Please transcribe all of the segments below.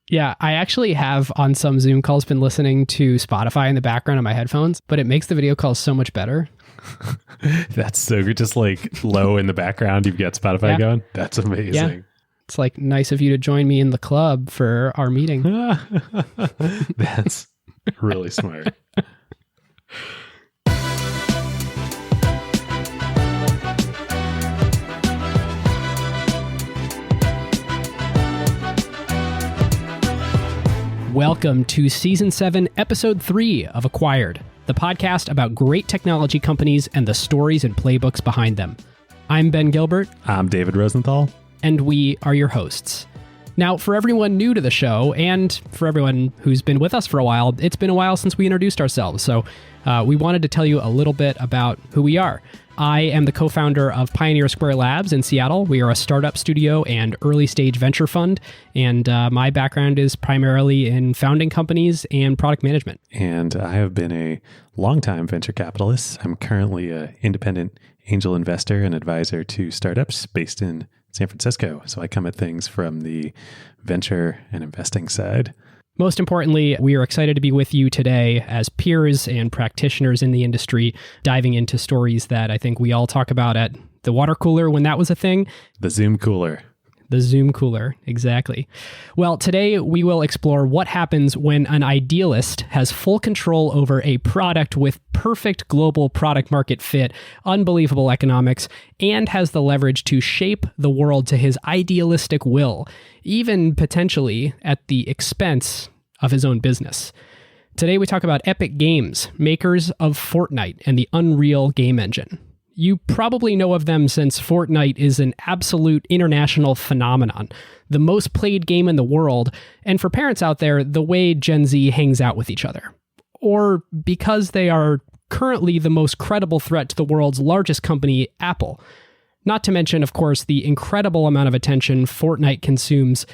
Yeah, I actually have on some Zoom calls been listening to Spotify in the background on my headphones, but it makes the video calls so much better. That's so good. Just like low in the background, you've got Spotify going. That's amazing. Yeah. It's like nice of you to join me in the club for our meeting. That's really smart. Welcome to Season 7, Episode 3 of Acquired, the podcast about great technology companies and the stories and playbooks behind them. I'm Ben Gilbert. I'm David Rosenthal. And we are your hosts. Now, for everyone new to the show, and for everyone who's been with us for a while, it's been a while since we introduced ourselves, so we wanted to tell you a little bit about who we are. I am the co-founder of Pioneer Square Labs in Seattle. We are a startup studio and early-stage venture fund, and my background is primarily in founding companies and product management. And I have been a longtime venture capitalist. I'm currently an independent angel investor and advisor to startups based in San Francisco. So I come at things from the venture and investing side. Most importantly, we are excited to be with you today as peers and practitioners in the industry, diving into stories that I think we all talk about at the water cooler when that was a thing. The Zoom cooler. The Zoom cooler, exactly. Well, today we will explore what happens when an idealist has full control over a product with perfect global product market fit, unbelievable economics, and has the leverage to shape the world to his idealistic will, even potentially at the expense of his own business. Today we talk about Epic Games, makers of Fortnite and the Unreal game engine. You probably know of them since Fortnite is an absolute international phenomenon, the most played game in the world, and for parents out there, the way Gen Z hangs out with each other. Or because they are currently the most credible threat to the world's largest company, Apple. Not to mention, of course, the incredible amount of attention Fortnite consumes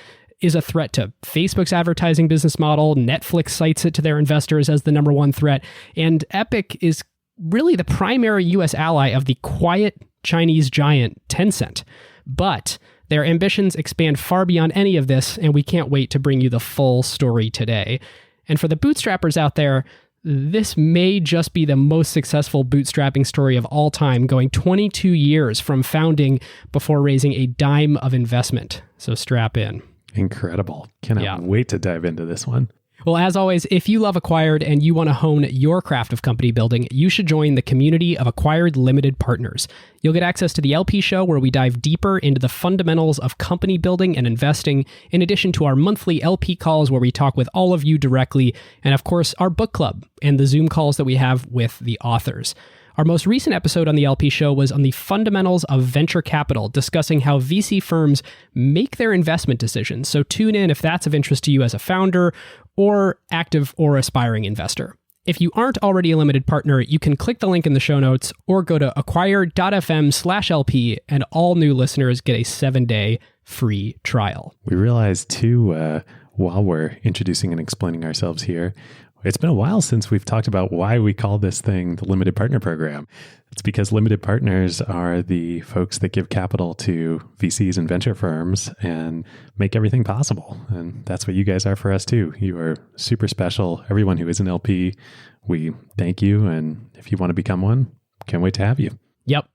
is a threat to Facebook's advertising business model. Netflix cites it to their investors as the number one threat, and Epic is really the primary US ally of the quiet Chinese giant Tencent. But their ambitions expand far beyond any of this, and we can't wait to bring you the full story today. And for the bootstrappers out there, this may just be the most successful bootstrapping story of all time, going 22 years from founding before raising a dime of investment. So strap in. Incredible. Cannot wait to dive into this one. Well, as always, if you love Acquired and you want to hone your craft of company building, you should join the community of Acquired Limited Partners. You'll get access to the LP show where we dive deeper into the fundamentals of company building and investing, in addition to our monthly LP calls where we talk with all of you directly, and of course, our book club and the Zoom calls that we have with the authors. Our most recent episode on the LP show was on the fundamentals of venture capital, discussing how VC firms make their investment decisions. So tune in if that's of interest to you as a founder or active or aspiring investor. If you aren't already a limited partner, you can click the link in the show notes or go to acquired.fm/LP, and all new listeners get a 7-day free trial. We realized too, while we're introducing and explaining ourselves here, it's been a while since we've talked about why we call this thing the Limited Partner Program. It's because limited partners are the folks that give capital to VCs and venture firms and make everything possible. And that's what you guys are for us too. You are super special. Everyone who is an LP, we thank you. And if you want to become one, can't wait to have you. Yep.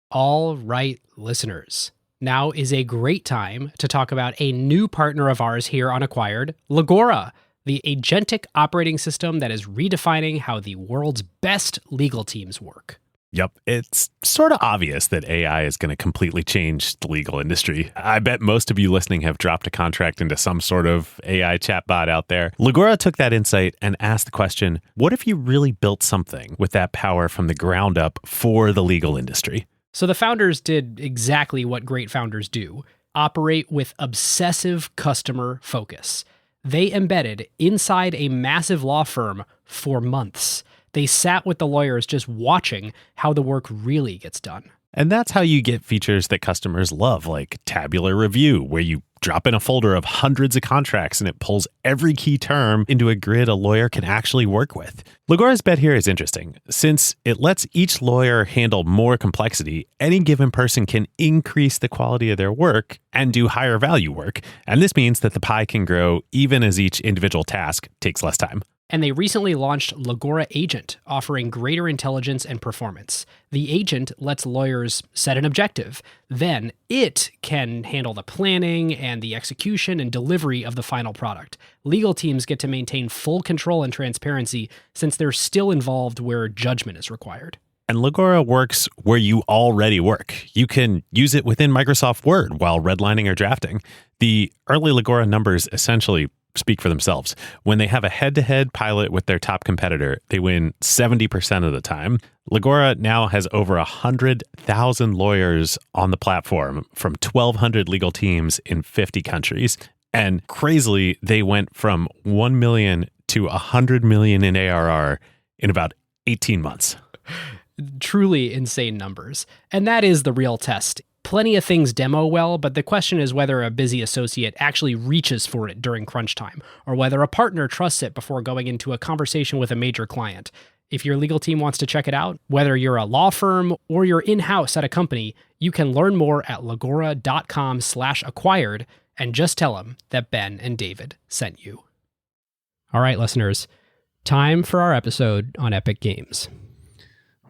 All right, listeners. Now is a great time to talk about a new partner of ours here on Acquired, Legora, the agentic operating system that is redefining how the world's best legal teams work. Yep. It's sort of obvious that AI is going to completely change the legal industry. I bet most of you listening have dropped a contract into some sort of AI chatbot out there. Legora took that insight and asked the question, what if you really built something with that power from the ground up for the legal industry? So the founders did exactly what great founders do, operate with obsessive customer focus. They embedded inside a massive law firm for months. They sat with the lawyers just watching how the work really gets done. And that's how you get features that customers love, like tabular review, where you drop in a folder of hundreds of contracts and it pulls every key term into a grid a lawyer can actually work with. Lagora's bet here is interesting. Since it lets each lawyer handle more complexity, any given person can increase the quality of their work and do higher value work. And this means that the pie can grow even as each individual task takes less time. And they recently launched Lagora Agent, offering greater intelligence and performance. The agent lets lawyers set an objective. Then it can handle the planning and the execution and delivery of the final product. Legal teams get to maintain full control and transparency since they're still involved where judgment is required. And Lagora works where you already work. You can use it within Microsoft Word while redlining or drafting. The early Lagora numbers essentially speak for themselves. When they have a head-to-head pilot with their top competitor, they win 70% of the time. Lagora now has over 100,000 lawyers on the platform from 1,200 legal teams in 50 countries. And crazily, they went from 1 million to 100 million in ARR in about 18 months. Truly insane numbers. And that is the real test. Plenty of things demo well, but the question is whether a busy associate actually reaches for it during crunch time, or whether a partner trusts it before going into a conversation with a major client. If your legal team wants to check it out, whether you're a law firm or you're in-house at a company, you can learn more at lagora.com/acquired and just tell them that Ben and David sent you. All right, listeners, time for our episode on Epic Games.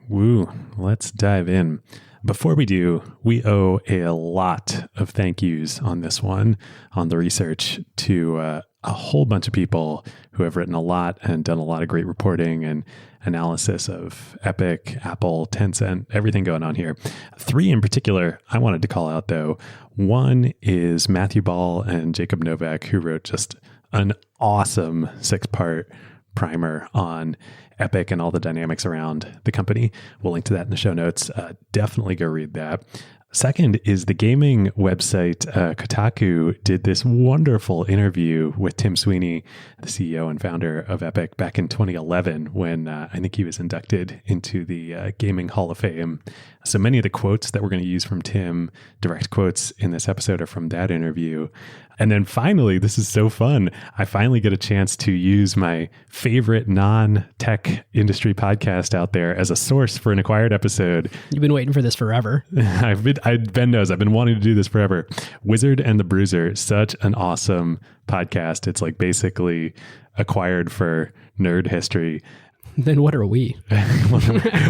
Woo, let's dive in. Before we do, we owe a lot of thank yous on this one, on the research, to a whole bunch of people who have written a lot and done a lot of great reporting and analysis of Epic, Apple, Tencent, everything going on here. 3 in particular I wanted to call out, though. One is Matthew Ball and Jacob Novak, who wrote just an awesome 6-part primer on Epic and all the dynamics around the company. We'll link to that in the show notes. Definitely go read that. Second is the gaming website Kotaku did this wonderful interview with Tim Sweeney, the CEO and founder of Epic, back in 2011 when I think he was inducted into the Gaming Hall of Fame. So many of the quotes that we're going to use from Tim, direct quotes in this episode, are from that interview. And then finally, this is so fun, I finally get a chance to use my favorite non-tech industry podcast out there as a source for an Acquired episode. You've been waiting for this forever. Ben knows, I've been wanting to do this forever. Wizard and the Bruiser, such an awesome podcast. It's like basically Acquired for nerd history. Then what are we?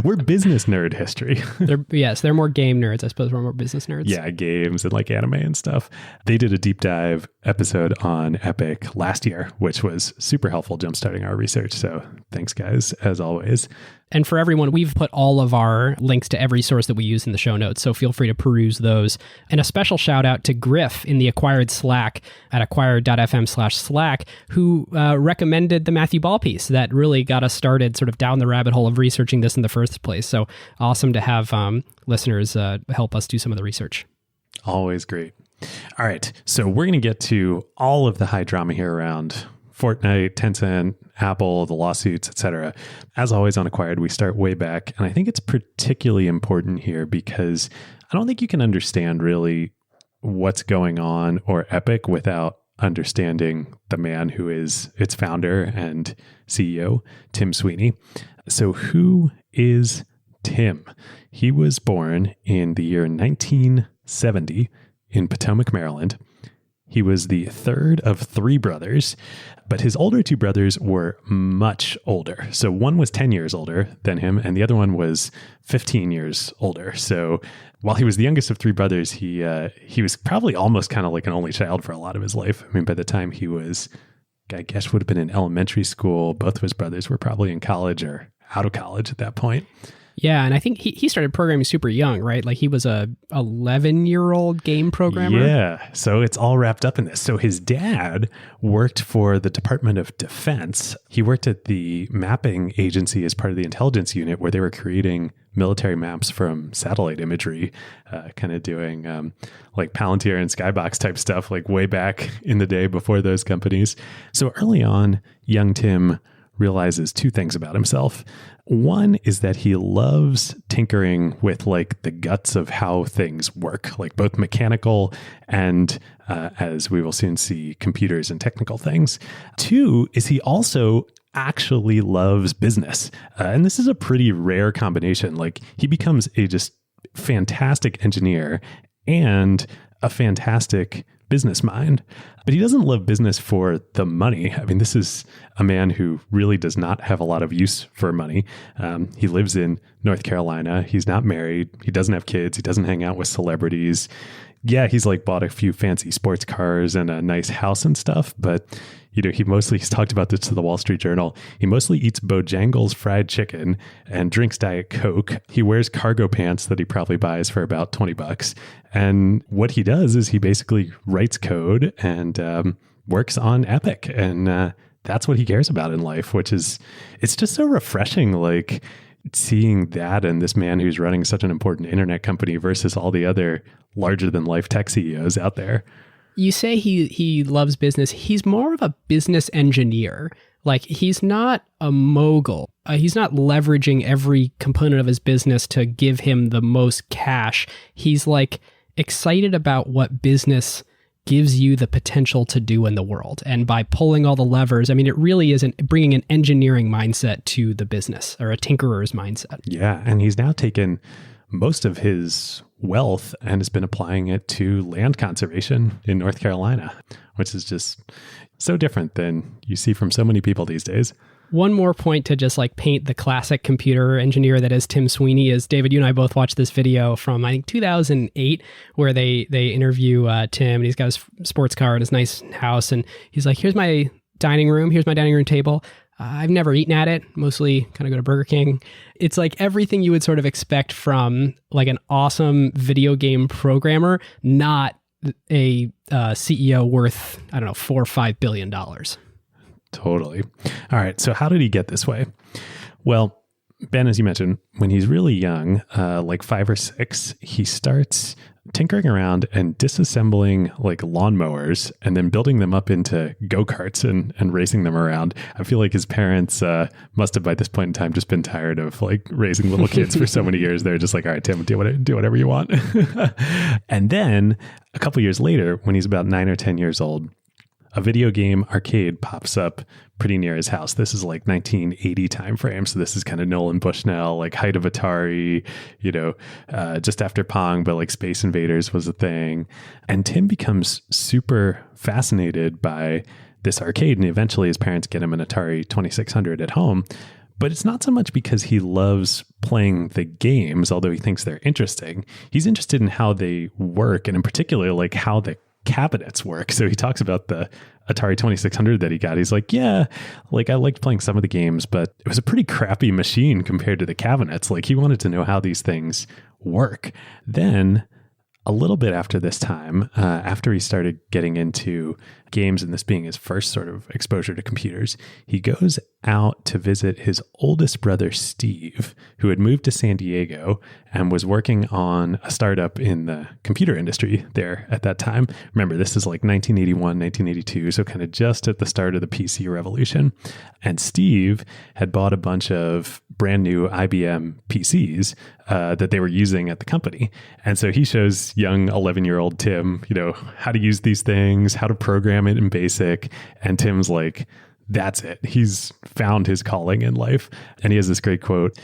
We're business nerd history. They're more game nerds. I suppose we're more business nerds. Yeah, games and like anime and stuff. They did a deep dive episode on Epic last year, which was super helpful jumpstarting our research. So thanks, guys, as always. And for everyone, we've put all of our links to every source that we use in the show notes, so feel free to peruse those. And a special shout out to Griff in the Acquired Slack at acquired.fm/Slack, who recommended the Matthew Ball piece that really got us started sort of down the rabbit hole of researching this in the first place. So awesome to have listeners help us do some of the research. Always great. All right, so we're going to get to all of the high drama here around Fortnite, Tencent, Apple, the lawsuits, etc. As always on Acquired, we start way back. And I think it's particularly important here because I don't think you can understand really what's going on or Epic without understanding the man who is its founder and CEO, Tim Sweeney. So who is Tim? He was born in the year 1970 in Potomac, Maryland. He was the third of 3 brothers, but his older 2 brothers were much older. So one was 10 years older than him, and the other one was 15 years older. So while he was the youngest of 3 brothers, he was probably almost kind of like an only child for a lot of his life. I mean, by the time he was, I guess, would have been in elementary school, both of his brothers were probably in college or out of college at that point. Yeah, and I think he started programming super young, right? Like he was a 11-year-old game programmer. Yeah, so it's all wrapped up in this. So his dad worked for the Department of Defense. He worked at the mapping agency as part of the intelligence unit where they were creating military maps from satellite imagery, kind of doing like Palantir and Skybox type stuff like way back in the day before those companies. So early on, young Tim realizes two things about himself. One is that he loves tinkering with like the guts of how things work, like both mechanical and, as we will soon see, computers and technical things. Two is he also actually loves business. And this is a pretty rare combination. Like he becomes a just fantastic engineer and a fantastic business mind, but he doesn't love business for the money. I mean, this is a man who really does not have a lot of use for money. He lives in North Carolina. He's not married. He doesn't have kids. He doesn't hang out with celebrities. Yeah, he's like bought a few fancy sports cars and a nice house and stuff, but he's talked about this to the Wall Street Journal. He mostly eats Bojangles fried chicken and drinks Diet Coke. He wears cargo pants that he probably buys for about $20. And what he does is he basically writes code and works on Epic. And that's what he cares about in life, it's just so refreshing, like seeing that and this man who's running such an important internet company versus all the other larger than life tech CEOs out there. You say he loves business. He's more of a business engineer. Like he's not a mogul. He's not leveraging every component of his business to give him the most cash. He's like excited about what business gives you the potential to do in the world. And by pulling all the levers, I mean, it really is bringing an engineering mindset to the business, or a tinkerer's mindset. Yeah. And he's now taken most of his wealth and has been applying it to land conservation in North Carolina, which is just so different than you see from so many people these days. One more point to just like paint the classic computer engineer that is Tim Sweeney is, David, you and I both watched this video from, I think, 2008, where they interview Tim, and he's got his sports car and his nice house. And he's like, here's my dining room table. I've never eaten at it, mostly kind of go to Burger King. It's like everything you would sort of expect from like an awesome video game programmer, not a CEO worth, I don't know, $4 or $5 billion. Totally. All right. So how did he get this way? Well, Ben, as you mentioned, when he's really young, like 5 or 6, he starts tinkering around and disassembling like lawnmowers and then building them up into go-karts and racing them around. I feel like his parents must have by this point in time just been tired of like raising little kids for so many years. They're just like, all right, Tim, do whatever you want. And then a couple years later, when he's about 9 or 10 years old, a video game arcade pops up pretty near his house. This is like 1980 timeframe. So this is kind of Nolan Bushnell, like height of Atari, just after Pong, but like Space Invaders was a thing. And Tim becomes super fascinated by this arcade. And eventually his parents get him an Atari 2600 at home. But it's not so much because he loves playing the games, although he thinks they're interesting. He's interested in how they work, and in particular, like how the cabinets work. So he talks about the Atari 2600 that he got. He's like, yeah, like I liked playing some of the games, but it was a pretty crappy machine compared to the cabinets. Like he wanted to know how these things work. Then a little bit after this time, after he started getting into games and this being his first sort of exposure to computers, he goes out to visit his oldest brother, Steve, who had moved to San Diego and was working on a startup in the computer industry there at that time. Remember, this is like 1981, 1982, so kind of just at the start of the PC revolution. And Steve had bought a bunch of brand new IBM PCs that they were using at the company. And so he shows young 11-year-old Tim, how to use these things, how to program it in BASIC. And Tim's like, that's it. He's found his calling in life. And he has this great quote,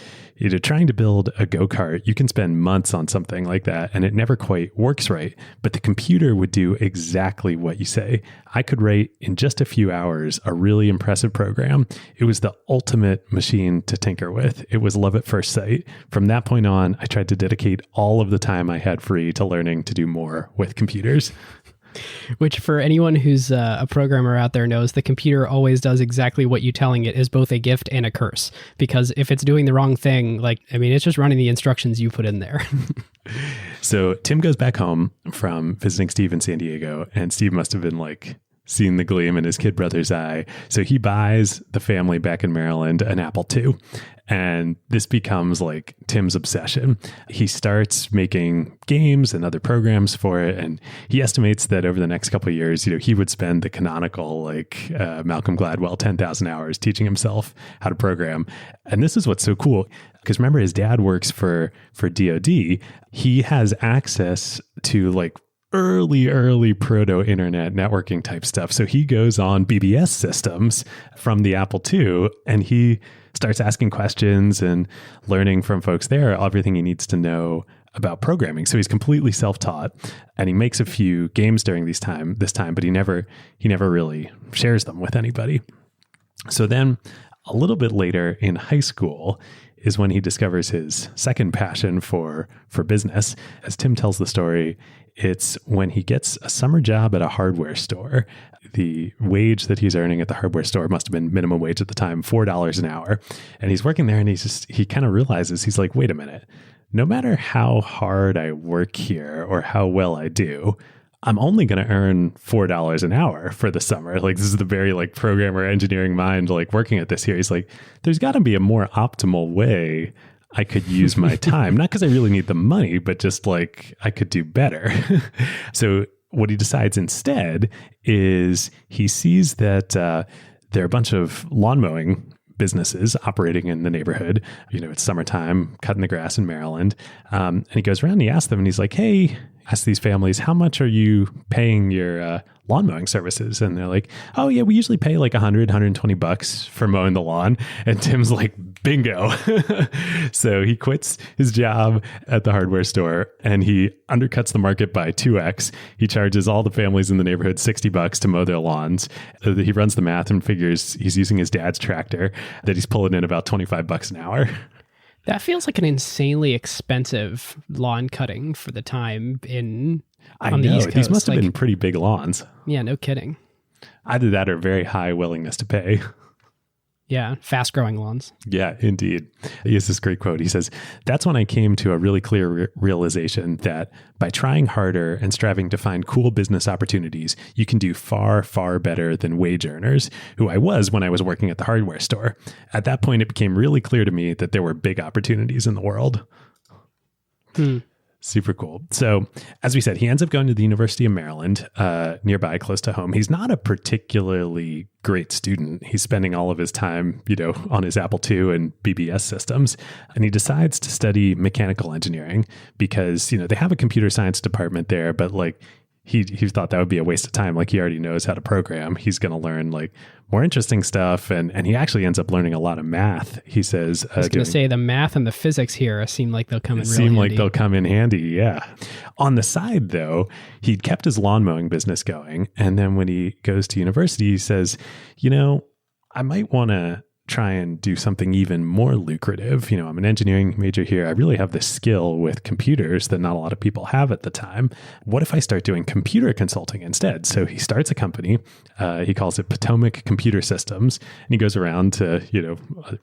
trying to build a go-kart, you can spend months on something like that and it never quite works right. But the computer would do exactly what you say. I could write in just a few hours a really impressive program. It was the ultimate machine to tinker with. It was love at first sight. From that point on, I tried to dedicate all of the time I had free to learning to do more with computers. Which, for anyone who's a programmer out there, knows the computer always does exactly what you're telling it is both a gift and a curse. Because if it's doing the wrong thing, it's just running the instructions you put in there. So Tim goes back home from visiting Steve in San Diego, and Steve must have been like seen the gleam in his kid brother's eye. So he buys the family back in Maryland an Apple II. And this becomes like Tim's obsession. He starts making games and other programs for it. And he estimates that over the next couple of years, he would spend the canonical Malcolm Gladwell 10,000 hours teaching himself how to program. And this is what's so cool. Because remember, his dad works for DoD. He has access to early proto-internet networking type stuff. So he goes on BBS systems from the Apple II, and he starts asking questions and learning from folks there everything he needs to know about programming. So he's completely self-taught, and he makes a few games during this time, but he never really shares them with anybody. So then a little bit later in high school is when he discovers his second passion for business. As Tim tells the story, it's when he gets a summer job at a hardware store. The wage that he's earning at the hardware store must have been minimum wage at the time, $4 an hour. And he's working there, and he kind of realizes, he's like, wait a minute, no matter how hard I work here or how well I do, I'm only going to earn $4 an hour for the summer. This is the very programmer engineering mind, working at this here. He's like, there's got to be a more optimal way I could use my time, not because I really need the money, but just I could do better. So what he decides instead is he sees that there are a bunch of lawn mowing businesses operating in the neighborhood. It's summertime, cutting the grass in Maryland. And he goes around and he asks them, and he's like, hey, ask these families, how much are you paying your lawn mowing services? And they're like, oh yeah, we usually pay $100-$120 for mowing the lawn. And Tim's like, bingo. So he quits his job at the hardware store, and he undercuts the market by 2x. He charges all the families in the neighborhood $60 to mow their lawns. He runs the math and figures he's using his dad's tractor, that he's pulling in about $25 an hour. That feels like an insanely expensive lawn cutting for the time on the East Coast. These must have been pretty big lawns. Yeah, no kidding. Either that or very high willingness to pay. Yeah, fast-growing lawns. Yeah, indeed. He has this great quote. He says, that's when I came to a really clear realization that by trying harder and striving to find cool business opportunities, you can do far, far better than wage earners, who I was when I was working at the hardware store. At that point, it became really clear to me that there were big opportunities in the world. Super cool. So as we said, he ends up going to the University of Maryland, nearby, close to home. He's not a particularly great student. He's spending all of his time, on his Apple II and BBS systems. And he decides to study mechanical engineering because, they have a computer science department there, but he thought that would be a waste of time. He already knows how to program. He's going to learn more interesting stuff. And he actually ends up learning a lot of math. He says, I was going to say the math and the physics here seem like they'll come in they'll come in handy. Yeah. On the side though, he'd kept his lawn mowing business going. And then when he goes to university, he says, I might want to try and do something even more lucrative. I'm an engineering major here. I really have this skill with computers that not a lot of people have at the time. What if I start doing computer consulting instead? So he starts a company. He calls it Potomac Computer Systems. And he goes around to,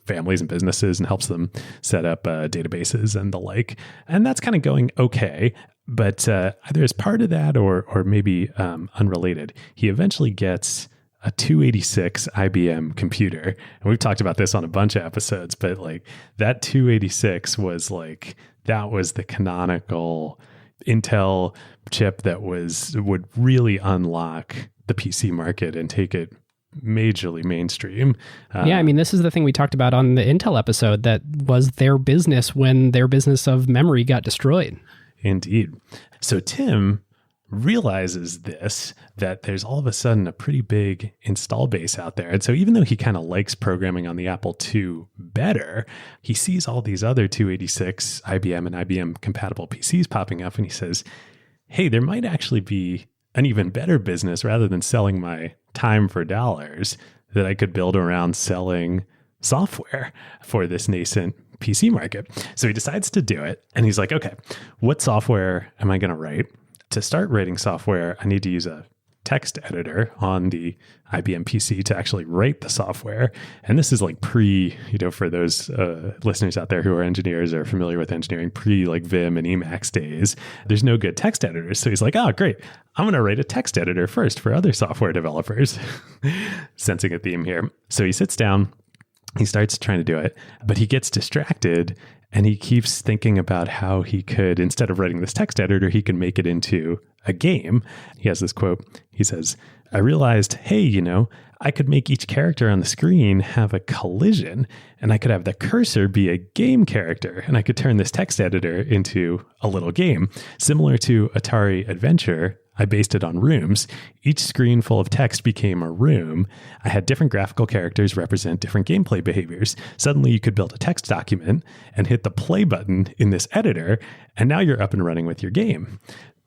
families and businesses and helps them set up databases and the like. And that's kind of going okay. But either as part of that or maybe unrelated, he eventually gets a 286 IBM computer. And we've talked about this on a bunch of episodes, but that 286 was that was the canonical Intel chip that would really unlock the PC market and take it majorly mainstream. This is the thing we talked about on the Intel episode that was their business when their business of memory got destroyed. Indeed. So Tim realizes that there's all of a sudden a pretty big install base out there. And so even though he kind of likes programming on the Apple II better, he sees all these other 286 IBM and IBM compatible PCs popping up, and he says, hey, there might actually be an even better business rather than selling my time for dollars that I could build around selling software for this nascent PC market. So he decides to do it, and he's like, okay, what software am I going to write? To start writing software, I need to use a text editor on the IBM PC to actually write the software. And this is like pre, for those listeners out there who are engineers or familiar with engineering, pre like Vim and Emacs days, there's no good text editors. So he's like, oh, great. I'm going to write a text editor first for other software developers. Sensing a theme here. So he sits down, he starts trying to do it, but he gets distracted and he keeps thinking about how he could, instead of writing this text editor, he can make it into a game. He has this quote. He says, I realized, hey, I could make each character on the screen have a collision, and I could have the cursor be a game character, and I could turn this text editor into a little game. Similar to Atari Adventure, I based it on rooms. Each screen full of text became a room. I had different graphical characters represent different gameplay behaviors. Suddenly you could build a text document and hit the play button in this editor, and now you're up and running with your game.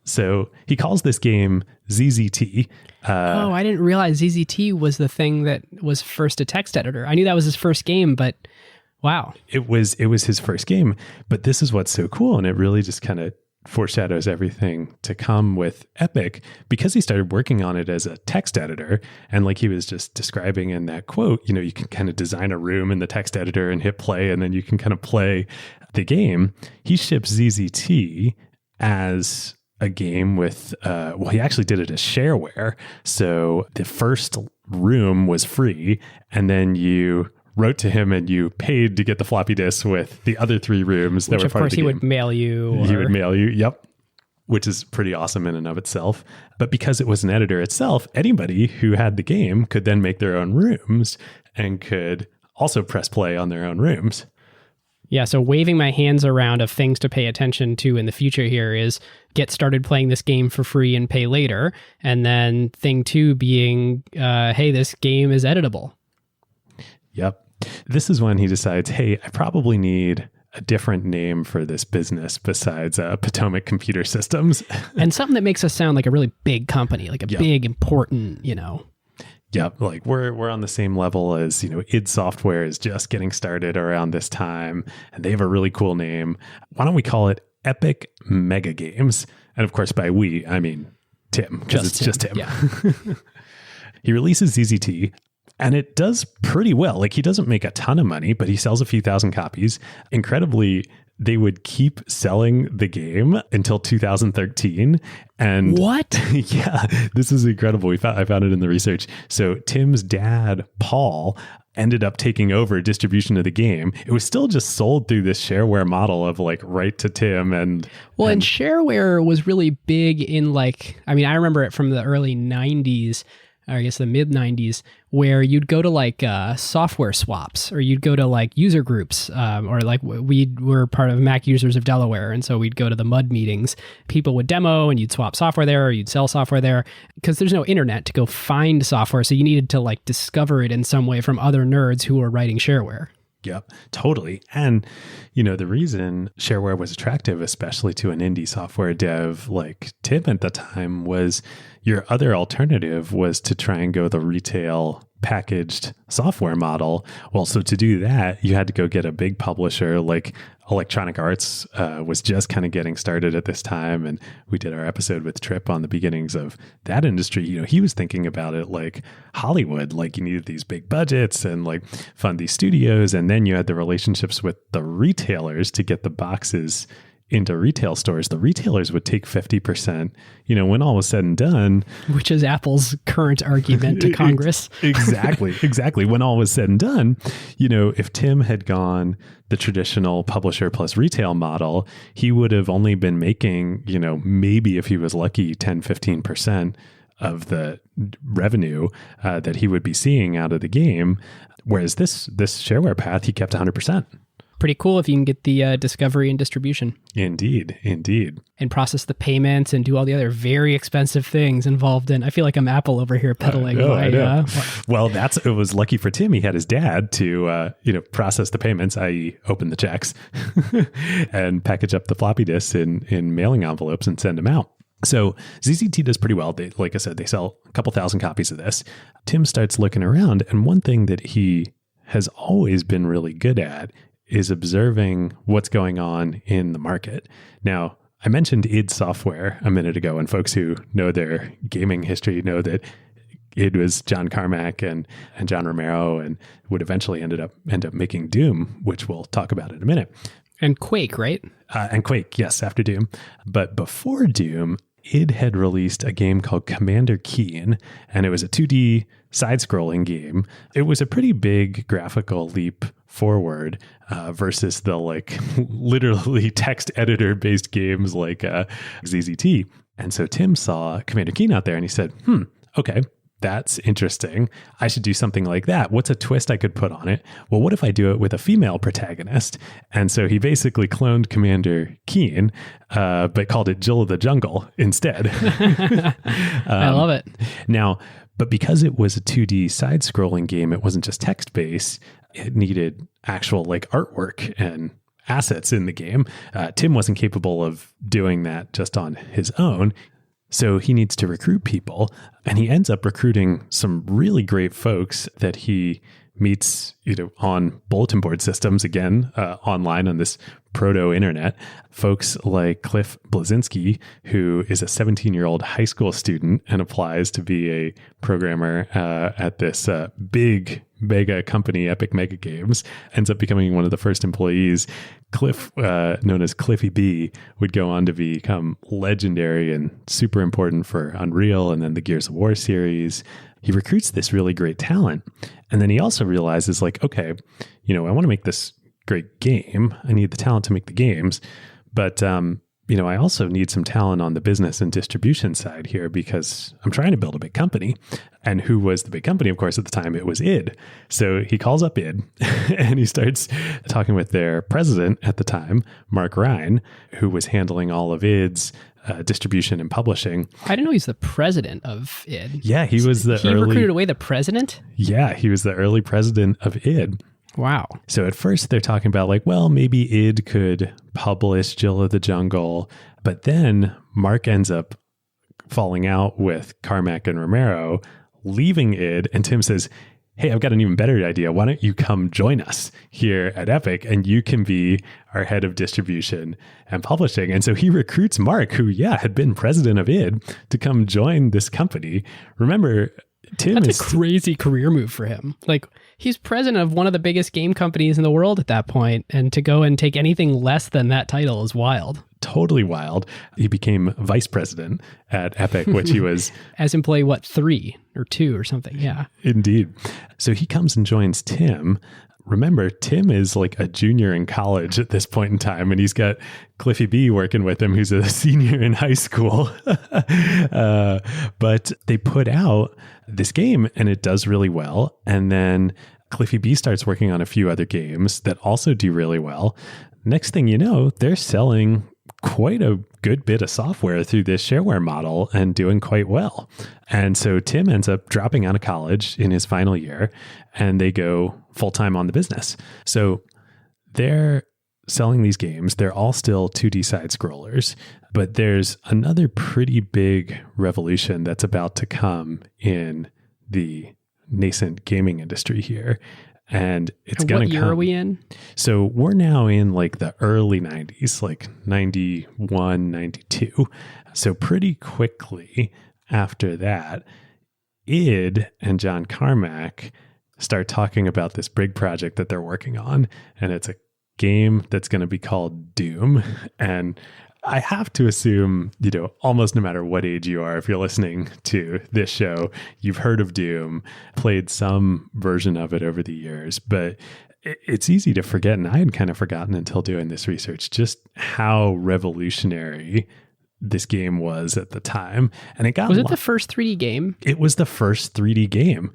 So he calls this game ZZT. I didn't realize ZZT was the thing that was first a text editor. I knew that was his first game, but wow. It was his first game, but this is what's so cool, and it really just kind of foreshadows everything to come with Epic, because he started working on it as a text editor. And like he was just describing in that quote, you can kind of design a room in the text editor and hit play, and then you can kind of play the game. He ships ZZT as a game with, he actually did it as shareware. So the first room was free, and then you wrote to him and you paid to get the floppy disk with the other 3 rooms that were part of the game. Which of course he would mail you. He would mail you, yep. Which is pretty awesome in and of itself. But because it was an editor itself, anybody who had the game could then make their own rooms and could also press play on their own rooms. Yeah, so waving my hands around of things to pay attention to in the future here is get started playing this game for free and pay later. And then thing 2 being, hey, this game is editable. Yep. This is when he decides, hey, I probably need a different name for this business besides Potomac Computer Systems. And something that makes us sound like a really big company, like a big, important, Yep, like we're on the same level as, id Software is just getting started around this time, and they have a really cool name. Why don't we call it Epic Mega Games? And of course, by we, I mean Tim, because it's just him. Yeah. He releases ZZT, and it does pretty well. Like, he doesn't make a ton of money, but he sells a few thousand copies. Incredibly, they would keep selling the game until 2013. And what? Yeah, this is incredible. I found it in the research. So Tim's dad, Paul, ended up taking over distribution of the game. It was still just sold through this shareware model of like right to Tim. And shareware was really big in I remember it from the early 90s. I guess the mid 90s, where you'd go to software swaps, or you'd go to user groups, or we were part of Mac Users of Delaware. And so we'd go to the MUD meetings. People would demo and you'd swap software there, or you'd sell software there, because there's no internet to go find software. So you needed to discover it in some way from other nerds who were writing shareware. Yep, totally. And, the reason shareware was attractive, especially to an indie software dev like Tim at the time, was your other alternative was to try and go the retail packaged software model. Well, so to do that, you had to go get a big publisher. Like Electronic Arts was just kind of getting started at this time. And we did our episode with Tripp on the beginnings of that industry. He was thinking about it like Hollywood, like you needed these big budgets and fund these studios. And then you had the relationships with the retailers to get the boxes into retail stores. The retailers would take 50%, when all was said and done. Which is Apple's current argument to Congress. Exactly. When all was said and done, if Tim had gone the traditional publisher plus retail model, he would have only been making, maybe if he was lucky, 10, 15% of the revenue that he would be seeing out of the game. Whereas this shareware path, he kept 100%. Pretty cool if you can get the discovery and distribution. Indeed. And process the payments and do all the other very expensive things involved in. I feel like I'm Apple over here peddling. I know. Well, it was lucky for Tim. He had his dad to process the payments, i.e. open the checks and package up the floppy disks in mailing envelopes and send them out. So ZZT does pretty well. Like I said, they sell a couple thousand copies of this. Tim starts looking around, and one thing that he has always been really good at is observing what's going on in the market. Now, I mentioned id Software a minute ago, and folks who know their gaming history know that id was John Carmack and John Romero, and would eventually end up making Doom, which we'll talk about in a minute. And Quake, right? And Quake, yes, after Doom. But before Doom, id had released a game called Commander Keen, and it was a 2D side-scrolling game. It was a pretty big graphical leap forward versus the literally text editor-based games like ZZT. And so Tim saw Commander Keen out there, and he said, okay, that's interesting. I should do something like that. What's a twist I could put on it? Well, what if I do it with a female protagonist? And so he basically cloned Commander Keen, but called it Jill of the Jungle instead. I love it. Now, but because it was a 2D side-scrolling game, it wasn't just text-based. It needed actual artwork and assets in the game. Tim wasn't capable of doing that just on his own. So he needs to recruit people, and he ends up recruiting some really great folks that he meets on bulletin board systems, again, online on this proto-internet. Folks like Cliff Blazinski, who is a 17-year-old high school student and applies to be a programmer at this big mega company, Epic Mega Games, ends up becoming one of the first employees. Cliff, known as Cliffy B, would go on to become legendary and super important for Unreal and then the Gears of War series. He recruits this really great talent. And then he also realizes okay, I want to make this great game. I need the talent to make the games. But, I also need some talent on the business and distribution side here because I'm trying to build a big company. And who was the big company? Of course, at the time, it was id. So he calls up id and he starts talking with their president at the time, Mark Ryan, who was handling all of id's distribution and publishing. I didn't know he's the president of id. Yeah, he was He recruited away the president? Yeah, he was the early president of id. Wow. So at first they're talking about maybe id could publish Jill of the Jungle, but then Mark ends up falling out with Carmack and Romero, leaving id, and Tim says, hey, I've got an even better idea. Why don't you come join us here at Epic, and you can be our head of distribution and publishing. And so he recruits Mark, who, had been president of id, to come join this company. Remember, That's a crazy career move for him. He's president of one of the biggest game companies in the world at that point, and to go and take anything less than that title is wild. Totally wild. He became vice president at Epic, which he was... As employee, 3 or 2 or something? Yeah. Indeed. So he comes and joins Tim. Remember, Tim is a junior in college at this point in time, and he's got Cliffy B working with him, who's a senior in high school. But they put out this game, and it does really well. And then Cliffy B starts working on a few other games that also do really well. Next thing you know, they're selling quite a good bit of software through this shareware model and doing quite well. And so Tim ends up dropping out of college in his final year, and they go full-time on the business. So they're selling these games. They're all still 2D side scrollers, but there's another pretty big revolution that's about to come in the nascent gaming industry here. And it's going to come. What year are we in? So we're now in the early 90s, 91, 92. So pretty quickly after that, id and John Carmack start talking about this big project that they're working on. And it's a game that's going to be called Doom. And I have to assume, almost no matter what age you are, if you're listening to this show, you've heard of Doom, played some version of it over the years, but it's easy to forget. And I had kind of forgotten until doing this research, just how revolutionary this game was at the time. And it got... Was it the first 3D game? It was the first 3D game.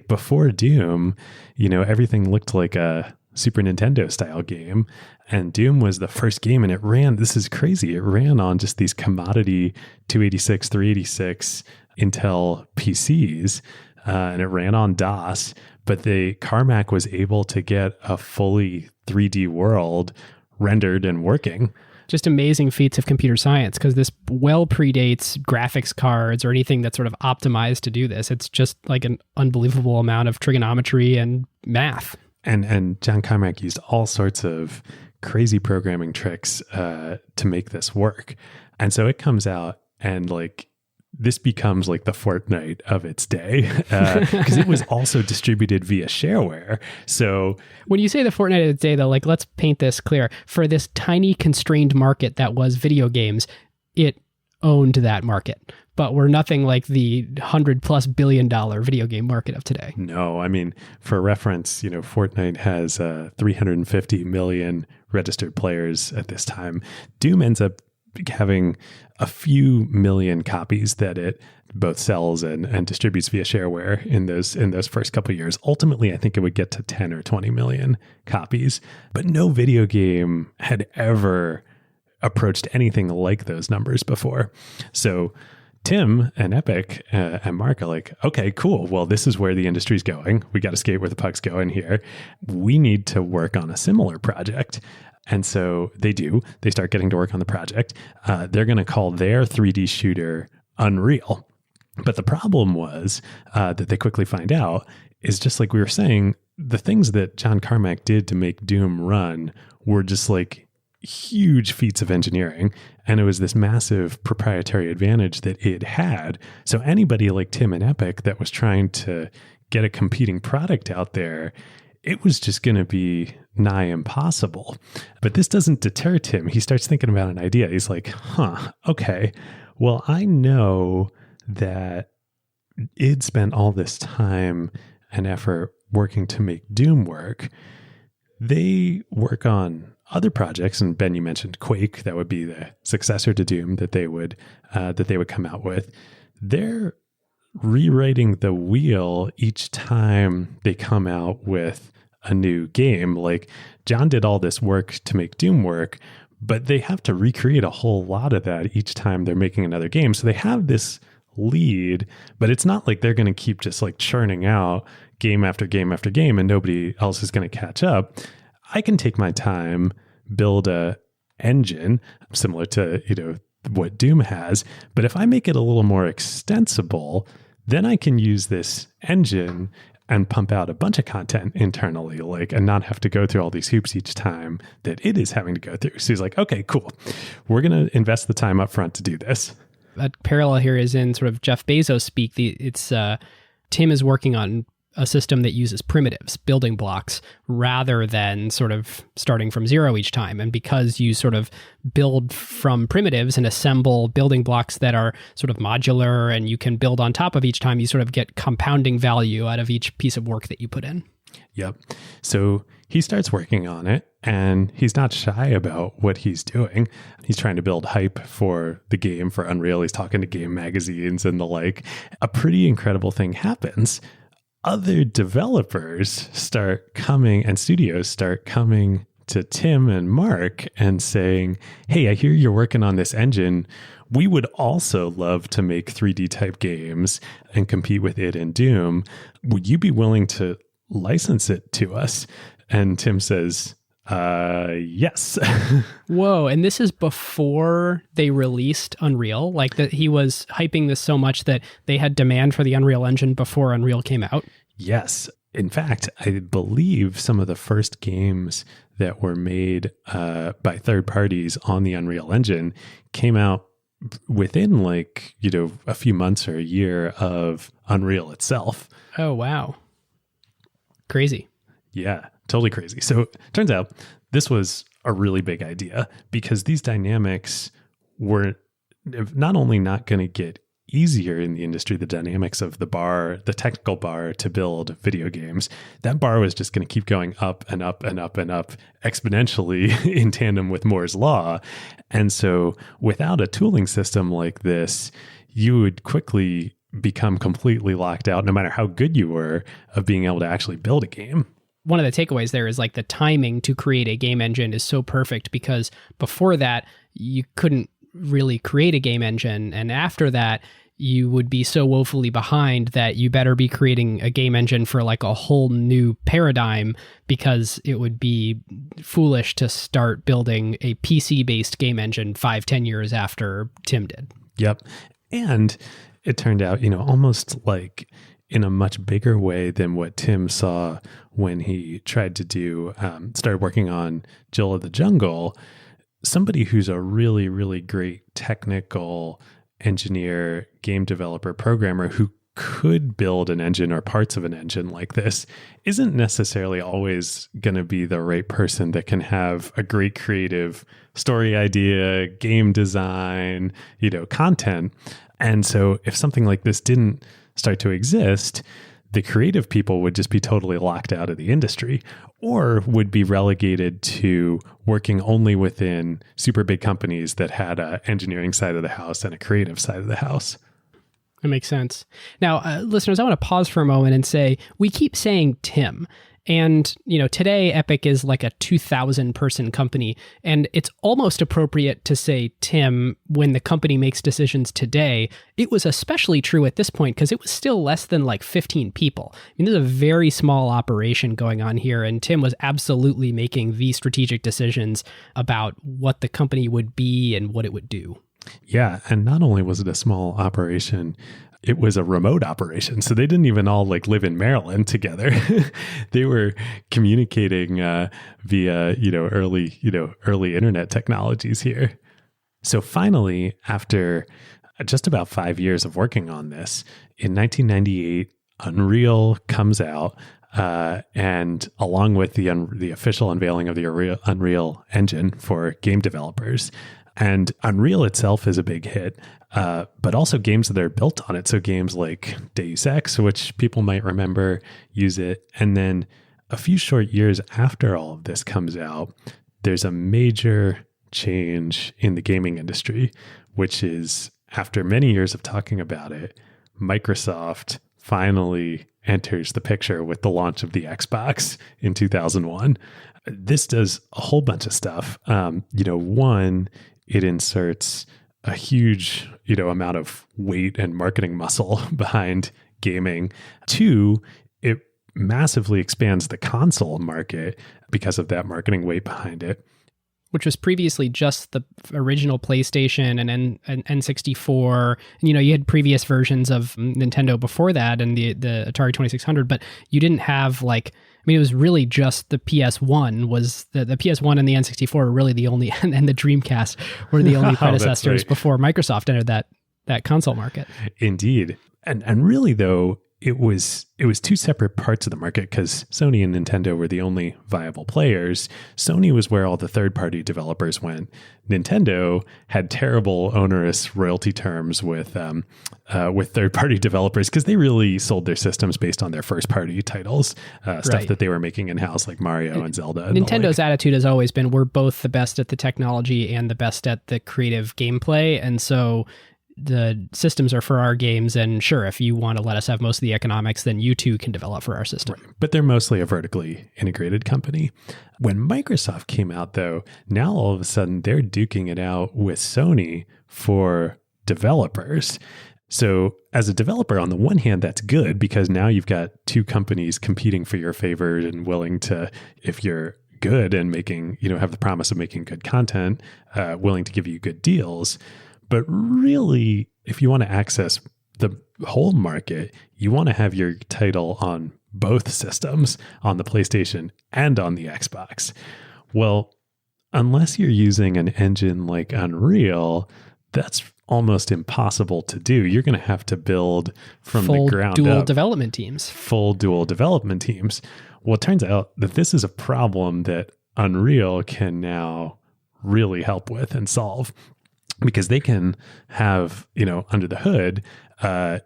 Before Doom, everything looked like a Super Nintendo style game. And Doom was the first game, and it ran, this is crazy, it ran on just these commodity 286, 386 Intel PCs, and it ran on DOS, but Carmack was able to get a fully 3D world rendered and working. Just amazing feats of computer science, because this well predates graphics cards or anything that's sort of optimized to do this. It's just an unbelievable amount of trigonometry and math. And John Carmack used all sorts of crazy programming tricks to make this work. And so it comes out and like, this becomes like the Fortnite of its day because it was also distributed via shareware. So when you say the Fortnite of its day, though, like let's paint this clear. For this tiny constrained market that was video games, it owned that market. But we're nothing like the $100+ billion video game market of today. No, I mean, for reference, Fortnite has 350 million registered players at this time. Doom ends up having a few million copies that it both sells and distributes via shareware in those first couple of years. Ultimately, I think it would get to 10 or 20 million copies, but no video game had ever approached anything like those numbers before. So Tim and Epic and Mark are like, okay, cool. Well, this is where the industry's going. We got to skate where the puck's going here. We need to work on a similar project. And so they do. They start getting to work on the project. They're going to call their 3D shooter Unreal. But the problem was that they quickly find out is just like we were saying, the things that John Carmack did to make Doom run were just like huge feats of engineering. And it was this massive proprietary advantage that it had. So anybody like Tim and Epic that was trying to get a competing product out there, it was just going to be nigh impossible. But this doesn't deter Tim. He starts thinking about an idea. He's like, okay, well, I know that id spent all this time and effort working to make Doom work. They work on other projects, and Ben, you mentioned Quake. That would be the successor to Doom that they would come out with. They're rewriting the wheel each time they come out with a new game. Like John did all this work to make Doom work, but they have to recreate a whole lot of that each time they're making another game. So they have this lead, but it's not like they're going to keep just like churning out game after game after game and nobody else is going to catch up. I can take my time, build a engine similar to, what Doom has, but if I make it a little more extensible, then I can use this engine and pump out a bunch of content internally, and not have to go through all these hoops each time that it is having to go through. So he's like, okay, cool. We're going to invest the time up front to do this. A parallel here is in sort of Jeff Bezos speak. Tim is working on a system that uses primitives, building blocks, rather than sort of starting from zero each time. And because you sort of build from primitives and assemble building blocks that are sort of modular and you can build on top of each time, you sort of get compounding value out of each piece of work that you put in. Yep. So he starts working on it and he's not shy about what he's doing. He's trying to build hype for the game, for Unreal. He's talking to game magazines and the like. A pretty incredible thing happens. Other developers start coming and studios start coming to Tim and Mark and saying, hey, I hear you're working on this engine. We would also love to make 3D type games and compete with it in Doom. Would you be willing to license it to us? And Tim says, yes. Whoa. And this is before they released Unreal, like that he was hyping this so much that they had demand for the Unreal Engine before Unreal came out. Yes. In fact, I believe some of the first games that were made by third parties on the Unreal Engine came out within a few months or a year of Unreal itself. Oh, wow. Crazy. Yeah, totally crazy. So it turns out this was a really big idea because these dynamics were not only not going to get easier in the industry, the dynamics of the technical bar to build video games, that bar was just going to keep going up and up and up and up exponentially in tandem with Moore's law. And so without a tooling system like this, you would quickly become completely locked out, no matter how good you were, of being able to actually build a game. One of the takeaways there is like the timing to create a game engine is so perfect because before that, you couldn't really create a game engine. And after that, you would be so woefully behind that you better be creating a game engine for like a whole new paradigm because it would be foolish to start building a PC-based game engine 5-10 years after Tim did. Yep. And it turned out, almost like in a much bigger way than what Tim saw when he tried to started working on Jill of the Jungle. Somebody who's a really, really great technical engineer, game developer, programmer who could build an engine or parts of an engine like this isn't necessarily always going to be the right person that can have a great creative story idea, game design, content. And so if something like this didn't start to exist, the creative people would just be totally locked out of the industry or would be relegated to working only within super big companies that had an engineering side of the house and a creative side of the house. That makes sense. Now, listeners, I want to pause for a moment and say, we keep saying Tim. And, today Epic is like a 2,000 person company. And it's almost appropriate to say Tim when the company makes decisions today. It was especially true at this point because it was still less than like 15 people. I mean, there's a very small operation going on here. And Tim was absolutely making the strategic decisions about what the company would be and what it would do. Yeah. And not only was it a small operation, it was a remote operation. So they didn't even all live in Maryland together. They were communicating via, early internet technologies here. So finally, after just about 5 years of working on this, in 1998, Unreal comes out. And along with the official unveiling of the Unreal Engine for game developers. And Unreal itself is a big hit, but also games that are built on it. So games like Deus Ex, which people might remember, use it. And then a few short years after all of this comes out, there's a major change in the gaming industry, which is after many years of talking about it, Microsoft finally enters the picture with the launch of the Xbox in 2001. This does a whole bunch of stuff. One, it inserts a huge, amount of weight and marketing muscle behind gaming. Two, it massively expands the console market because of that marketing weight behind it. Which was previously just the original PlayStation and N64. And, you had previous versions of Nintendo before that and the Atari 2600, but you didn't have it was really just the PS1 was the PS1 and the N64 were really the only, and the Dreamcast were the only predecessors before Microsoft entered that console market. Indeed. And really though, it was two separate parts of the market because Sony and Nintendo were the only viable players. Sony was where all the third-party developers went. Nintendo had terrible, onerous royalty terms with third-party developers because they really sold their systems based on their first-party titles, stuff that they were making in-house like Mario and Zelda. And Nintendo's attitude has always been, we're both the best at the technology and the best at the creative gameplay, and so the systems are for our games, and sure, if you want to let us have most of the economics, then you too can develop for our system. Right. But they're mostly a vertically integrated company. When Microsoft came out, though, now all of a sudden they're duking it out with Sony for developers. So as a developer, on the one hand, that's good because now you've got two companies competing for your favor and willing to, if you're good and making, have the promise of making good content, willing to give you good deals. But really, if you want to access the whole market, you want to have your title on both systems, on the PlayStation and on the Xbox. Well, unless you're using an engine like Unreal, that's almost impossible to do. You're going to have to build from the ground up. Full dual development teams. Well, it turns out that this is a problem that Unreal can now really help with and solve. Because they can have, under the hood,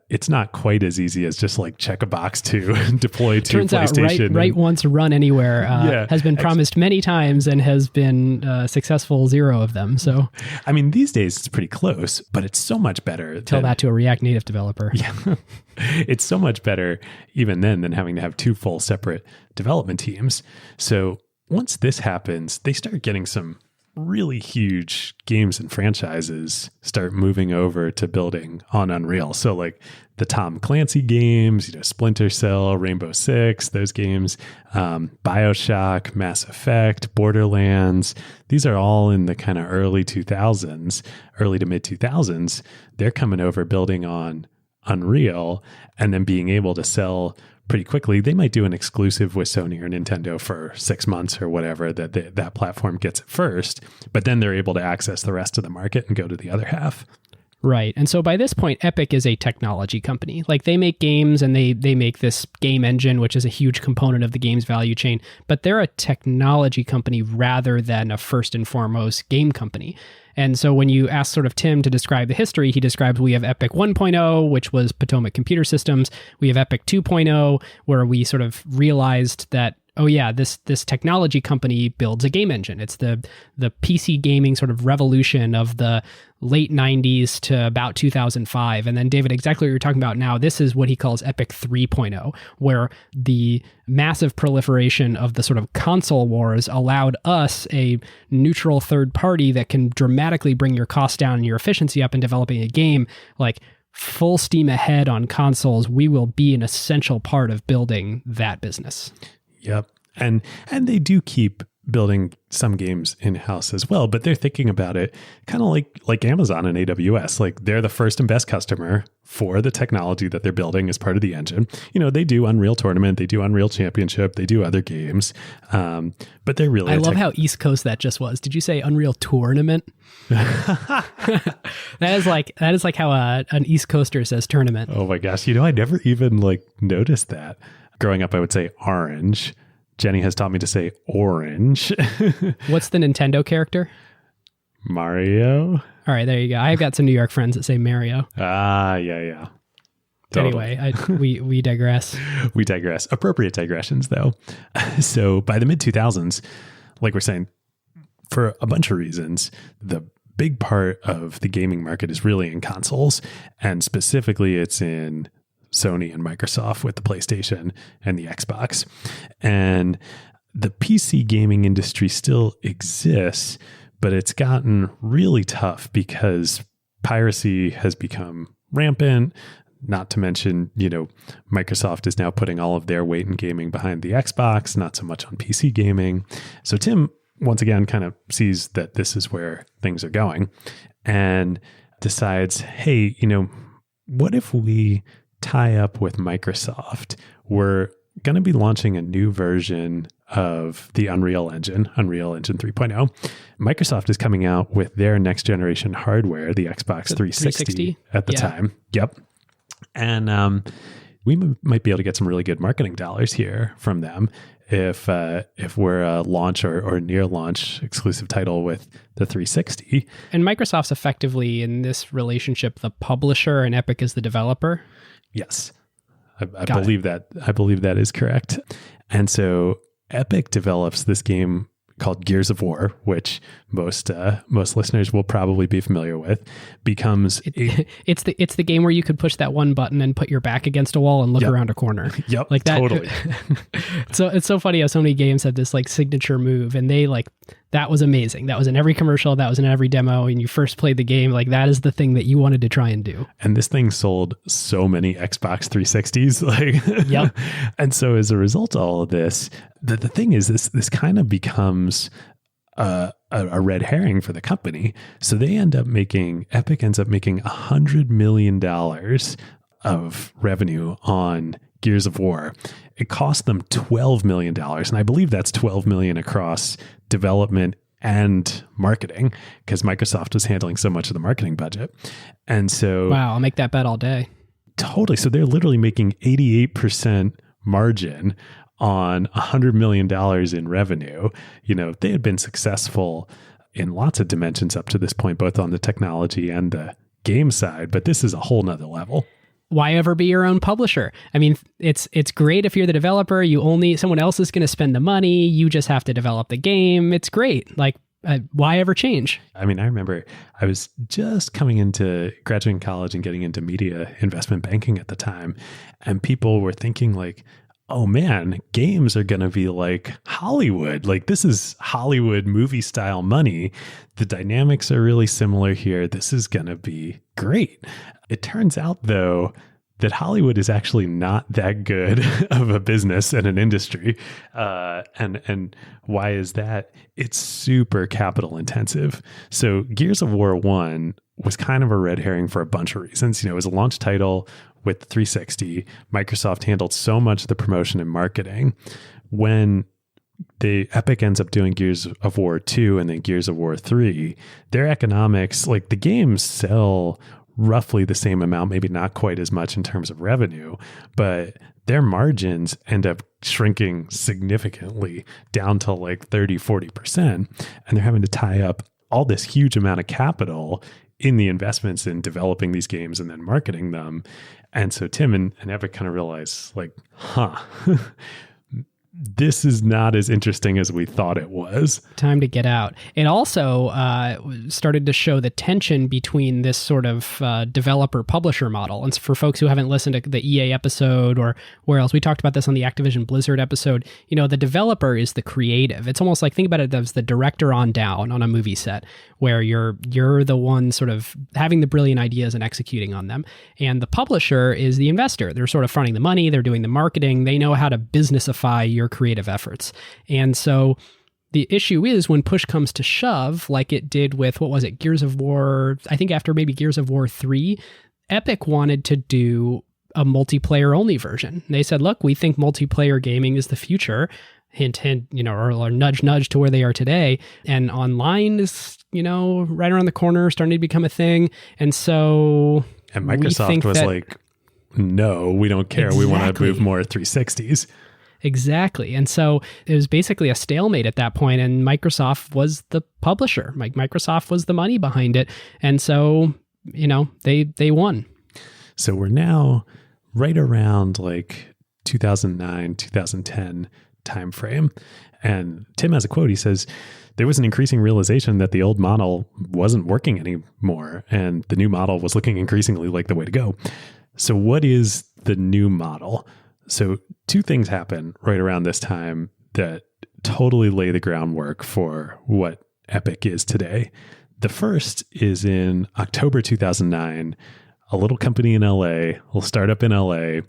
it's not quite as easy as just check a box to deploy to Turns PlayStation. Out write once, run anywhere has been promised many times and has been successful 0 of them. So, I mean, these days it's pretty close, but it's so much better. Tell that to a React Native developer. Yeah, it's so much better even then than having to have 2 full separate development teams. So once this happens, they start getting some really huge games and franchises start moving over to building on Unreal. So the Tom Clancy games, Splinter Cell, Rainbow Six, those games, BioShock, Mass Effect, Borderlands, these are all in the kind of early to mid 2000s. They're coming over building on Unreal and then being able to sell pretty quickly. They might do an exclusive with Sony or Nintendo for 6 months or whatever that platform gets it first, but then they're able to access the rest of the market and go to the other half. Right. And so by this point, Epic is a technology company. Like they make games and they make this game engine, which is a huge component of the game's value chain, but they're a technology company rather than a first and foremost game company. And so when you ask sort of Tim to describe the history, he describes we have Epic 1.0, which was Potomac Computer Systems. We have Epic 2.0, where we sort of realized that, oh yeah, this technology company builds a game engine. It's the PC gaming sort of revolution of the late 90s to about 2005. And then David, exactly what you're talking about now, this is what he calls Epic 3.0, where the massive proliferation of the sort of console wars allowed us, a neutral third party that can dramatically bring your costs down and your efficiency up in developing a game, like full steam ahead on consoles. We will be an essential part of building that business. Yep. And they do keep building some games in-house as well, but they're thinking about it kind of like Amazon and AWS. Like they're the first and best customer for the technology that they're building as part of the engine. You know, they do Unreal Tournament, they do Unreal Championship, they do other games, but they're really... I love how East Coast that just was. Did you say Unreal Tournament? That is like how an East Coaster says tournament. Oh my gosh. You know, I never even noticed that. Growing up, I would say orange. Jenny has taught me to say orange. What's the Nintendo character? Mario. All right, there you go. I've got some New York friends that say Mario. Yeah. Totally. Anyway, we digress. We digress. Appropriate digressions, though. So by the mid-2000s, like we're saying, for a bunch of reasons, the big part of the gaming market is really in consoles, and specifically it's in Sony and Microsoft with the PlayStation and the Xbox. And the PC gaming industry still exists, but it's gotten really tough because piracy has become rampant. Not to mention, Microsoft is now putting all of their weight in gaming behind the Xbox, not so much on PC gaming. So Tim, once again, kind of sees that this is where things are going and decides, hey, what if we tie up with Microsoft? We're going to be launching a new version of the Unreal Engine, Unreal Engine 3.0. Microsoft is coming out with their next generation hardware, the Xbox 360 at the time. Yep. And we might be able to get some really good marketing dollars here from them if we're a launch or near launch exclusive title with the 360. And Microsoft's effectively in this relationship the publisher and Epic is the developer. Yes, I believe that. I believe that is correct. And so Epic develops this game called Gears of War, which most listeners will probably be familiar with. It's the game where you could push that one button and put your back against a wall and look around a corner. Yep, like that. Totally. So it's so funny how so many games have this signature move, and they that was amazing. That was in every commercial. That was in every demo. And you first played the game, that is the thing that you wanted to try and do. And this thing sold so many Xbox 360s. Yep. And so as a result of all of this, the thing is this kind of becomes a red herring for the company. So Epic ends up making $100 million of revenue on Gears of War. It cost them $12 million. And I believe that's $12 million across development and marketing because Microsoft was handling so much of the marketing budget. And so... Wow, I'll make that bet all day. Totally. So they're literally making 88% margin on $100 million in revenue. They had been successful in lots of dimensions up to this point, both on the technology and the game side, but this is a whole nother level. Why ever be your own publisher? I mean, it's great if you're the developer. Someone else is going to spend the money. You just have to develop the game. It's great. Why ever change? I mean, I remember I was just coming into graduating college and getting into media investment banking at the time. And people were thinking oh man, games are going to be like Hollywood. This is Hollywood movie style money. The dynamics are really similar here. This is going to be great. It turns out though, that Hollywood is actually not that good of a business and an industry. And why is that? It's super capital intensive. So Gears of War 1 was kind of a red herring for a bunch of reasons. It was a launch title with 360, Microsoft handled so much of the promotion and marketing. When the Epic ends up doing Gears of War 2 and then Gears of War 3, their economics, like the games sell roughly the same amount, maybe not quite as much in terms of revenue, but their margins end up shrinking significantly down to like 30-40%. And they're having to tie up all this huge amount of capital in the investments in developing these games and then marketing them. And so Tim and Epic kind of realized like, this is not as interesting as we thought it was. Time to get out. It also started to show the tension between this sort of developer-publisher model. And for folks who haven't listened to the EA episode or where else, we talked about this on the Activision Blizzard episode, the developer is the creative. It's almost like, think about it as the director on down on a movie set, where you're the one sort of having the brilliant ideas and executing on them. And the publisher is the investor. They're sort of fronting the money. They're doing the marketing. They know how to businessify your creative efforts. And so the issue is when push comes to shove, like it did with, what was it, Gears of War, I think after maybe Gears of War 3, Epic wanted to do a multiplayer only version. They said, look, we think multiplayer gaming is the future. Hint, hint, or nudge, nudge to where they are today. And online is, right around the corner, starting to become a thing. And so... And Microsoft was like, no, we don't care. Exactly. We want to move more 360s. Exactly. And so it was basically a stalemate at that point, and Microsoft was the publisher. Microsoft was the money behind it. And so, they won. So we're now right around like 2009, 2010 timeframe. And Tim has a quote. He says, there was an increasing realization that the old model wasn't working anymore, and the new model was looking increasingly like the way to go. So what is the new model? So two things happen right around this time that totally lay the groundwork for what Epic is today. The first is in October 2009, a little company in LA, a little startup in LA,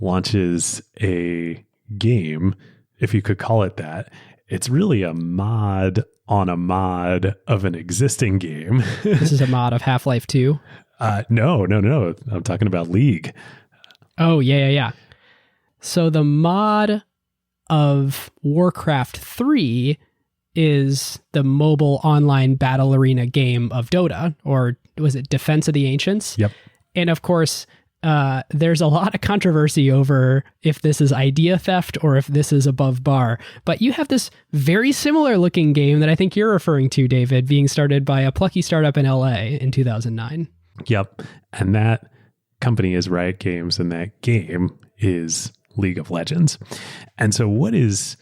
launches a game, if you could call it that. It's really a mod on a mod of an existing game. This is a mod of Half-Life 2? No. I'm talking about League. Oh, yeah. So the mod of Warcraft 3 is the mobile online battle arena game of Dota, or was it Defense of the Ancients? Yep. And of course, there's a lot of controversy over if this is idea theft or if this is above bar. But you have this very similar looking game that I think you're referring to, David, being started by a plucky startup in LA in 2009. Yep. And that company is Riot Games, and that game is League of Legends. And so what is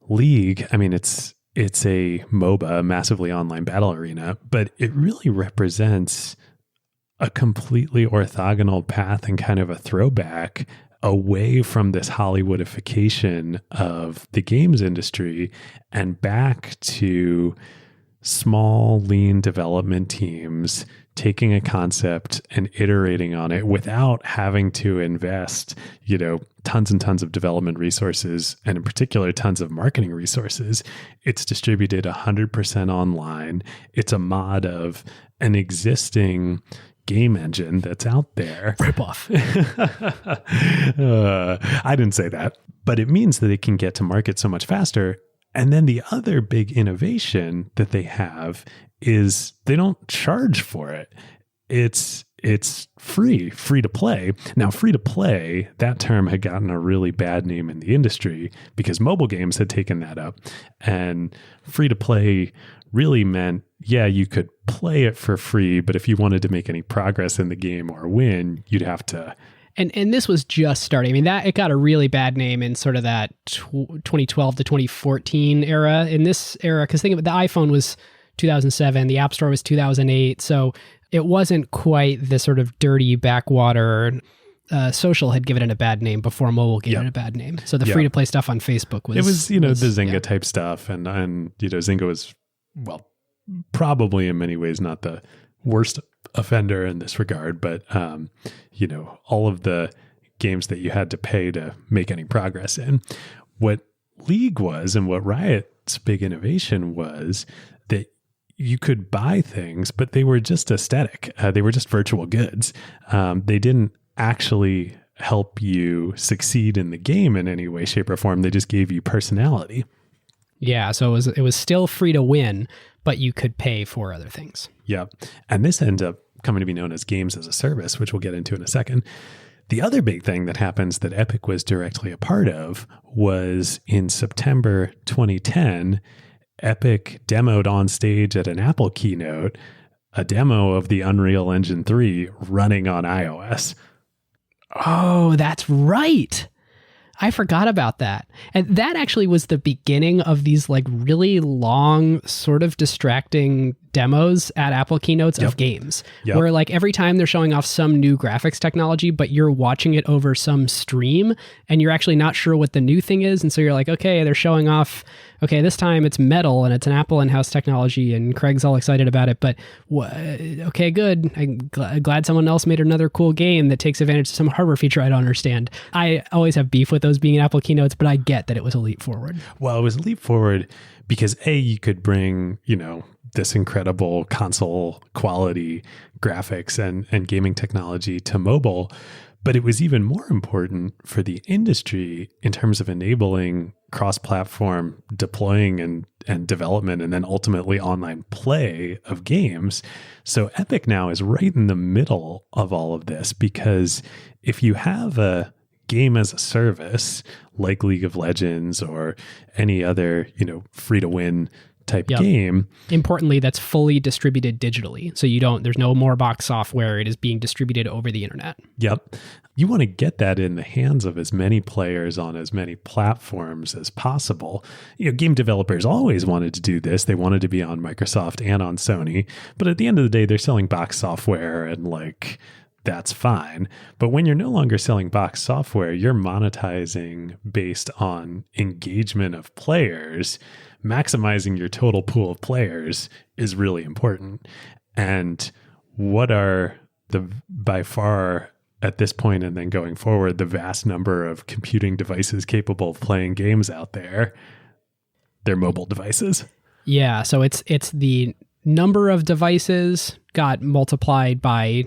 League? I mean, it's a MOBA, a massively online battle arena, but it really represents a completely orthogonal path and kind of a throwback away from this Hollywoodification of the games industry and back to small, lean development teams taking a concept and iterating on it without having to invest, tons and tons of development resources, and in particular, tons of marketing resources. It's distributed 100% online. It's a mod of an existing game engine that's out there. Rip off. I didn't say that, but it means that it can get to market so much faster. And then the other big innovation that they have is they don't charge for it. It's free to play. Now, free to play, that term had gotten a really bad name in the industry because mobile games had taken that up. And free to play really meant, you could play it for free, but if you wanted to make any progress in the game or win, you'd have to. And this was just starting. I mean, it got a really bad name in sort of that 2012 to 2014 era. In this era, because think of it, the iPhone was 2007, the App Store was 2008, so it wasn't quite the sort of dirty backwater. Social had given it a bad name before mobile gave it a bad name. So the free to play stuff on Facebook was. It was the Zynga type stuff, and Zynga was, well, probably in many ways not the worst offender in this regard, but all of the games that you had to pay to make any progress in. What League was, and what Riot's big innovation was, that you could buy things, but they were just aesthetic. They were just virtual goods. They didn't actually help you succeed in the game in any way, shape, or form. They just gave you personality. Yeah, so it was still free to win, but you could pay for other things. Yep. And this ends up coming to be known as games as a service, which we'll get into in a second. The other big thing that happens that Epic was directly a part of was in September 2010, Epic demoed on stage at an Apple keynote a demo of the Unreal Engine 3 running on iOS. Oh, that's right. I forgot about that. And that actually was the beginning of these like really long, sort of distracting demos at Apple keynotes of games, where like every time they're showing off some new graphics technology, but you're watching it over some stream and you're actually not sure what the new thing is. And so you're like, okay, they're showing off, okay, this time it's metal and it's an Apple in-house technology and Craig's all excited about it. But okay, good. I'm glad someone else made another cool game that takes advantage of some hardware feature I don't understand. I always have beef with those being Apple keynotes, but I get that it was a leap forward. Well, it was a leap forward because you could bring, this incredible console quality graphics and gaming technology to mobile. But it was even more important for the industry in terms of enabling cross-platform deploying and development and then ultimately online play of games. So Epic now is right in the middle of all of this, because if you have a game as a service like League of Legends or any other, free-to-win type game. Importantly, that's fully distributed digitally. So there's no more box software. It is being distributed over the internet. Yep. You want to get that in the hands of as many players on as many platforms as possible. Game developers always wanted to do this. They wanted to be on Microsoft and on Sony. But at the end of the day, they're selling box software and that's fine. But when you're no longer selling box software, you're monetizing based on engagement of players. Maximizing your total pool of players is really important. And what are by far at this point and then going forward, the vast number of computing devices capable of playing games out there? They're mobile devices. Yeah, so it's the number of devices got multiplied by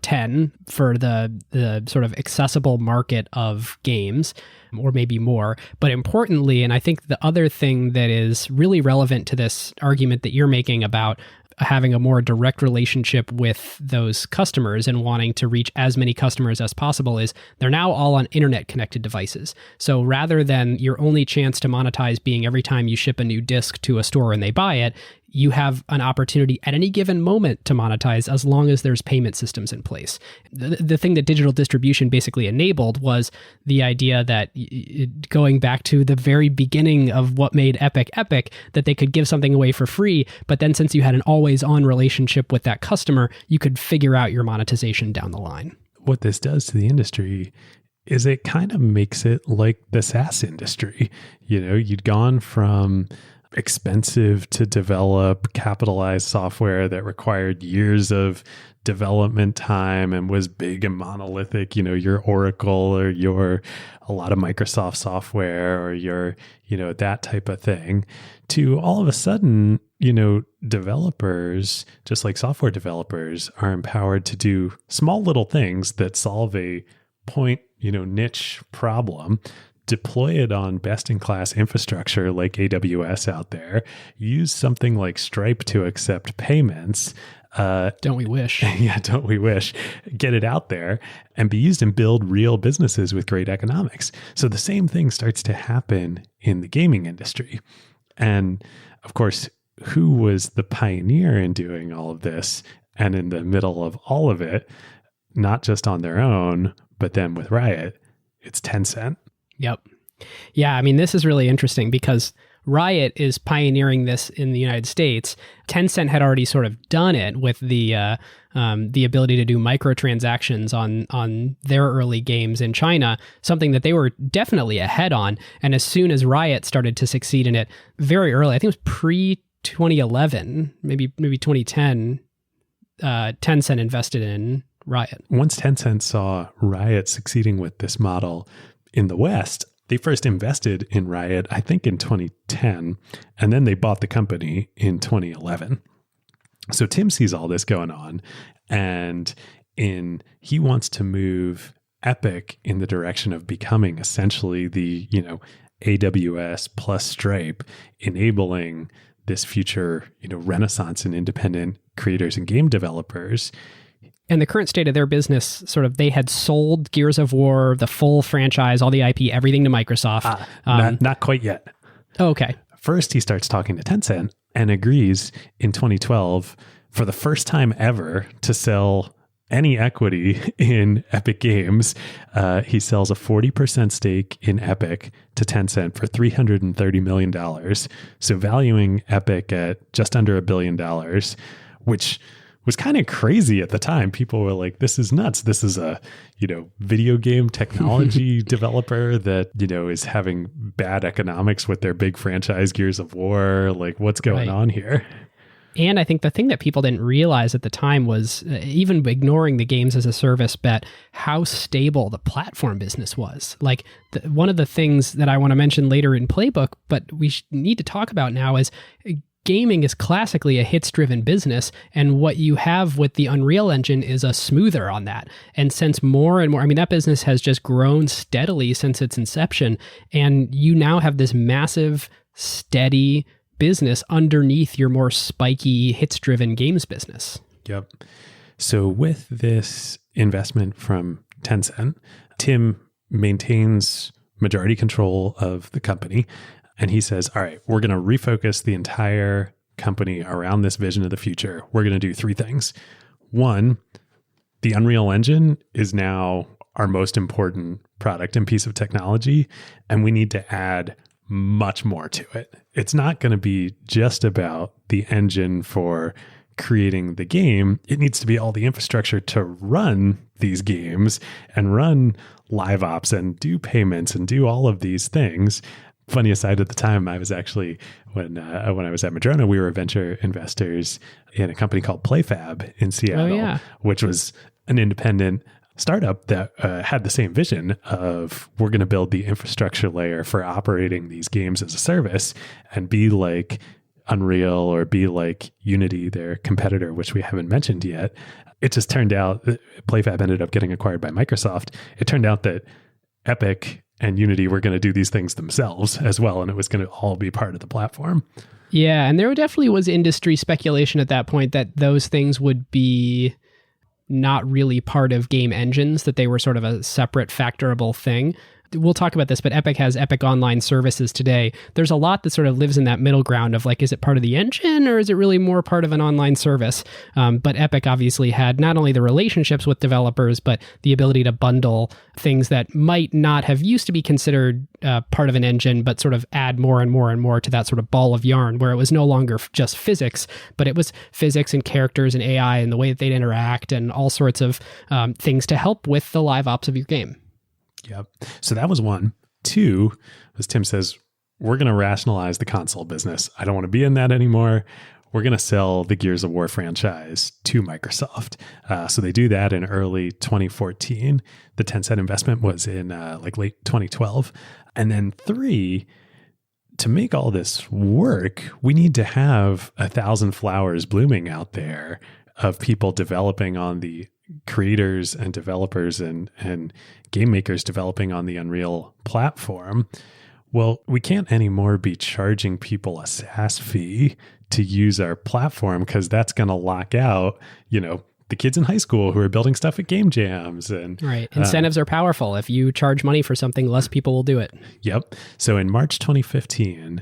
10 for the sort of accessible market of games, or maybe more. But importantly, and I think the other thing that is really relevant to this argument that you're making about having a more direct relationship with those customers and wanting to reach as many customers as possible is they're now all on internet connected devices. So rather than your only chance to monetize being every time you ship a new disc to a store and they buy it, you have an opportunity at any given moment to monetize as long as there's payment systems in place. The thing that digital distribution basically enabled was the idea that, going back to the very beginning of what made Epic, that they could give something away for free, but then since you had an always-on relationship with that customer, you could figure out your monetization down the line. What this does to the industry is it kind of makes it like the SaaS industry. You'd gone from expensive to develop, capitalized software that required years of development time and was big and monolithic, your Oracle or a lot of Microsoft software or that type of thing, to all of a sudden, developers, just like software developers, are empowered to do small little things that solve a point, niche problem, deploy it on best-in-class infrastructure like AWS out there, use something like Stripe to accept payments. Don't we wish? Yeah, don't we wish? Get it out there and be used and build real businesses with great economics. So the same thing starts to happen in the gaming industry. And of course, who was the pioneer in doing all of this and in the middle of all of it, not just on their own, but then with Riot? It's Tencent. Yep. Yeah, I mean, this is really interesting because Riot is pioneering this in the United States. Tencent had already sort of done it with the ability to do microtransactions on their early games in China, something that they were definitely ahead on. And as soon as Riot started to succeed in it very early, I think it was pre-2011, maybe 2010, Tencent invested in Riot. Once Tencent saw Riot succeeding with this model in the West, they first invested in Riot, I think in 2010, and then they bought the company in 2011. So Tim sees all this going on, and he wants to move Epic in the direction of becoming essentially the, AWS plus Stripe, enabling this future, renaissance in independent creators and game developers. And the current state of their business, they had sold Gears of War, the full franchise, all the IP, everything to Microsoft. Not quite yet. Oh, okay. First, he starts talking to Tencent and agrees in 2012 for the first time ever to sell any equity in Epic Games. He sells a 40% stake in Epic to Tencent for $330 million. So valuing Epic at just under $1 billion, which was kind of crazy at the time. People were like, this is nuts. This is a, video game technology developer that, is having bad economics with their big franchise Gears of War. Like, what's going on here? And I think the thing that people didn't realize at the time was, even ignoring the games as a service bet, how stable the platform business was. Like, one of the things that I want to mention later in Playbook, but we need to talk about now, is gaming is classically a hits-driven business, and what you have with the Unreal Engine is a smoother on that. And since more and more, that business has just grown steadily since its inception, and you now have this massive, steady business underneath your more spiky, hits-driven games business. Yep. So with this investment from Tencent, Tim maintains majority control of the company. And he says, all right, we're going to refocus the entire company around this vision of the future. We're going to do 3 things. 1, the Unreal Engine is now our most important product and piece of technology, and we need to add much more to it. It's not going to be just about the engine for creating the game. It needs to be all the infrastructure to run these games and run live ops and do payments and do all of these things. Funny aside, at the time, I was actually, when I was at Madrona, we were venture investors in a company called PlayFab in Seattle, which was an independent startup that had the same vision of, we're going to build the infrastructure layer for operating these games as a service and be like Unreal or be like Unity, their competitor, which we haven't mentioned yet. It just turned out that PlayFab ended up getting acquired by Microsoft. It turned out that Epic and Unity were going to do these things themselves as well, and it was going to all be part of the platform. Yeah, and there definitely was industry speculation at that point that those things would be not really part of game engines, that they were sort of a separate factorable thing. We'll talk about this, but Epic has Epic Online Services today. There's a lot that sort of lives in that middle ground of like, is it part of the engine or is it really more part of an online service? But Epic obviously had not only the relationships with developers, but the ability to bundle things that might not have used to be considered part of an engine, but sort of add more and more and more to that sort of ball of yarn where it was no longer just physics, but it was physics and characters and AI and the way that they'd interact and all sorts of things to help with the live ops of your game. Yep. So that was 1. 2, as Tim says, we're going to rationalize the console business. I don't want to be in that anymore. We're going to sell the Gears of War franchise to Microsoft. So they do that in early 2014. The Tencent investment was in late 2012. And then 3, to make all this work, we need to have 1,000 flowers blooming out there of people developing on the creators and developers and game makers developing on the Unreal platform. Well, we can't anymore be charging people a SaaS fee to use our platform because that's going to lock out, the kids in high school who are building stuff at game jams. And right. Incentives are powerful. If you charge money for something, less people will do it. Yep. So in March 2015,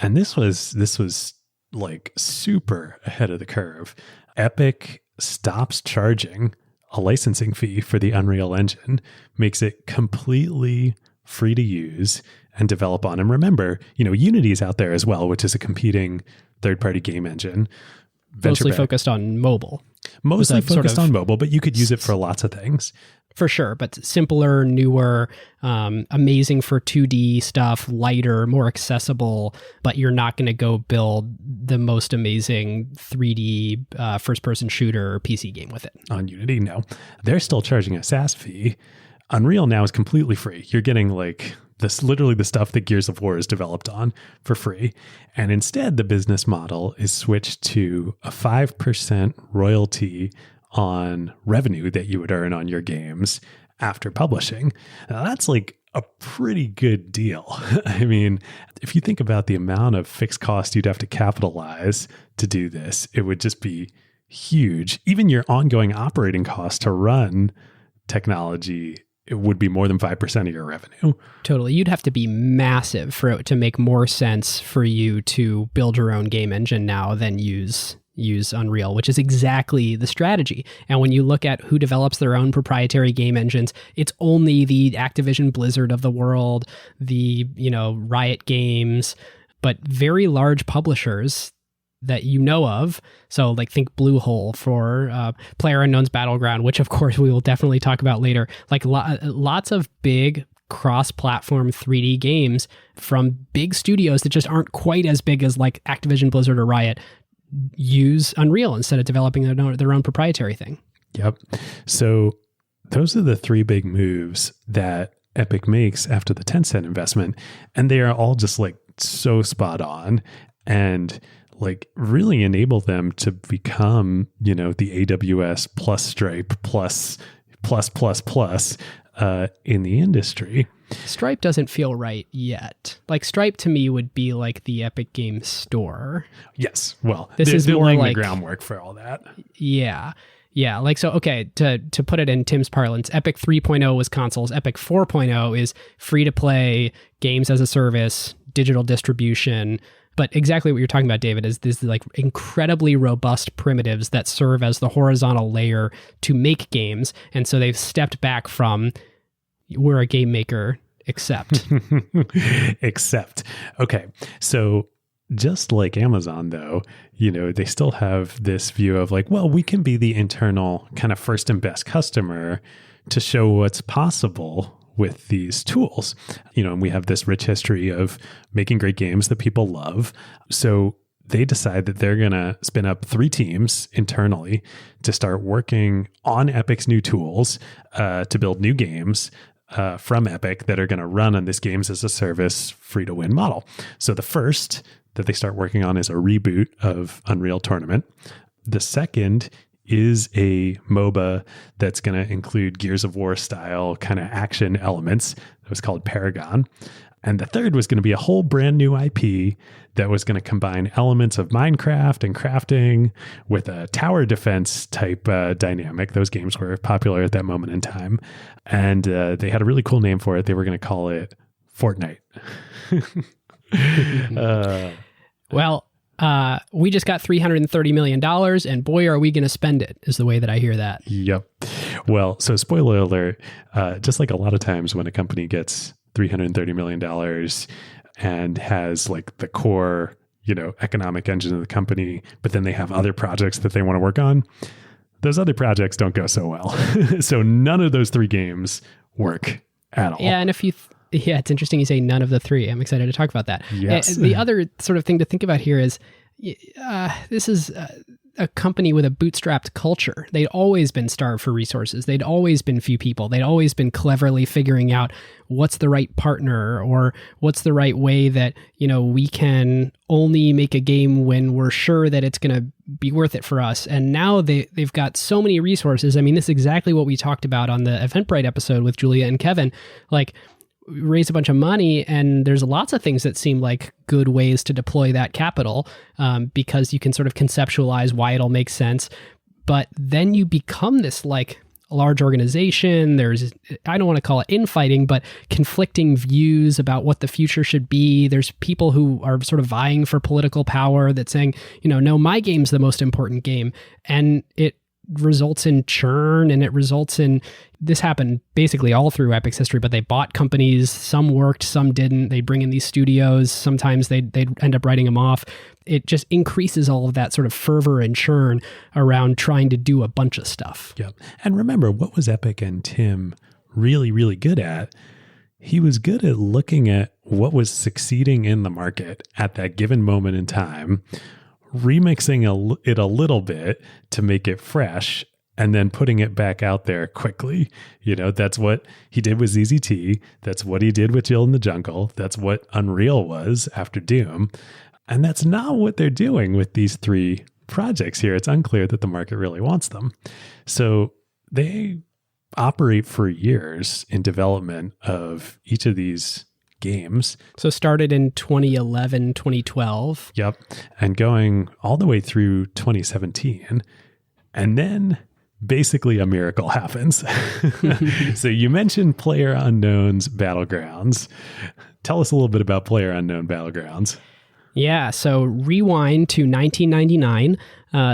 and this was like super ahead of the curve, Epic stops charging a licensing fee for the Unreal Engine, makes it completely free to use and develop on. And remember, Unity is out there as well, which is a competing third-party game engine. Mostly focused on mobile. Mostly focused on mobile, but you could use it for lots of things. For sure, but simpler, newer, amazing for 2D stuff, lighter, more accessible, but you're not going to go build the most amazing 3D first-person shooter or PC game with it. On Unity, no. They're still charging a SaaS fee. Unreal now is completely free. You're getting literally the stuff that Gears of War is developed on for free. And instead, the business model is switched to a 5% royalty on revenue that you would earn on your games after publishing. Now, that's like a pretty good deal. I mean, if you think about the amount of fixed cost you'd have to capitalize to do this, it would just be huge. Even your ongoing operating costs to run technology, it would be more than 5% of your revenue. Totally. You'd have to be massive for it to make more sense for you to build your own game engine now than use Unreal, which is exactly the strategy. And when you look at who develops their own proprietary game engines, it's only the Activision Blizzard of the world, the, Riot Games, but very large publishers that you know of. So like think Bluehole for PlayerUnknown's Battleground, which of course we will definitely talk about later. Like lots of big cross-platform 3D games from big studios that just aren't quite as big as like Activision Blizzard or Riot use Unreal instead of developing their own proprietary thing. Yep. So those are the three big moves that Epic makes after the Tencent investment. And they are all just like so spot on and like really enable them to become, the AWS plus Stripe plus in the industry. Stripe doesn't feel right yet. Like Stripe to me would be like the Epic Games Store. Yes. Well, this is they're more laying like the groundwork for all that. Yeah. Yeah. Like, so, okay, to put it in Tim's parlance, Epic 3.0 was consoles. Epic 4.0 is free to play, games as a service, digital distribution. But exactly what you're talking about, David, is this like incredibly robust primitives that serve as the horizontal layer to make games. And so they've stepped back from we're a game maker, except. Okay. So just like Amazon, though, they still have this view of like, well, we can be the internal kind of first and best customer to show what's possible with these tools. And we have this rich history of making great games that people love. So they decide that they're going to spin up 3 teams internally to start working on Epic's new tools to build new games from Epic that are going to run on this games as a service free-to-win model. So the first that they start working on is a reboot of Unreal Tournament. The second is a MOBA that's going to include Gears of War style kind of action elements. It was called Paragon. And the third was going to be a whole brand new IP that was going to combine elements of Minecraft and crafting with a tower defense type dynamic. Those games were popular at that moment in time. And they had a really cool name for it. They were going to call it Fortnite. We just got $330 million, and boy, are we going to spend it, is the way that I hear that. Yep. Well, so spoiler alert, just like a lot of times when a company gets $330 million and has like the core, economic engine of the company, but then they have other projects that they want to work on, those other projects don't go so well. So none of those 3 games work at all. Yeah, and it's interesting you say none of the 3. I'm excited to talk about that. Yes. The other sort of thing to think about here is this is a company with a bootstrapped culture. They'd always been starved for resources. They'd always been few people. They'd always been cleverly figuring out what's the right partner or what's the right way that, we can only make a game when we're sure that it's going to be worth it for us. And now they've got so many resources. I mean, this is exactly what we talked about on the Eventbrite episode with Julia and Kevin. Like, raise a bunch of money, and there's lots of things that seem like good ways to deploy that capital because you can sort of conceptualize why it'll make sense. But then you become this like large organization. There's, I don't want to call it infighting, but conflicting views about what the future should be. There's people who are sort of vying for political power that's saying, no, my game's the most important game. And it results in churn, and it results in, this happened basically all through Epic's history, but they bought companies, some worked, some didn't. They bring in these studios, sometimes they'd end up writing them off. It just increases all of that sort of fervor and churn around trying to do a bunch of stuff. Yep. And remember, what was Epic and Tim really, really good at? He was good at looking at what was succeeding in the market at that given moment in time, remixing it a little bit to make it fresh, and then putting it back out there quickly. That's what he did with ZZT. That's what he did with Jill in the Jungle. That's what Unreal was after Doom. And that's not what they're doing with these 3 projects here, it's unclear that the market really wants them. So they operate for years in development of each of these games. So started in 2011, 2012. Yep. And going all the way through 2017. And then basically a miracle happens. So you mentioned PlayerUnknown's Battlegrounds. Tell us a little bit about PlayerUnknown Battlegrounds. Yeah, so rewind to 1999.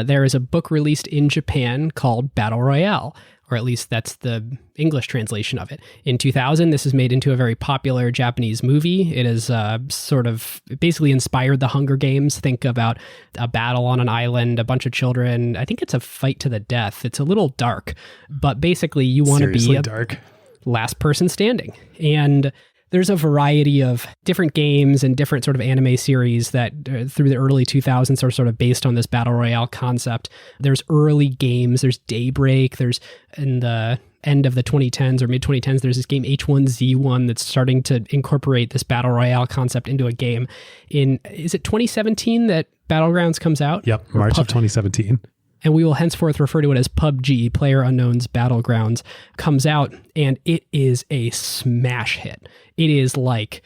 There is a book released in Japan called Battle Royale, or at least that's the English translation of it. In 2000, this is made into a very popular Japanese movie. It is sort of basically inspired the Hunger Games. Think about a battle on an island, a bunch of children. I think it's a fight to the death. It's a little dark, but basically you want to be a dark last person standing. And there's a variety of different games and different sort of anime series that through the early 2000s are sort of based on this battle royale concept. There's early games, there's Daybreak, there's in the end of the 2010s or mid 2010s, there's this game H1Z1 that's starting to incorporate this battle royale concept into a game. Is it 2017 that Battlegrounds comes out? Yep, March of 2017. And we will henceforth refer to it as PUBG, PlayerUnknown's Battlegrounds, comes out, and it is a smash hit. It is like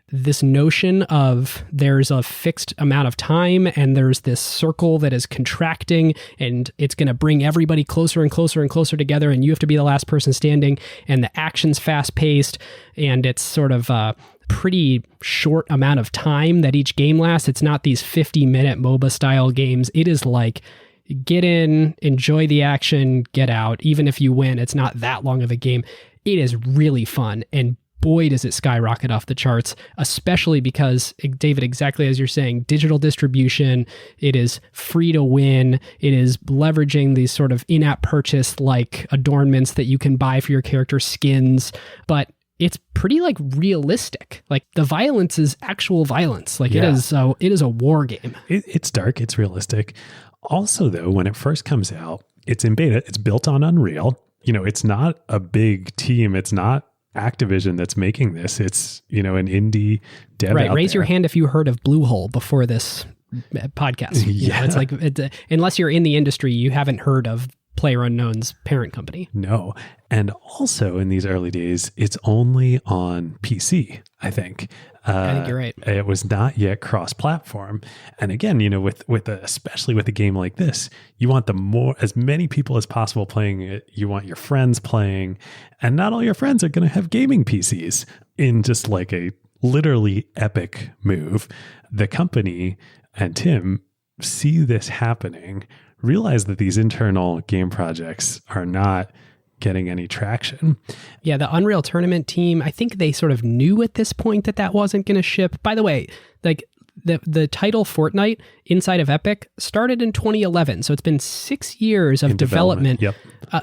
this notion of there's a fixed amount of time and there's this circle that is contracting and it's going to bring everybody closer and closer and closer together and you have to be the last person standing, and the action's fast-paced, and it's sort of a pretty short amount of time that each game lasts. It's not these 50-minute MOBA-style games. It is like, get in, enjoy the action, get out. Even if you win, it's not that long of a game. It is really fun, and boy, does it skyrocket off the charts, especially because, David, exactly as you're saying, digital distribution, it is free to win, it is leveraging these sort of in-app purchase like adornments that you can buy for your character, skins, but it's pretty like realistic. Like the violence is actual violence. Like it is a war game. It's dark, it's realistic. Also, though, when it first comes out, it's in beta. It's built on Unreal. It's not a big team. It's not Activision that's making this. It's, an indie dev. Right. Out Raise there. your hand if you heard of Bluehole before this podcast. It's like, unless you're in the industry, you haven't heard of PlayerUnknown's parent company. No. And also in these early days, it's only on PC, I think. I think you're right. It was not yet cross-platform. And again, especially with a game like this, you want as many people as possible playing it. You want your friends playing, and not all your friends are going to have gaming PCs. In just like a literally epic move, the company and Tim see this happening, realize that these internal game projects are not getting any traction. Yeah, the Unreal Tournament team, I think they sort of knew at this point that wasn't going to ship. By the way, like the title Fortnite inside of Epic started in 2011, so it's been 6 years of development. Yep.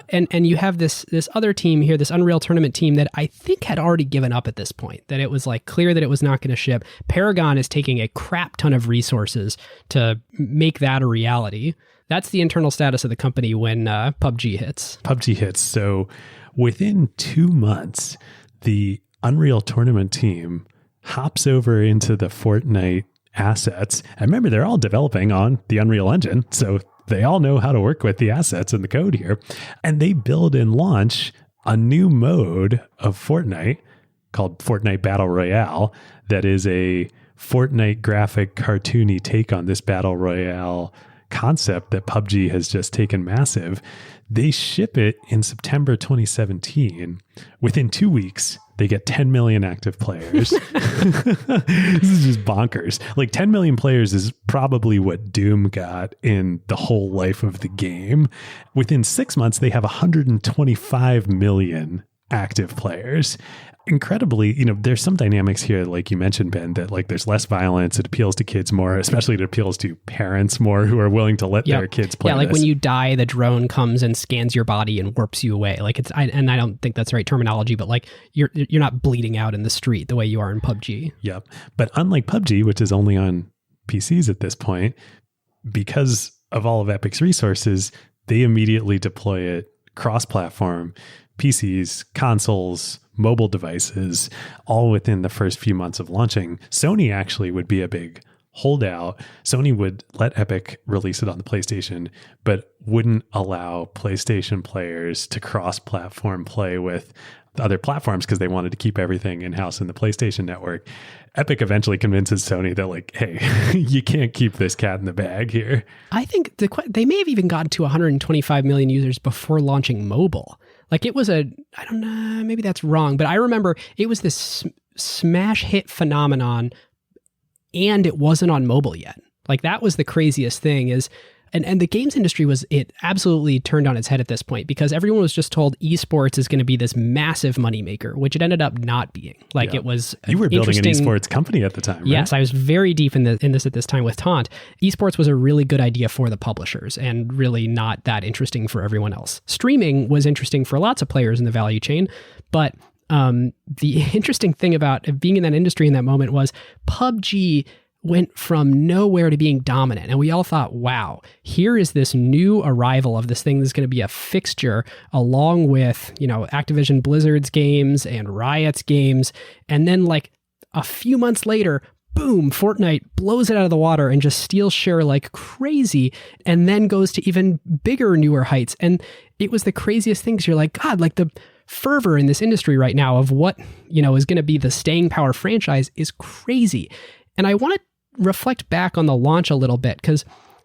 And you have this other team here, this Unreal Tournament team that I think had already given up at this point, that it was like clear that it was not going to ship. Paragon is taking a crap ton of resources to make that a reality. That's the internal status of the company when PUBG hits. PUBG hits. So within 2 months, the Unreal Tournament team hops over into the Fortnite assets. And remember, they're all developing on the Unreal Engine. So they all know how to work with the assets and the code here. And they build and launch a new mode of Fortnite called Fortnite Battle Royale that is a Fortnite graphic cartoony take on this Battle Royale concept that PUBG has just taken massive. They ship it in September 2017. Within 2 weeks, they get 10 million active players. This is just bonkers. Like 10 million players is probably what Doom got in the whole life of the game. Within 6 months, they have 125 million active players. Incredibly, there's some dynamics here, like you mentioned, Ben, that like there's less violence. It appeals to kids more, especially it appeals to parents more who are willing to let their kids play. Yeah, like this. when you die, the drone comes and scans your body and warps you away. Like I don't think that's the right terminology, but like you're not bleeding out in the street the way you are in PUBG. Yep. But unlike PUBG, which is only on PCs at this point, because of all of Epic's resources, they immediately deploy it cross-platform, PCs, consoles, mobile devices, all within the first few months of launching. Sony actually would be a big holdout. Sony would let Epic release it on the PlayStation, but wouldn't allow PlayStation players to cross-platform play with the other platforms because they wanted to keep everything in-house in the PlayStation network. Epic eventually convinces Sony that, like, hey, you can't keep this cat in the bag here. I think they may have even gotten to 125 million users before launching mobile. Like, it was I don't know, maybe that's wrong, but I remember it was this smash hit phenomenon and it wasn't on mobile yet. Like, that was the craziest thing is, and the games industry it absolutely turned on its head at this point because everyone was just told esports is going to be this massive moneymaker, which it ended up not being. Like, it was You were building an esports company at the time, right? Yes, I was very deep in this at this time with Taunt. Esports was a really good idea for the publishers and really not that interesting for everyone else. Streaming was interesting for lots of players in the value chain, but the interesting thing about being in that industry in that moment was PUBG went from nowhere to being dominant. And we all thought, wow, here is this new arrival of this thing that's going to be a fixture along with, Activision Blizzard's games and Riot's games. And then like a few months later, boom, Fortnite blows it out of the water and just steals share like crazy and then goes to even bigger, newer heights. And it was the craziest thing because you're like, God, like the fervor in this industry right now of what, is going to be the staying power franchise is crazy. And I want to reflect back on the launch a little bit because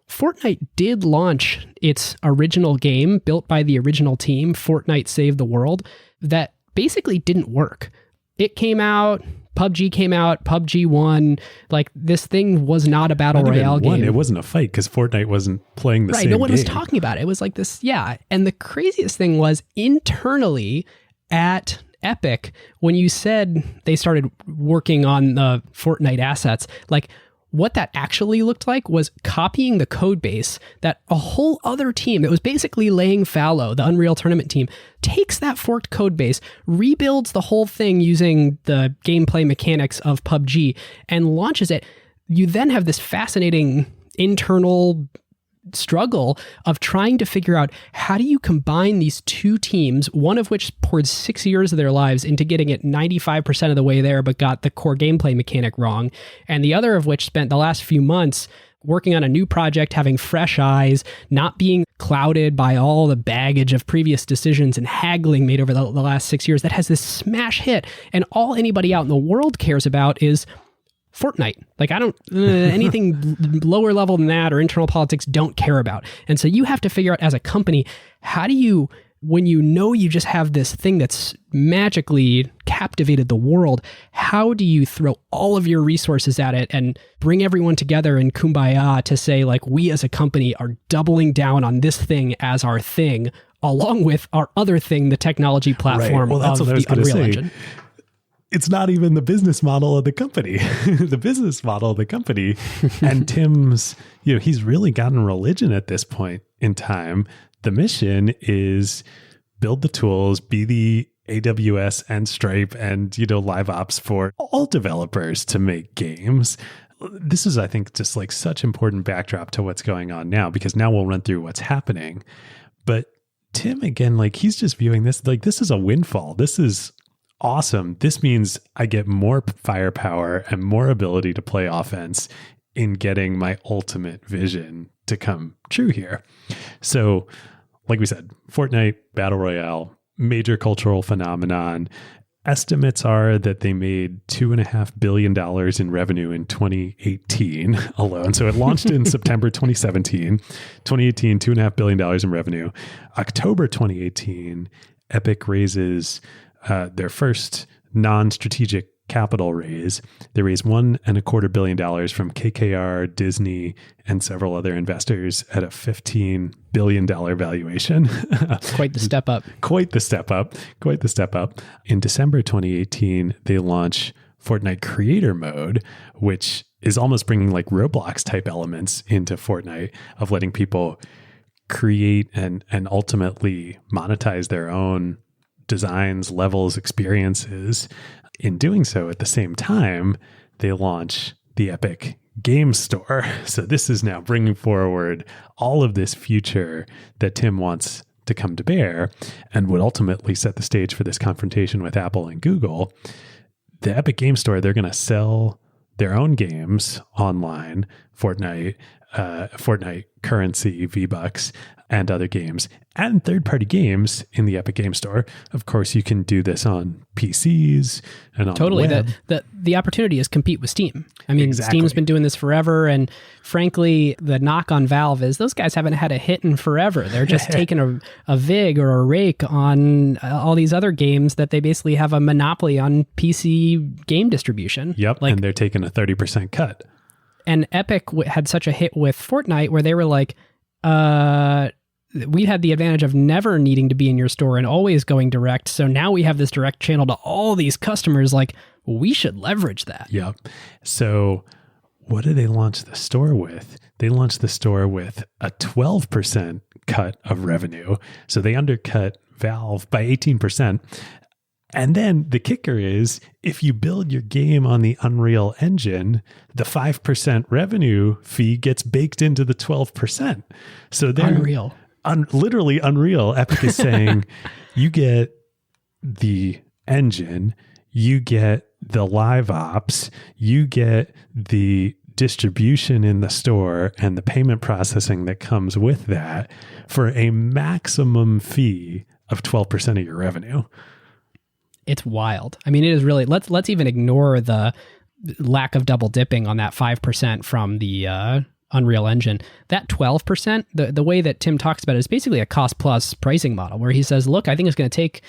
Fortnite did launch its original game built by the original team, Fortnite Save the World, that basically didn't work. It came out, PUBG came out, PUBG won. Like, this thing was not a battle royale game. It wasn't a fight because Fortnite wasn't playing the same game. Right, no one was talking about it. It was like this, yeah. And the craziest thing was internally at Epic, when you said they started working on the Fortnite assets, like, what that actually looked like was copying the code base that a whole other team that was basically laying fallow, the Unreal Tournament team, takes that forked code base, rebuilds the whole thing using the gameplay mechanics of PUBG, and launches it. You then have this fascinating internal struggle of trying to figure out how do you combine these two teams, one of which poured 6 years of their lives into getting it 95% of the way there, but got the core gameplay mechanic wrong, and the other of which spent the last few months working on a new project, having fresh eyes, not being clouded by all the baggage of previous decisions and haggling made over the last 6 years, that has this smash hit, and all anybody out in the world cares about is Fortnite. Like, I don't, anything lower level than that or internal politics don't care about. And so you have to figure out as a company, how do you, when you just have this thing that's magically captivated the world, how do you throw all of your resources at it and bring everyone together in kumbaya to say, like, we as a company are doubling down on this thing as our thing, along with our other thing, the technology platform of the Unreal Engine. It's not even the business model of the company. The business model of the company and Tim's, he's really gotten religion at this point in time. The mission is build the tools, be the AWS and Stripe and, live ops for all developers to make games. This is, I think, just like such important backdrop to what's going on now, because now we'll run through what's happening. But Tim, again, like, he's just viewing this like this is a windfall. This is awesome. This means I get more firepower and more ability to play offense in getting my ultimate vision to come true here. So, like we said, Fortnite Battle Royale, major cultural phenomenon. Estimates are that they made $2.5 billion in revenue in 2018 alone. So it launched in September 2017. 2018, $2.5 billion in revenue. October 2018, Epic raises their first non-strategic capital raise. They raised $1.25 billion from KKR, Disney, and several other investors at a $15 billion valuation. Quite the step up. Quite the step up. In December 2018, they launch Fortnite Creator Mode, which is almost bringing like Roblox type elements into Fortnite of letting people create and ultimately monetize their own designs, levels, experiences. In doing so, at the same time, they launch the Epic Game Store. So this is now bringing forward all of this future that Tim wants to come to bear and would ultimately set the stage for this confrontation with Apple and Google. The Epic Game Store, they're going to sell their own games online, Fortnite, Fortnite currency, V-Bucks, and other games, and third-party games in the Epic Game Store. Of course, you can do this on PCs and on Totally. the web. The opportunity is compete with Steam. I mean, Exactly. Steam's been doing this forever, and frankly, the knock on Valve is those guys haven't had a hit in forever. They're just taking a VIG or a rake on all these other games that they basically have a monopoly on PC game distribution. Yep, and they're taking a 30% cut. And Epic had such a hit with Fortnite where they were like, we had the advantage of never needing to be in your store and always going direct. So now we have this direct channel to all these customers. Like, we should leverage that. Yep. So what did they launch the store with? They launched the store with a 12% cut of revenue. So they undercut Valve by 18%. And then the kicker is, if you build your game on the Unreal Engine, the 5% revenue fee gets baked into the 12%. So they're Unreal. Literally unreal. Epic is saying, you get the engine, you get the live ops, you get the distribution in the store and the payment processing that comes with that for a maximum fee of 12% of your revenue. It's wild. I mean, it is really, let's even ignore the lack of double dipping on that 5% from the Unreal Engine. That 12%, the way that Tim talks about it is basically a cost plus pricing model where he says, look, I think it's going to take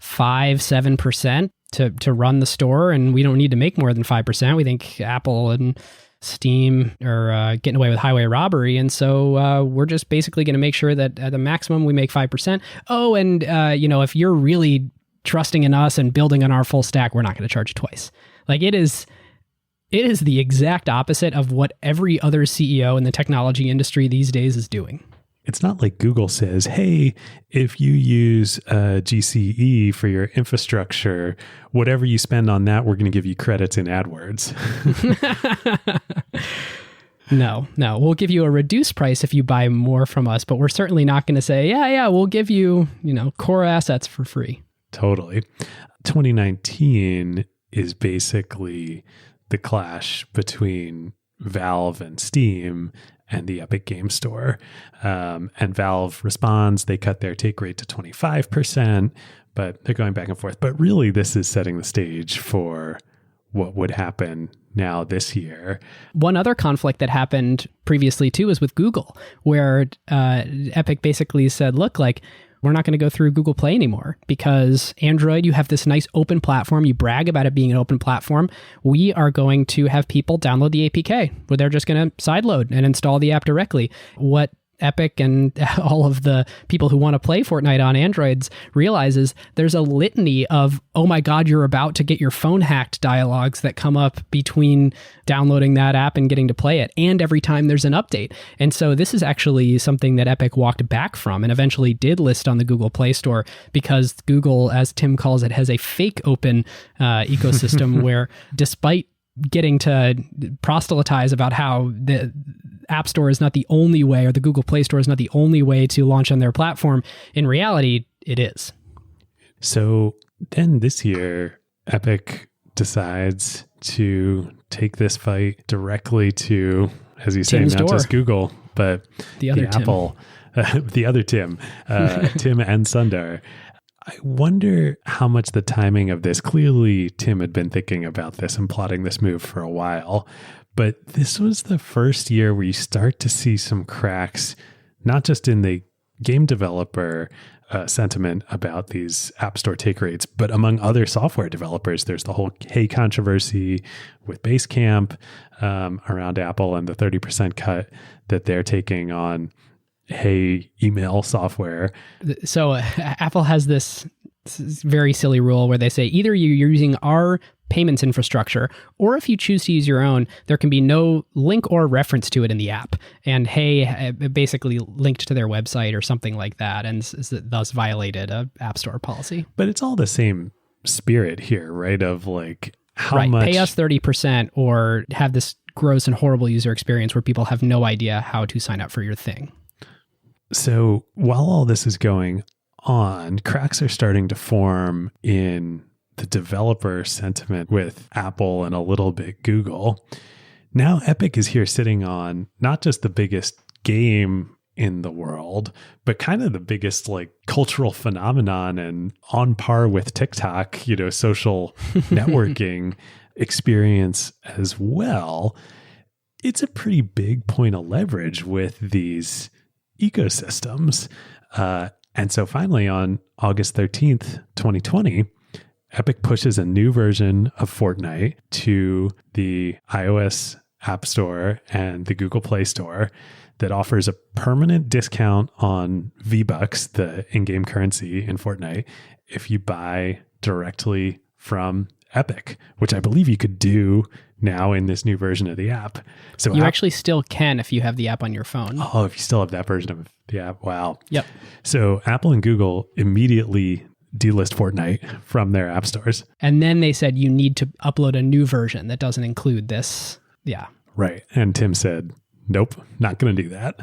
5-7% to run the store, and we don't need to make more than 5%. We think Apple and Steam are getting away with highway robbery, and so we're just basically going to make sure that at the maximum we make 5%. Oh, and if you're really trusting in us and building on our full stack, we're not going to charge you twice. Like, it is the exact opposite of what every other CEO in the technology industry these days is doing. It's not like Google says, hey, if you use GCE for your infrastructure, whatever you spend on that, we're going to give you credits in AdWords. No, we'll give you a reduced price if you buy more from us, but we're certainly not going to say, yeah, we'll give you, core assets for free. Totally. 2019 is basically the clash between Valve and Steam and the Epic Game Store. And Valve responds, they cut their take rate to 25%, but they're going back and forth. But really, this is setting the stage for what would happen now this year. One other conflict that happened previously too was with Google, where Epic basically said, look, we're not going to go through Google Play anymore because Android, you have this nice open platform. You brag about it being an open platform. We are going to have people download the APK where they're just going to sideload and install the app directly. What Epic and all of the people who want to play Fortnite on Androids realizes there's a litany of, oh my God, you're about to get your phone hacked dialogues that come up between downloading that app and getting to play it, and every time there's an update. And so this is actually something that Epic walked back from and eventually did list on the Google Play Store because Google, as Tim calls it, has a fake open ecosystem where despite getting to proselytize about how the App Store is not the only way, or the Google Play Store is not the only way to launch on their platform, in reality, it is. So then this year, Epic decides to take this fight directly to, as you say, Tim's not door. just Google, but The other Tim. Apple, the other Tim, Tim and Sundar. I wonder how much the timing of this, clearly Tim had been thinking about this and plotting this move for a while, but this was the first year where you start to see some cracks, not just in the game developer sentiment about these App Store take rates, but among other software developers. There's the whole Hey controversy with Basecamp around Apple and the 30% cut that they're taking on Hey email software. So Apple has this very silly rule where they say either you're using our payments infrastructure, or if you choose to use your own, there can be no link or reference to it in the app. And Hey basically linked to their website or something like that, and thus violated a App Store policy. But it's all the same spirit here, right? Of how much... Pay us 30% or have this gross and horrible user experience where people have no idea how to sign up for your thing. So while all this is going on, cracks are starting to form in the developer sentiment with Apple and a little bit Google. Now Epic is here sitting on not just the biggest game in the world, but kind of the biggest like cultural phenomenon and on par with TikTok, social networking experience as well. It's a pretty big point of leverage with these ecosystems. And so finally on August 13th, 2020, Epic pushes a new version of Fortnite to the iOS App Store and the Google Play Store that offers a permanent discount on V-Bucks, the in-game currency in Fortnite, if you buy directly from Epic, which I believe you could do now in this new version of the app. So you actually still can if you have the app on your phone. Oh, if you still have that version of the app. Wow. Yep. So Apple and Google immediately delist Fortnite from their app stores. And then they said you need to upload a new version that doesn't include this. Yeah. Right. And Tim said, nope, not going to do that.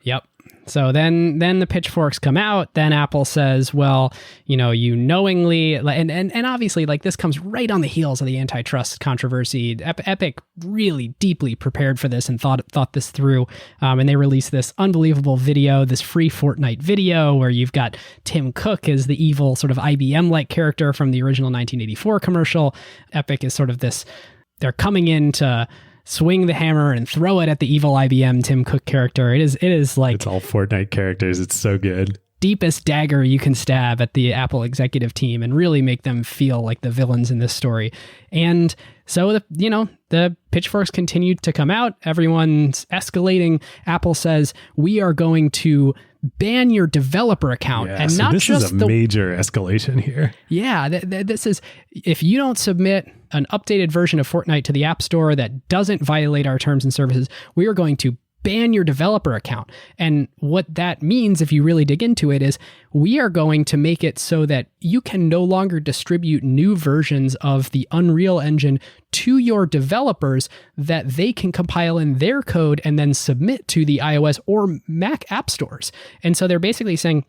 Yep. So then the pitchforks come out. Then Apple says, well, you knowingly, and obviously like this comes right on the heels of the antitrust controversy. Epic really deeply prepared for this and thought this through. And they released this unbelievable video, this free Fortnite video where you've got Tim Cook as the evil sort of IBM-like character from the original 1984 commercial. Epic is sort of this, they're coming in to swing the hammer and throw it at the evil IBM Tim Cook character. It is like... It's all Fortnite characters. It's so good. Deepest dagger you can stab at the Apple executive team and really make them feel like the villains in this story. And so, the pitchforks continue to come out. Everyone's escalating. Apple says, we are going to ban your developer account. Yeah, and so not this just is a major escalation here. Yeah, this is, if you don't submit an updated version of Fortnite to the App Store that doesn't violate our terms and services, we are going to ban your developer account. And what that means, if you really dig into it, is we are going to make it so that you can no longer distribute new versions of the Unreal Engine to your developers that they can compile in their code and then submit to the iOS or Mac app stores. And so they're basically saying,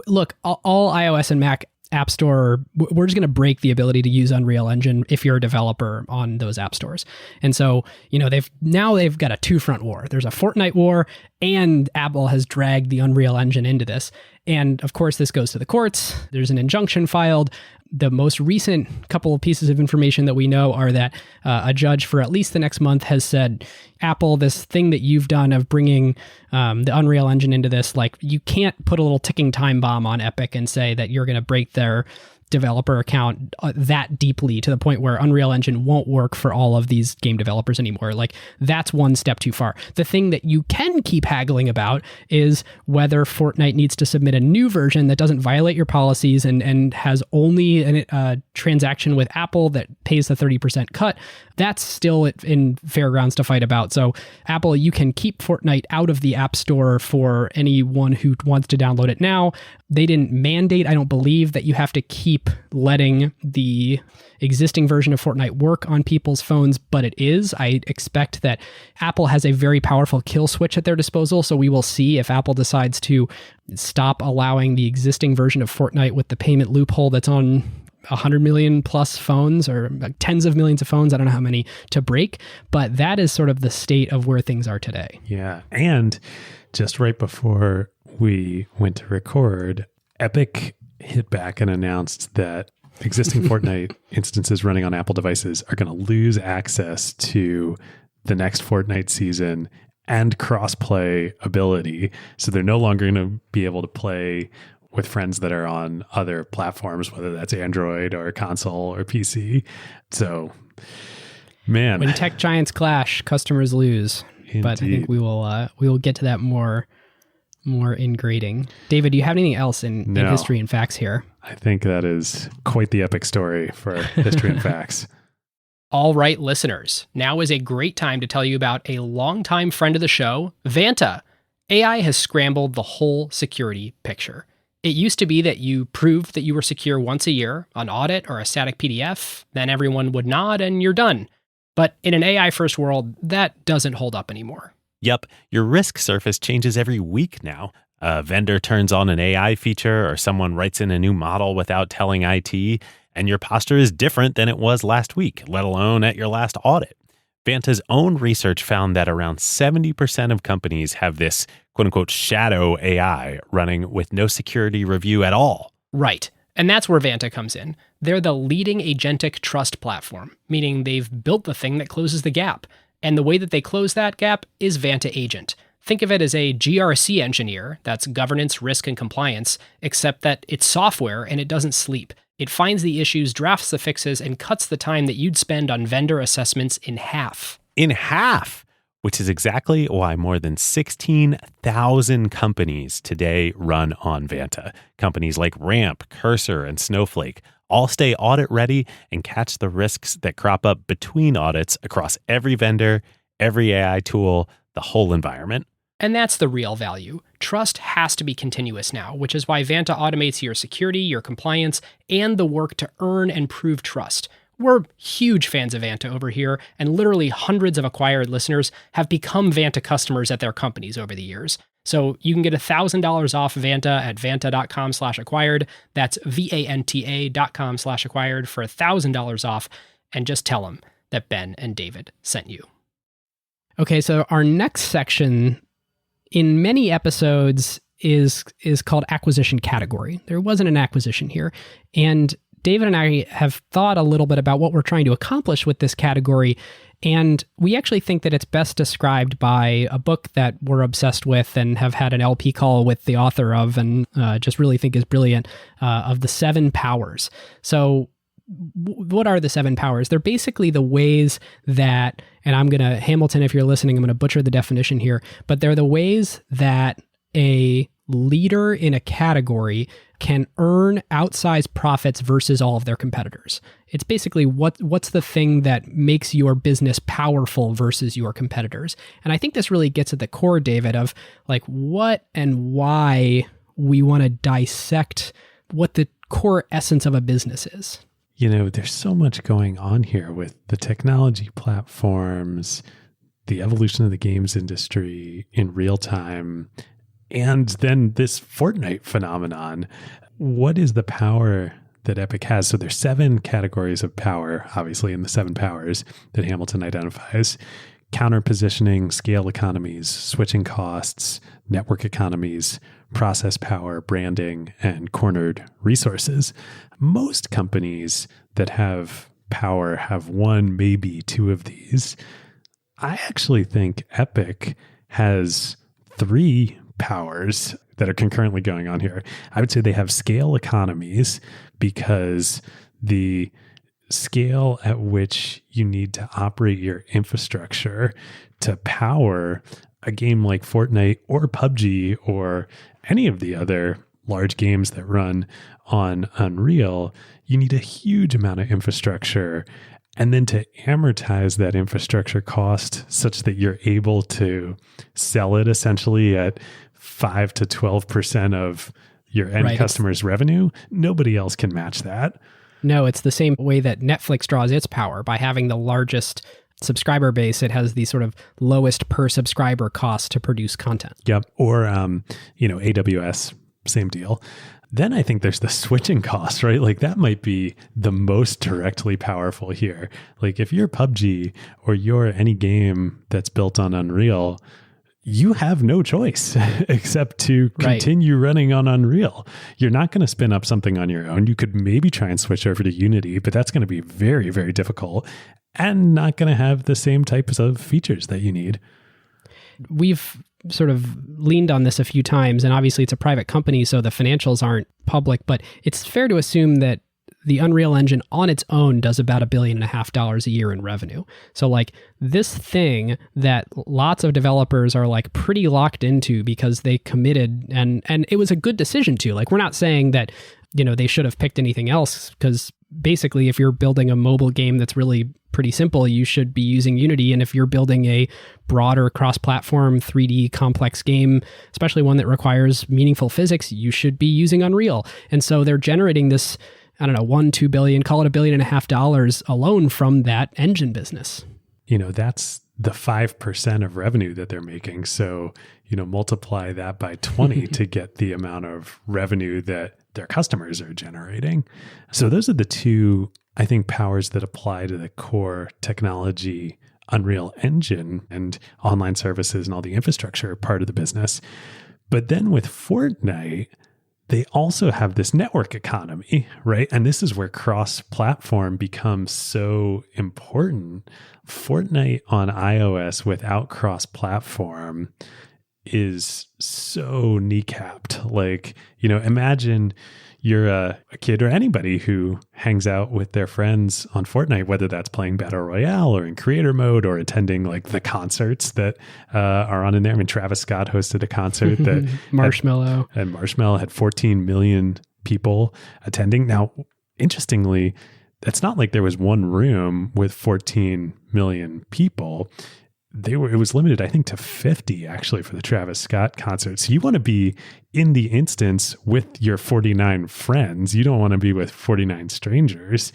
look, all iOS and Mac App Store, we're just going to break the ability to use Unreal Engine if you're a developer on those app stores. And so, they've got a two-front war. There's a Fortnite war, and Apple has dragged the Unreal Engine into this. And of course, this goes to the courts. There's an injunction filed. The most recent couple of pieces of information that we know are that a judge for at least the next month has said, Apple, this thing that you've done of bringing the Unreal Engine into this, like you can't put a little ticking time bomb on Epic and say that you're going to break their developer account that deeply to the point where Unreal Engine won't work for all of these game developers anymore. Like that's one step too far. The thing that you can keep haggling about is whether Fortnite needs to submit a new version that doesn't violate your policies and has only a transaction with Apple that pays the 30% cut. That's still in fair grounds to fight about. So Apple, you can keep Fortnite out of the App Store for anyone who wants to download it now. They didn't mandate, I don't believe, that you have to keep letting the existing version of Fortnite work on people's phones, but it is. I expect that Apple has a very powerful kill switch at their disposal, so we will see if Apple decides to stop allowing the existing version of Fortnite with the payment loophole that's on 100 million plus phones or tens of millions of phones. I don't know how many to break, but that is sort of the state of where things are today. Yeah. And just right before we went to record, Epic hit back and announced that existing Fortnite instances running on Apple devices are going to lose access to the next Fortnite season and cross-play ability. So they're no longer going to be able to play with friends that are on other platforms, whether that's Android or console or PC. So, man. When tech giants clash, customers lose. Indeed. But I think we will get to that more in grading. David, do you have anything else in history and facts here? I think that is quite the epic story for history and facts. All right, listeners. Now is a great time to tell you about a longtime friend of the show, Vanta. AI has scrambled the whole security picture. It used to be that you proved that you were secure once a year, an audit or a static PDF, then everyone would nod and you're done. But in an AI-first world, that doesn't hold up anymore. Yep, your risk surface changes every week now. A vendor turns on an AI feature or someone writes in a new model without telling IT, and your posture is different than it was last week, let alone at your last audit. Vanta's own research found that around 70% of companies have this quote unquote shadow AI running with no security review at all. Right. And that's where Vanta comes in. They're the leading agentic trust platform, meaning they've built the thing that closes the gap. And the way that they close that gap is Vanta Agent. Think of it as a GRC engineer, that's governance, risk, and compliance, except that it's software and it doesn't sleep. It finds the issues, drafts the fixes, and cuts the time that you'd spend on vendor assessments in half. In half! Which is exactly why more than 16,000 companies today run on Vanta. Companies like Ramp, Cursor, and Snowflake all stay audit ready and catch the risks that crop up between audits across every vendor, every AI tool, the whole environment. And that's the real value. Trust has to be continuous now, which is why Vanta automates your security, your compliance, and the work to earn and prove trust. We're huge fans of Vanta over here, and literally hundreds of acquired listeners have become Vanta customers at their companies over the years. So you can get $1,000 off Vanta at vanta.com/acquired. That's VANTA.com/acquired for $1,000 off, and just tell them that Ben and David sent you. Okay, so our next section in many episodes is called acquisition category. There wasn't an acquisition here. And David and I have thought a little bit about what we're trying to accomplish with this category. And we actually think that it's best described by a book that we're obsessed with and have had an LP call with the author of, and just really think is brilliant, of the 7 powers. So what are the 7 powers? They're basically the ways that, and I'm going to, Hamilton, if you're listening, I'm going to butcher the definition here, but they're the ways that a leader in a category can earn outsized profits versus all of their competitors. It's basically what's the thing that makes your business powerful versus your competitors. And I think this really gets at the core, David, of like what and why we want to dissect what the core essence of a business is. You know, there's so much going on here with the technology platforms, the evolution of the games industry in real time, and then this Fortnite phenomenon. What is the power that Epic has? So there's 7 categories of power, obviously, in the 7 powers that Hamilton identifies. Counter positioning, scale economies, switching costs, network economies, process power, branding, and cornered resources. Most companies that have power have 1, maybe 2 of these. I actually think Epic has 3 powers that are concurrently going on here. I would say they have scale economies because the scale at which you need to operate your infrastructure to power a game like Fortnite or PUBG or any of the other large games that run on Unreal, you need a huge amount of infrastructure. And then to amortize that infrastructure cost such that you're able to sell it essentially at 5 to 12% of your end customer's revenue, nobody else can match that. No, it's the same way that Netflix draws its power by having the largest subscriber base. It has the sort of lowest per subscriber cost to produce content. Yep. Or, AWS, same deal. Then I think there's the switching cost, right? Like that might be the most directly powerful here. Like if you're PUBG or you're any game that's built on Unreal, you have no choice except to continue running on Unreal. You're not going to spin up something on your own. You could maybe try and switch over to Unity, but that's going to be very, very difficult and not going to have the same types of features that you need. We've sort of leaned on this a few times, and obviously it's a private company, so the financials aren't public, but it's fair to assume that the Unreal Engine on its own does about $1.5 billion a year in revenue. So like this thing that lots of developers are like pretty locked into because they committed and it was a good decision to. Like we're not saying that, they should have picked anything else, because basically if you're building a mobile game that's really pretty simple, you should be using Unity. And if you're building a broader cross-platform 3D complex game, especially one that requires meaningful physics, you should be using Unreal. And so they're generating this, I don't know, $1-2 billion, call it $1.5 billion alone from that engine business. That's the 5% of revenue that they're making. So, multiply that by 20 to get the amount of revenue that their customers are generating. So those are the two, I think, powers that apply to the core technology Unreal Engine and online services and all the infrastructure part of the business. But then with Fortnite, they also have this network economy, right? And this is where cross-platform becomes so important. Fortnite on iOS without cross-platform is so kneecapped. Like, imagine you're a kid or anybody who hangs out with their friends on Fortnite, whether that's playing Battle Royale or in creator mode or attending like the concerts that are on in there. I mean, Travis Scott hosted a concert that Marshmello had 14 million people attending. Now, interestingly, it's not like there was one room with 14 million people. It was limited, I think, to 50 actually for the Travis Scott concert. So you want to be in the instance with your 49 friends. You don't want to be with 49 strangers.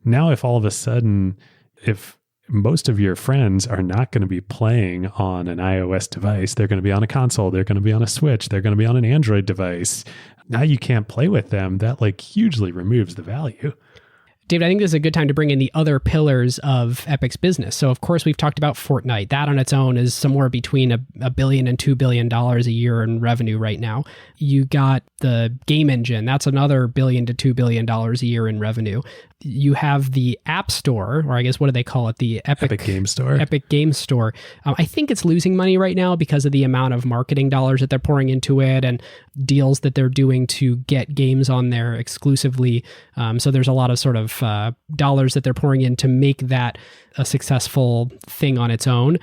Now, if all of a sudden, if most of your friends are not going to be playing on an iOS device, they're going to be on a console, they're going to be on a Switch, they're going to be on an Android device. Now you can't play with them. That like hugely removes the value. David, I think this is a good time to bring in the other pillars of Epic's business. So, of course, we've talked about Fortnite. That on its own is somewhere between $1 billion and $2 billion a year in revenue right now. You got the game engine. That's another $1 billion to $2 billion a year in revenue. You have the App Store, or I guess what do they call it? The Epic Game Store. Epic Game Store. I think it's losing money right now because of the amount of marketing dollars that they're pouring into it and deals that they're doing to get games on there exclusively. So there's a lot of sort of dollars that they're pouring in to make that a successful thing on its own.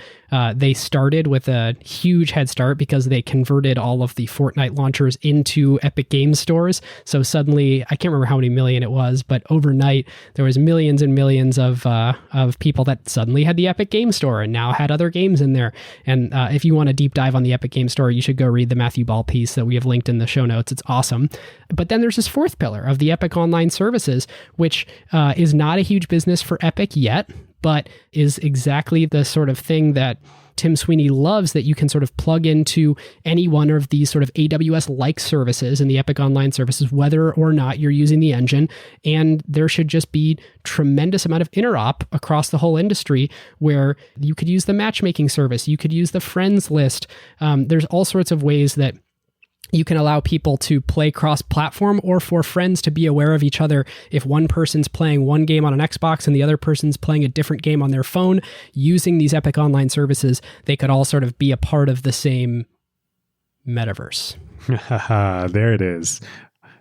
They started with a huge head start because they converted all of the Fortnite launchers into Epic Game Stores. So suddenly, I can't remember how many million it was, but overnight there was millions and millions of people that suddenly had the Epic Game Store and now had other games in there. And if you want a deep dive on the Epic Game Store, you should go read the Matthew Ball piece that we have linked in the show notes. It's awesome. But then there's this fourth pillar of the Epic Online Services, which is not a huge business for Epic yet, but is exactly the sort of thing that Tim Sweeney loves, that you can sort of plug into any one of these sort of AWS-like services in the Epic Online Services, whether or not you're using the engine. And there should just be tremendous amount of interop across the whole industry where you could use the matchmaking service, you could use the friends list. There's all sorts of ways that you can allow people to play cross-platform or for friends to be aware of each other. If one person's playing one game on an Xbox and the other person's playing a different game on their phone, using these Epic Online services, they could all sort of be a part of the same metaverse. There it is.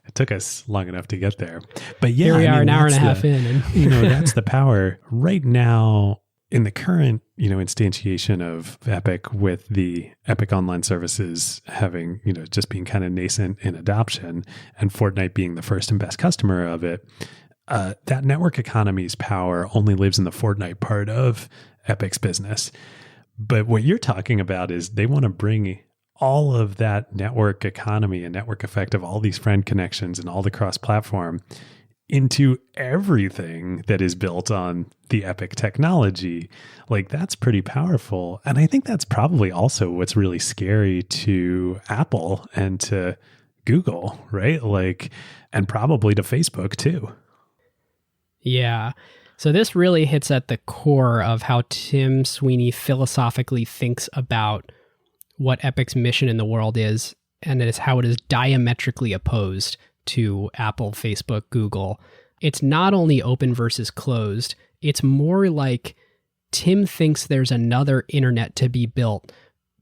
It took us long enough to get there. But yeah, here we are an hour and a half in. And that's the power. Right now, in the current, instantiation of Epic with the Epic Online Services having, just being kind of nascent in adoption and Fortnite being the first and best customer of it, that network economy's power only lives in the Fortnite part of Epic's business. But what you're talking about is they want to bring all of that network economy and network effect of all these friend connections and all the cross-platform into everything that is built on the Epic technology. Like, that's pretty powerful. And I think that's probably also what's really scary to Apple and to Google, right? Like, and probably to Facebook too. Yeah. So this really hits at the core of how Tim Sweeney philosophically thinks about what Epic's mission in the world is, and it is how it is diametrically opposed to Apple, Facebook, Google. It's not only open versus closed, it's more like Tim thinks there's another internet to be built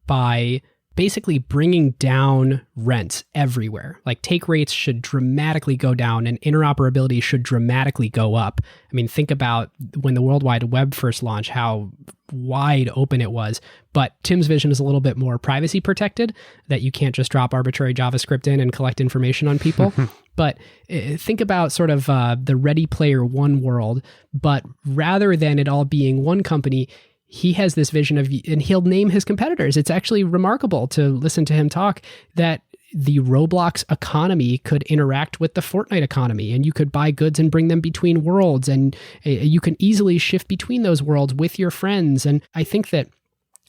by basically bringing down rents everywhere. Like, take rates should dramatically go down and interoperability should dramatically go up. I mean, think about when the World Wide Web first launched, how wide open it was. But Tim's vision is a little bit more privacy protected, that you can't just drop arbitrary JavaScript in and collect information on people. But think about sort of the Ready Player One world, but rather than it all being one company, he has this vision of, and he'll name his competitors. It's actually remarkable to listen to him talk that the Roblox economy could interact with the Fortnite economy, and you could buy goods and bring them between worlds, and you can easily shift between those worlds with your friends. And I think that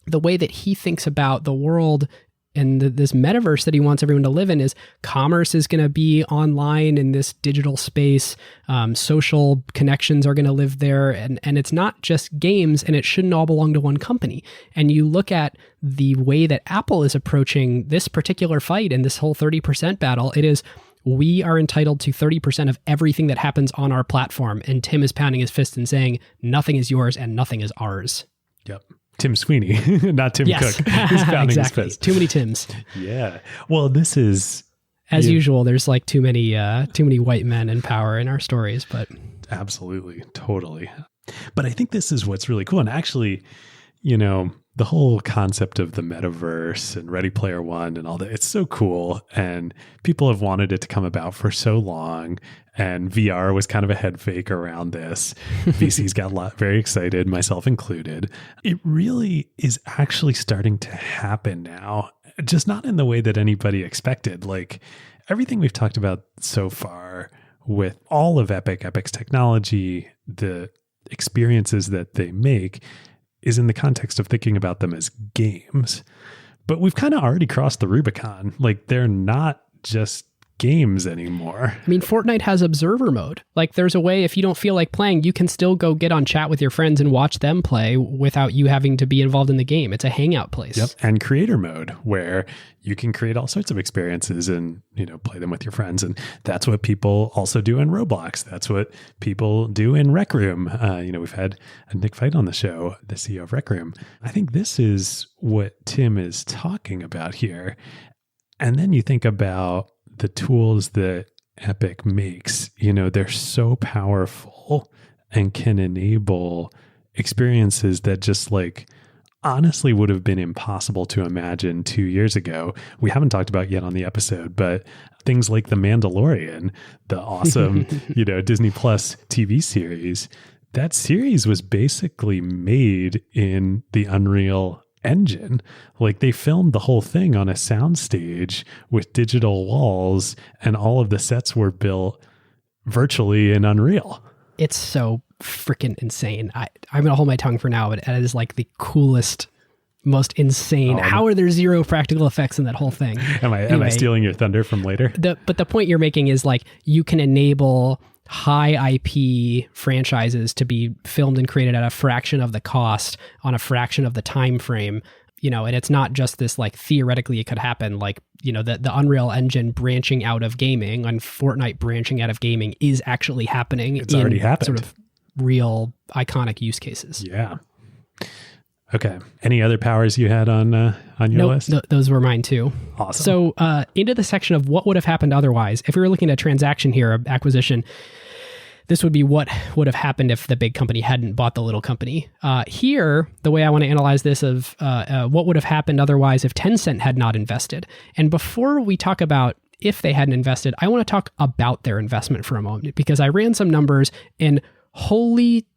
the way that he thinks about the world and this metaverse that he wants everyone to live in is commerce is going to be online in this digital space. Social connections are going to live there. And it's not just games, and it shouldn't all belong to one company. And you look at the way that Apple is approaching this particular fight and this whole 30% battle, it is, we are entitled to 30% of everything that happens on our platform. And Tim is pounding his fist and saying, nothing is yours and nothing is ours. Yep. Tim Sweeney, not Tim Cook. He's pounding exactly. his fist. Too many Tims. Yeah. Well, this is... As usual, there's like too many white men in power in our stories, but... Absolutely. Totally. But I think this is what's really cool. And actually, the whole concept of the metaverse and Ready Player One and all that, it's so cool. And people have wanted it to come about for so long. And VR was kind of a head fake around this. VCs got very excited, myself included. It really is actually starting to happen now, just not in the way that anybody expected. Like everything we've talked about so far with all of Epic's technology, the experiences that they make is in the context of thinking about them as games. But we've kind of already crossed the Rubicon. Like they're not just games anymore. I mean, Fortnite has observer mode. Like there's a way, if you don't feel like playing, you can still go get on chat with your friends and watch them play without you having to be involved in the game. It's a hangout place. Yep. And creator mode, where you can create all sorts of experiences and, play them with your friends. And that's what people also do in Roblox. That's what people do in Rec Room. We've had Nick Fight on the show, the CEO of Rec Room. I think this is what Tim is talking about here. And then you think about the tools that Epic makes, they're so powerful and can enable experiences that just honestly would have been impossible to imagine 2 years ago. We haven't talked about yet on the episode, but things like The Mandalorian, the awesome, Disney Plus TV series, that series was basically made in the Unreal Engine. Like they filmed the whole thing on a soundstage with digital walls, and all of the sets were built virtually in Unreal. It's so freaking insane. I'm going to hold my tongue for now, but it is like the coolest, most insane. How are there zero practical effects in that whole thing? Am I stealing your thunder from later? But the point you're making is like you can enable high IP franchises to be filmed and created at a fraction of the cost on a fraction of the time frame, and it's not just this like theoretically it could happen, like, the Unreal Engine branching out of gaming and Fortnite branching out of gaming is actually happening. It's already happened. Sort of real iconic use cases. Yeah. Okay. Any other powers you had on your list? Those were mine too. Awesome. So into the section of what would have happened otherwise. If we were looking at a transaction here, an acquisition, this would be what would have happened if the big company hadn't bought the little company. Here, the way I want to analyze this of what would have happened otherwise if Tencent had not invested. And before we talk about if they hadn't invested, I want to talk about their investment for a moment, because I ran some numbers and holy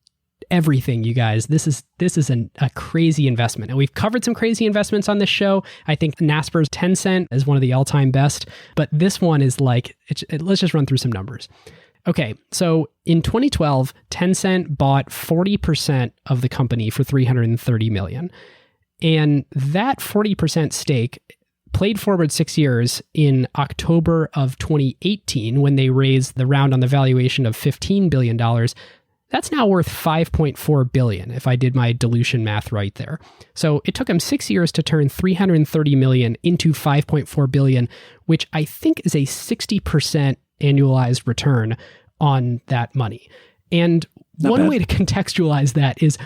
everything, you guys. This is a crazy investment. And we've covered some crazy investments on this show. I think Nasper's Tencent is one of the all-time best, but this one is like, let's just run through some numbers. Okay, so in 2012, Tencent bought 40% of the company for $330 million. And that 40% stake played forward 6 years in October of 2018 when they raised the round on the valuation of $15 billion. That's now worth $5.4 billion, if I did my dilution math right there. So it took them 6 years to turn $330 million into $5.4 billion, which I think is a 60% annualized return on that money. And one way to contextualize that is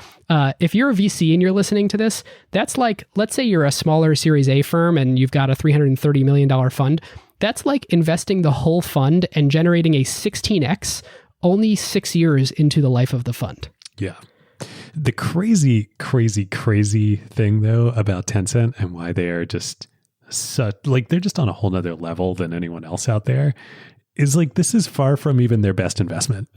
if you're a VC and you're listening to this, that's like, let's say you're a smaller Series A firm and you've got a $330 million fund. That's like investing the whole fund and generating a 16x only 6 years into the life of the fund. Yeah. The crazy, crazy, crazy thing though about Tencent and why they are just they're just on a whole nother level than anyone else out there is like, this is far from even their best investment.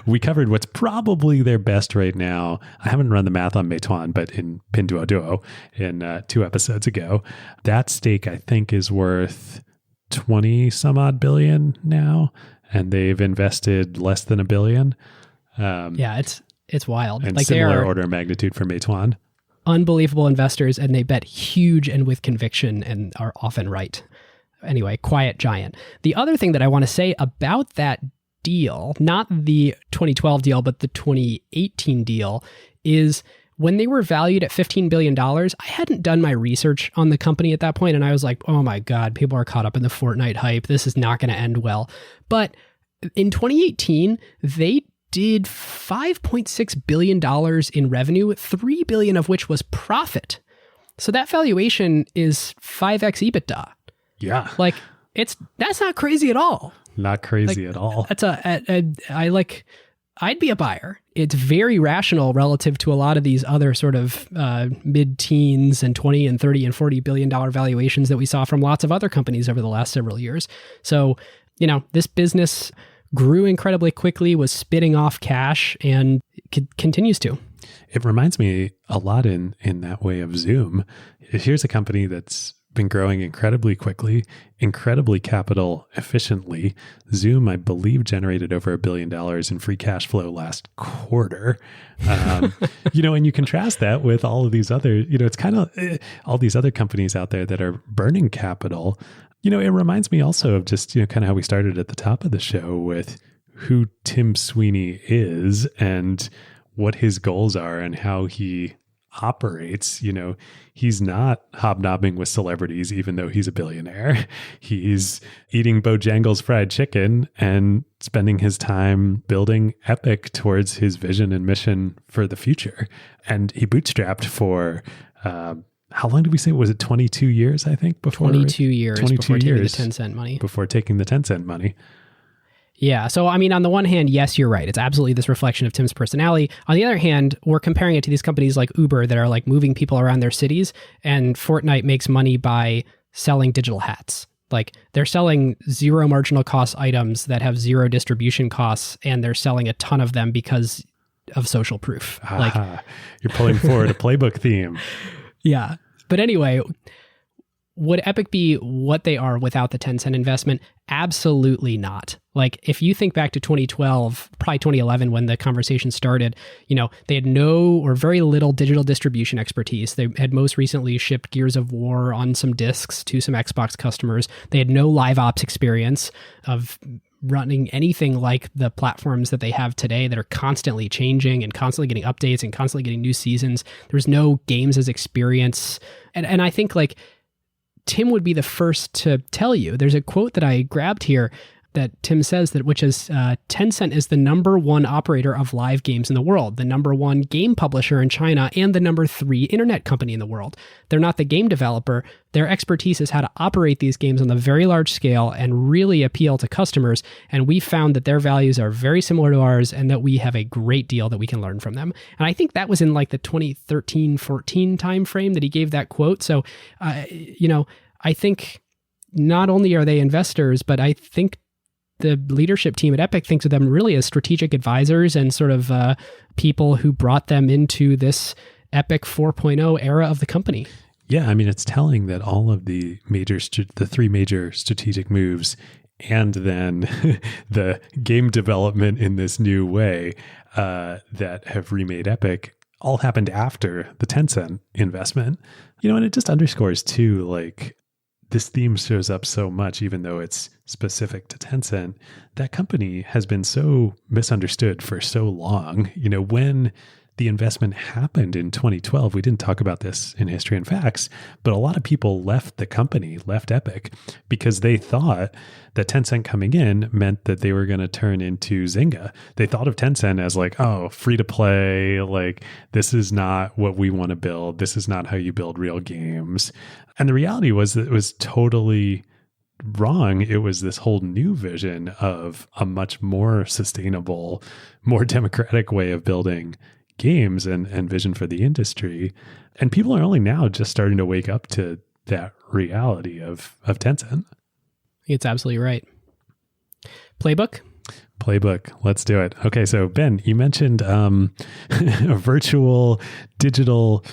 We covered what's probably their best right now. I haven't run the math on Meituan, but in Pinduoduo in 2 episodes ago, that stake I think is worth 20 some odd billion now. And they've invested less than $1 billion. Yeah, it's wild. And like similar order of magnitude for Meituan. unbelievable investors, and they bet huge and with conviction and are often right. Anyway, quiet giant. The other thing that I want to say about that deal, not the 2012 deal, but the 2018 deal, is when they were valued at $15 billion, I hadn't done my research on the company at that point, and I was like, oh my God, people are caught up in the Fortnite hype. This is not going to end well. But in 2018, they did $5.6 billion in revenue, $3 billion of which was profit. So that valuation is 5x EBITDA. Yeah. Like, that's not crazy at all. Not crazy at all. That's I'd be a buyer. It's very rational relative to a lot of these other sort of mid-teens and 20 and 30 and $40 billion valuations that we saw from lots of other companies over the last several years. So, this business grew incredibly quickly, was spitting off cash, and continues to. It reminds me a lot in that way of Zoom. Here's a company that's been growing incredibly quickly, incredibly capital efficiently. Zoom, I believe, generated over $1 billion in free cash flow last quarter. And you contrast that with all of these other, it's kind of all these other companies out there that are burning capital. It reminds me also of just, kind of how we started at the top of the show with who Tim Sweeney is and what his goals are and how he operates. He's not hobnobbing with celebrities, even though he's a billionaire. He's eating Bojangles fried chicken and spending his time building Epic towards his vision and mission for the future. And he bootstrapped for, how long did we say? Was it 22 years, I think, before? 22 years 22 before taking the years 10-cent money. Before taking the 10-cent money. Yeah. So, on the one hand, yes, you're right. It's absolutely this reflection of Tim's personality. On the other hand, we're comparing it to these companies like Uber that are like moving people around their cities, and Fortnite makes money by selling digital hats. Like, they're selling zero marginal cost items that have zero distribution costs, and they're selling a ton of them because of social proof. You're pulling forward a playbook theme. Yeah. But anyway, would Epic be what they are without the 10-cent investment? Absolutely not. Like, if you think back to 2012, probably 2011, when the conversation started, they had no or very little digital distribution expertise. They had most recently shipped Gears of War on some discs to some Xbox customers. They had no live ops experience of running anything like the platforms that they have today that are constantly changing and constantly getting updates and constantly getting new seasons. There's no games as experience. And I think, like, Tim would be the first to tell you. There's a quote that I grabbed here that Tim says, which is Tencent is the number one operator of live games in the world, the number one game publisher in China, and the number 3 internet company in the world. They're not the game developer. Their expertise is how to operate these games on the very large scale and really appeal to customers. And we found that their values are very similar to ours and that we have a great deal that we can learn from them. And I think that was in like the 2013-14 timeframe that he gave that quote. So, I think not only are they investors, but I think the leadership team at Epic thinks of them really as strategic advisors and sort of people who brought them into this Epic 4.0 era of the company. Yeah, it's telling that all of the 3 major strategic moves and then the game development in this new way that have remade Epic all happened after the Tencent investment. And it just underscores too, like, this theme shows up so much, even though it's specific to Tencent. That company has been so misunderstood for so long. When the investment happened in 2012, we didn't talk about this in History and Facts, but a lot of people left the company, left Epic, because they thought that Tencent coming in meant that they were going to turn into Zynga. They thought of Tencent as like, oh, free to play, like, this is not what we want to build. This is not how you build real games. And the reality was that it was totally wrong. It was this whole new vision of a much more sustainable, more democratic way of building games and vision for the industry. And people are only now just starting to wake up to that reality of Tencent. It's absolutely right. Playbook? Playbook. Let's do it. Okay. So Ben, you mentioned a virtual digital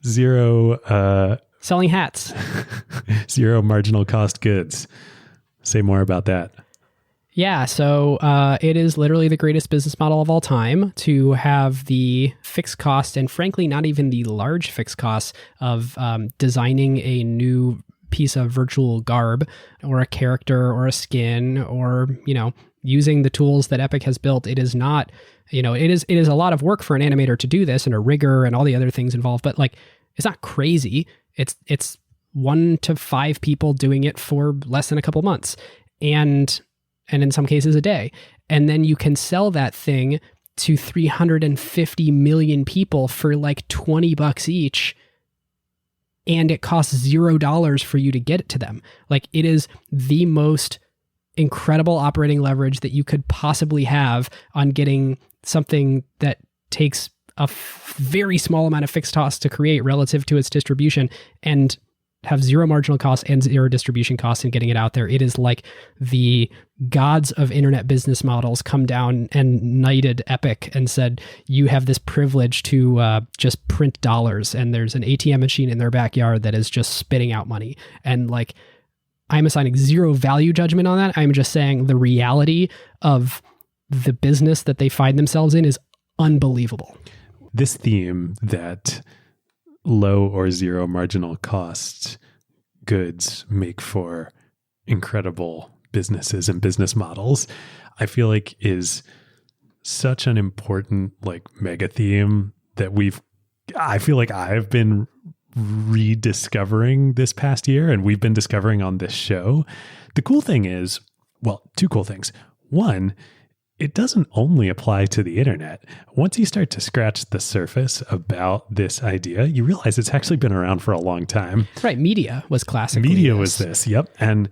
zero... selling hats. Zero marginal cost goods. Say more about that. Yeah, so it is literally the greatest business model of all time to have the fixed cost, and frankly, not even the large fixed costs of designing a new piece of virtual garb or a character or a skin or, using the tools that Epic has built. It is not, it is a lot of work for an animator to do this and a rigger and all the other things involved, but like, it's not crazy. It's 1 to 5 people doing it for less than a couple months. And in some cases a day. And then you can sell that thing to 350 million people for like $20 each. And it costs $0 for you to get it to them. Like, it is the most incredible operating leverage that you could possibly have on getting something that takes a very small amount of fixed costs to create relative to its distribution and have zero marginal costs and zero distribution costs in getting it out there. It is like the gods of internet business models come down and knighted Epic and said, you have this privilege to just print dollars, and there's an ATM machine in their backyard that is just spitting out money. And like, I'm assigning zero value judgment on that. I'm just saying the reality of the business that they find themselves in is unbelievable. This theme that low or zero marginal cost goods make for incredible businesses and business models, I feel like is such an important like mega theme that I feel like I've been rediscovering this past year, and we've been discovering on this show. The cool thing is, well, 2 cool things. One, it doesn't only apply to the internet. Once you start to scratch the surface about this idea, you realize it's actually been around for a long time. Right. Media was classic. Media was this. Yep. And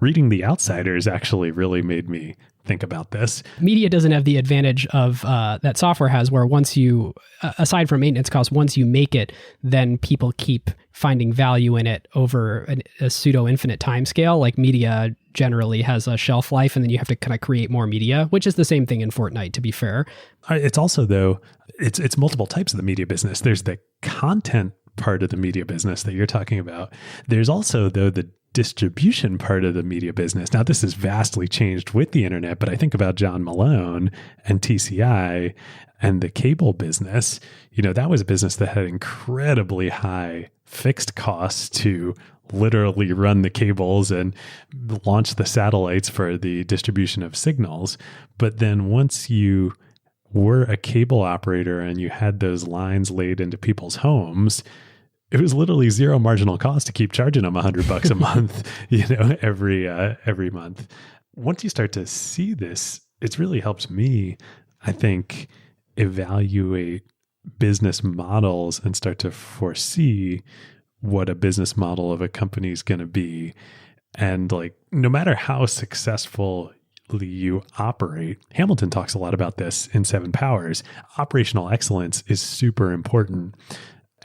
reading The Outsiders actually really made me think about this. Media doesn't have the advantage of that software has, where once you, aside from maintenance costs, once you make it, then people keep finding value in it over a pseudo infinite time scale. Like, media generally has a shelf life, and then you have to kind of create more media, which is the same thing in Fortnite, to be fair. It's also, though, it's multiple types of the media business. There's the content part of the media business that you're talking about. There's also, though, the distribution part of the media business. Now, this has vastly changed with the internet, but I think about John Malone and TCI and the cable business. That was a business that had incredibly high fixed costs to literally run the cables and launch the satellites for the distribution of signals. But then once you were a cable operator and you had those lines laid into people's homes, it was literally zero marginal cost to keep charging them $100 a month, every month. Once you start to see this, it's really helped me, I think, evaluate business models and start to foresee what a business model of a company is going to be. And like, no matter how successfully you operate, Hamilton talks a lot about this in 7 Powers. Operational excellence is super important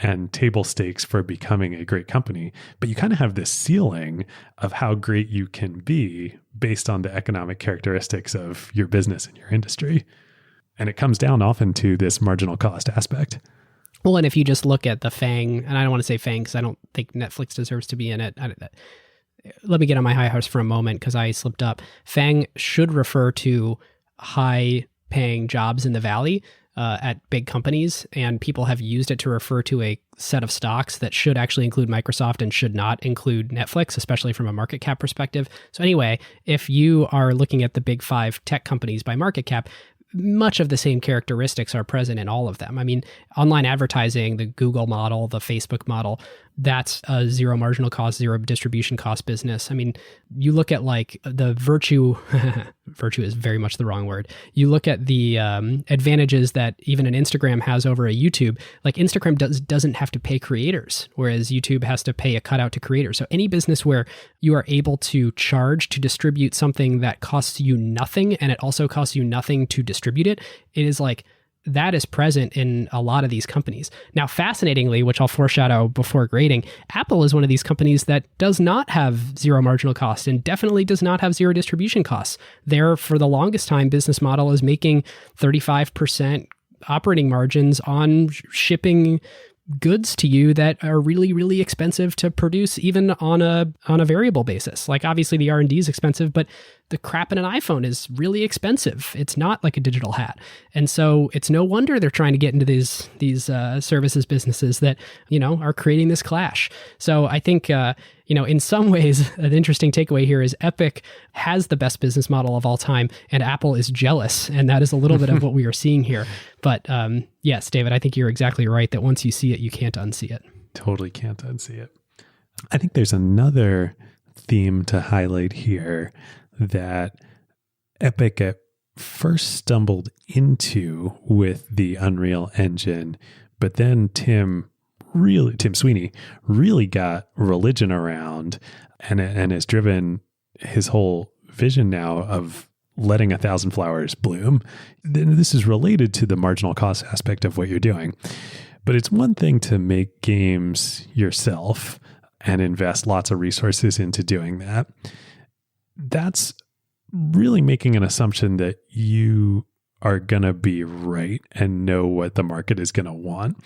and table stakes for becoming a great company. But you kind of have this ceiling of how great you can be based on the economic characteristics of your business and your industry. And it comes down often to this marginal cost aspect. Well, and if you just look at the FANG, and I don't want to say FANG because I don't think Netflix deserves to be in it. Let me get on my high horse for a moment because I slipped up. FANG should refer to high-paying jobs in the Valley at big companies, and people have used it to refer to a set of stocks that should actually include Microsoft and should not include Netflix, especially from a market cap perspective. So anyway, if you are looking at the big 5 tech companies by market cap, much of the same characteristics are present in all of them. I mean, online advertising, the Google model, the Facebook model, that's a zero marginal cost, zero distribution cost business. I mean, you look at like the virtue is very much the wrong word. You look at the advantages that even an Instagram has over a YouTube. Like, Instagram doesn't have to pay creators, whereas YouTube has to pay a cutout to creators. So any business where you are able to charge to distribute something that costs you nothing, and it also costs you nothing to distribute it, it is like, that is present in a lot of these companies. Now, fascinatingly, which I'll foreshadow before grading, Apple is one of these companies that does not have zero marginal cost and definitely does not have zero distribution costs. Their, for the longest time, business model is making 35% operating margins on shipping goods to you that are really, really expensive to produce, even on a variable basis. Like obviously the R&D is expensive, but the crap in an iPhone is really expensive. It's not like a digital hat. And so it's no wonder they're trying to get into these services businesses that, are creating this clash. So I think, in some ways, an interesting takeaway here is Epic has the best business model of all time, and Apple is jealous. And that is a little bit of what we are seeing here. But yes, David, I think you're exactly right that once you see it, you can't unsee it. Totally can't unsee it. I think there's another theme to highlight here that Epic at first stumbled into with the Unreal Engine, but then Tim Sweeney really got religion around and has driven his whole vision now of letting 1,000 flowers bloom. This is related to the marginal cost aspect of what you're doing. But it's one thing to make games yourself and invest lots of resources into doing that. That's really making an assumption that you are going to be right and know what the market is going to want.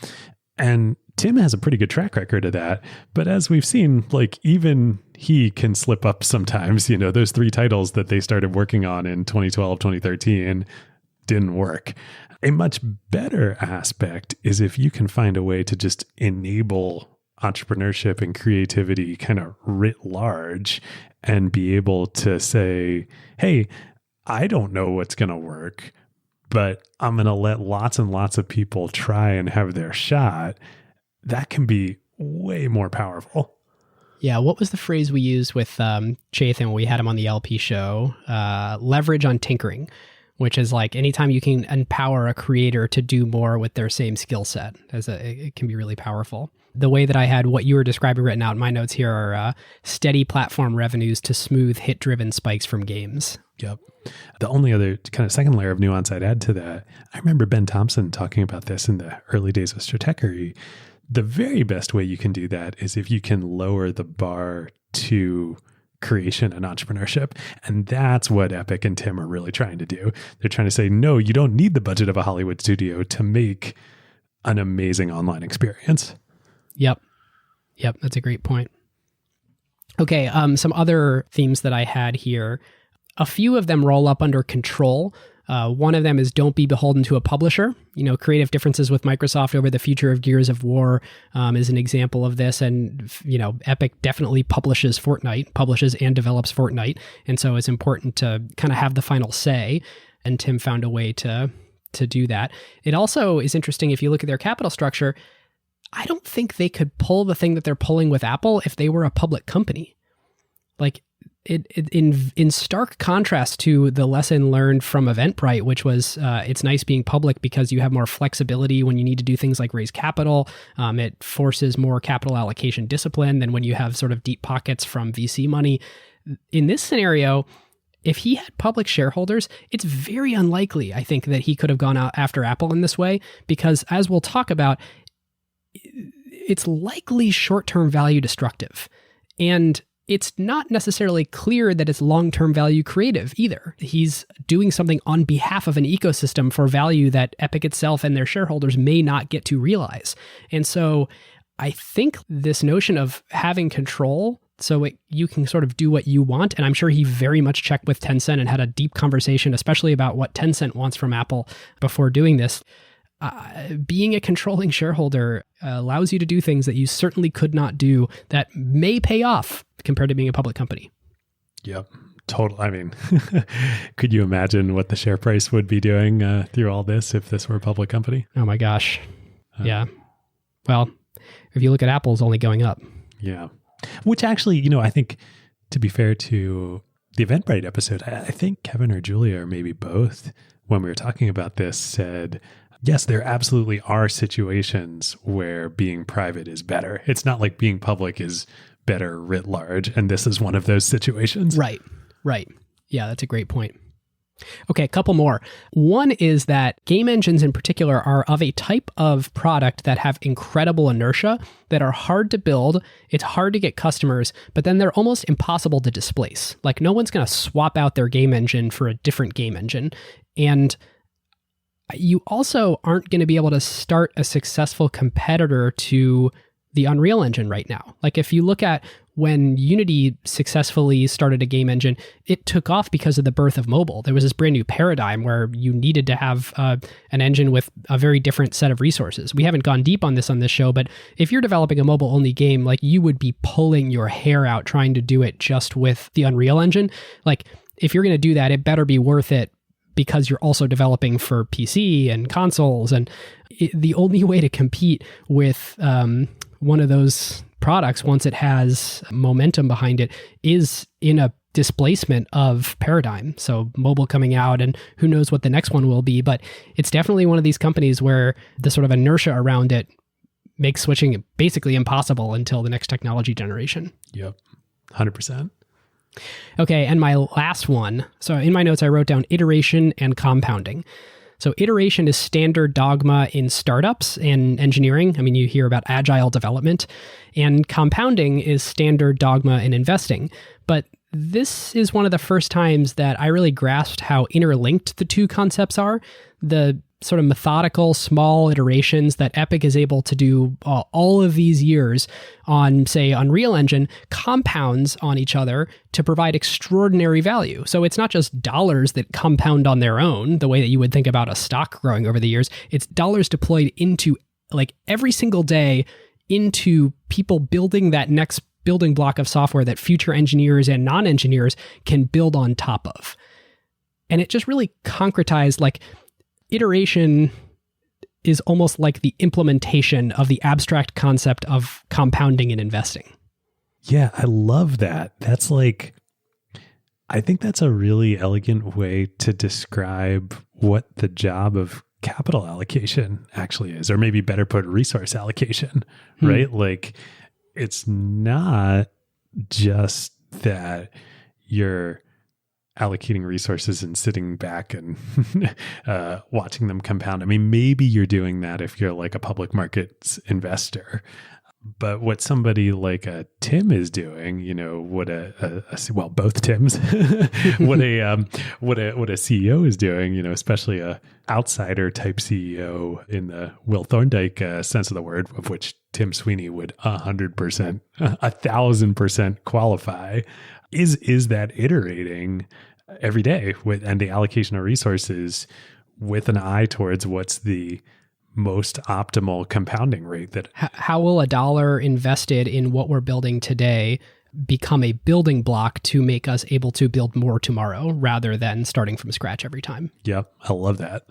And Tim has a pretty good track record of that. But as we've seen, like even he can slip up sometimes. Those 3 titles that they started working on in 2012, 2013 didn't work. A much better aspect is if you can find a way to just enable entrepreneurship and creativity kind of writ large and be able to say, hey, I don't know what's going to work, but I'm going to let lots and lots of people try and have their shot. That can be way more powerful. Yeah. What was the phrase we used with Chathan when we had him on the LP show? Leverage on tinkering, which is like anytime you can empower a creator to do more with their same skill set, it can be really powerful. The way that I had what you were describing written out in my notes here are steady platform revenues to smooth hit-driven spikes from games. Yep. The only other kind of second layer of nuance I'd add to that, I remember Ben Thompson talking about this in the early days of Stratechery. The very best way you can do that is if you can lower the bar to creation and entrepreneurship. And that's what Epic and Tim are really trying to do. They're trying to say, no, you don't need the budget of a Hollywood studio to make an amazing online experience. Yep. That's a great point. Okay. Some other themes that I had here. A few of them roll up under control. One of them is don't be beholden to a publisher. Creative differences with Microsoft over the future of Gears of War is an example of this. And, Epic definitely publishes and develops Fortnite. And so it's important to kind of have the final say. And Tim found a way to do that. It also is interesting if you look at their capital structure. I don't think they could pull the thing that they're pulling with Apple if they were a public company. Like, in stark contrast to the lesson learned from Eventbrite, which was it's nice being public because you have more flexibility when you need to do things like raise capital. It forces more capital allocation discipline than when you have sort of deep pockets from VC money. In this scenario, if he had public shareholders, it's very unlikely, I think, that he could have gone out after Apple in this way, because as we'll talk about, it's likely short-term value destructive. And it's not necessarily clear that it's long-term value creative either. He's doing something on behalf of an ecosystem for value that Epic itself and their shareholders may not get to realize. And so I think this notion of having control so you can sort of do what you want, and I'm sure he very much checked with Tencent and had a deep conversation, especially about what Tencent wants from Apple before doing this. Being a controlling shareholder allows you to do things that you certainly could not do that may pay off compared to being a public company. Yep. Total. I mean, could you imagine what the share price would be doing through all this if this were a public company? Oh my gosh. Yeah. Well, if you look at Apple's only going up. Yeah. Which actually, I think to be fair to the Eventbrite episode, I think Kevin or Julia or maybe both, when we were talking about this, said, yes, there absolutely are situations where being private is better. It's not like being public is better writ large. And this is one of those situations. Right. Yeah, that's a great point. Okay, a couple more. One is that game engines in particular are of a type of product that have incredible inertia, that are hard to build. It's hard to get customers, but then they're almost impossible to displace. Like no one's going to swap out their game engine for a different game engine. And you also aren't going to be able to start a successful competitor to the Unreal Engine right now. Like if you look at when Unity successfully started a game engine, it took off because of the birth of mobile. There was this brand new paradigm where you needed to have an engine with a very different set of resources. We haven't gone deep on this show, but if you're developing a mobile-only game, like you would be pulling your hair out trying to do it just with the Unreal Engine. Like if you're going to do that, it better be worth it because you're also developing for PC and consoles. And the only way to compete with one of those products, once it has momentum behind it, is in a displacement of paradigm. So mobile coming out, and who knows what the next one will be, but it's definitely one of these companies where the sort of inertia around it makes switching basically impossible until the next technology generation. Yep, 100%. Okay, and my last one. So in my notes, I wrote down iteration and compounding. So iteration is standard dogma in startups and engineering. I mean, you hear about agile development. And compounding is standard dogma in investing. But this is one of the first times that I really grasped how interlinked the two concepts are. The sort of methodical, small iterations that Epic is able to do all of these years on, say, Unreal Engine compounds on each other to provide extraordinary value. So it's not just dollars that compound on their own, the way that you would think about a stock growing over the years. It's dollars deployed into, like, every single day into people building that next building block of software that future engineers and non-engineers can build on top of. And it just really concretized, like, iteration is almost like the implementation of the abstract concept of compounding and investing. Yeah, I love that. That's like, I think that's a really elegant way to describe what the job of capital allocation actually is, or maybe better put, resource allocation, right? Like, it's not just that you're allocating resources and sitting back and watching them compound. I mean, maybe you're doing that if you're like a public markets investor, but what somebody like a Tim is doing, you know, what well, both Tims, what a CEO is doing, you know, especially a outsider type CEO in the Will Thorndike sense of the word, of which Tim Sweeney would 100%, 1,000% qualify, is that iterating every day and the allocation of resources with an eye towards what's the most optimal compounding rate. That how will $1 invested in what we're building today become a building block to make us able to build more tomorrow rather than starting from scratch every time? Yep, I love that.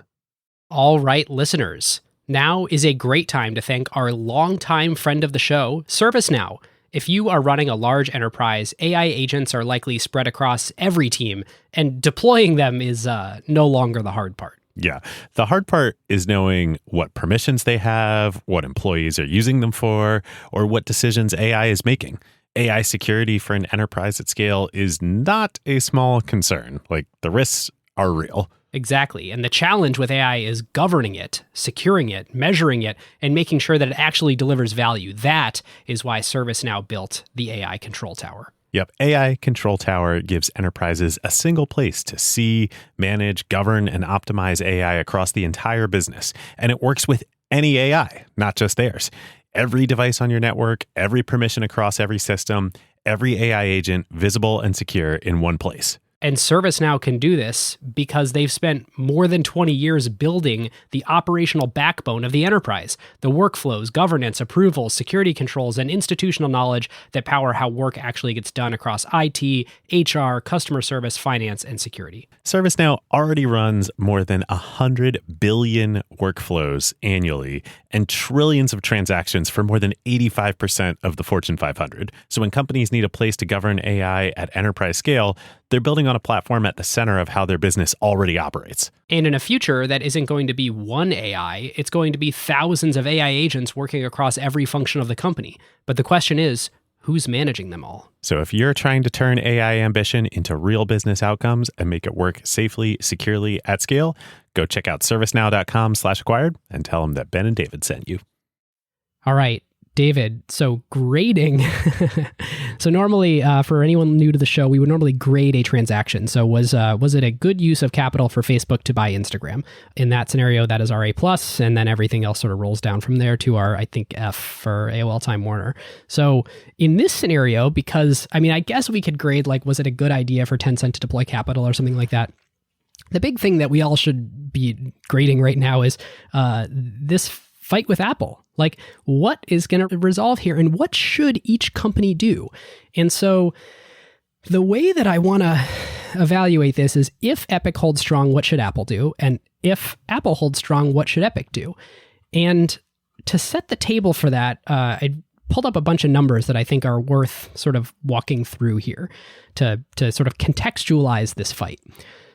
All right, listeners. Now is a great time to thank our longtime friend of the show, ServiceNow. If you are running a large enterprise, AI agents are likely spread across every team, and deploying them is no longer the hard part. Yeah. The hard part is knowing what permissions they have, what employees are using them for, or what decisions AI is making. AI security for an enterprise at scale is not a small concern. Like, the risks are real. Exactly. And the challenge with AI is governing it, securing it, measuring it, and making sure that it actually delivers value. That is why ServiceNow built the AI Control Tower. Yep. AI Control Tower gives enterprises a single place to see, manage, govern, and optimize AI across the entire business. And it works with any AI, not just theirs. Every device on your network, every permission across every system, every AI agent visible and secure in one place. And ServiceNow can do this because they've spent more than 20 years building the operational backbone of the enterprise, the workflows, governance, approvals, security controls, and institutional knowledge that power how work actually gets done across IT, HR, customer service, finance, and security. ServiceNow already runs more than 100 billion workflows annually and trillions of transactions for more than 85% of the Fortune 500. So when companies need a place to govern AI at enterprise scale, they're building on a platform at the center of how their business already operates. And in a future that isn't going to be one AI, it's going to be thousands of AI agents working across every function of the company. But the question is, who's managing them all? So if you're trying to turn AI ambition into real business outcomes and make it work safely, securely, at scale, go check out servicenow.com/acquired and tell them that Ben and David sent you. All right. David, so grading. So normally, for anyone new to the show, we would normally grade a transaction. So was it a good use of capital for Facebook to buy Instagram? In that scenario, that is our A+, and then everything else sort of rolls down from there to our, I think, F for AOL Time Warner. So in this scenario, because, I mean, I guess we could grade, like, was it a good idea for Tencent to deploy capital or something like that? The big thing that we all should be grading right now is this fight with Apple. Like, what is going to resolve here, and what should each company do? And so the way that I want to evaluate this is, if Epic holds strong, what should Apple do? And if Apple holds strong, what should Epic do? And to set the table for that, I pulled up a bunch of numbers that I think are worth sort of walking through here to sort of contextualize this fight.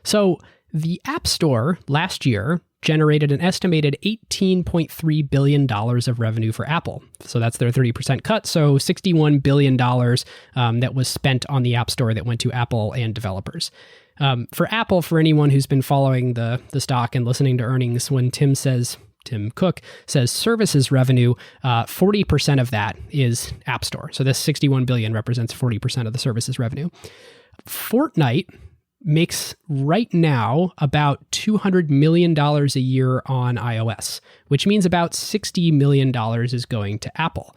So the App Store last year generated an estimated $18.3 billion of revenue for Apple. So that's their 30% cut. So $61 billion that was spent on the App Store that went to Apple and developers. For Apple, for anyone who's been following the stock and listening to earnings, when Tim Cook says services revenue, 40% of that is App Store. So this $61 billion represents 40% of the services revenue. Fortnite makes right now about $200 million a year on iOS, which means about $60 million is going to Apple.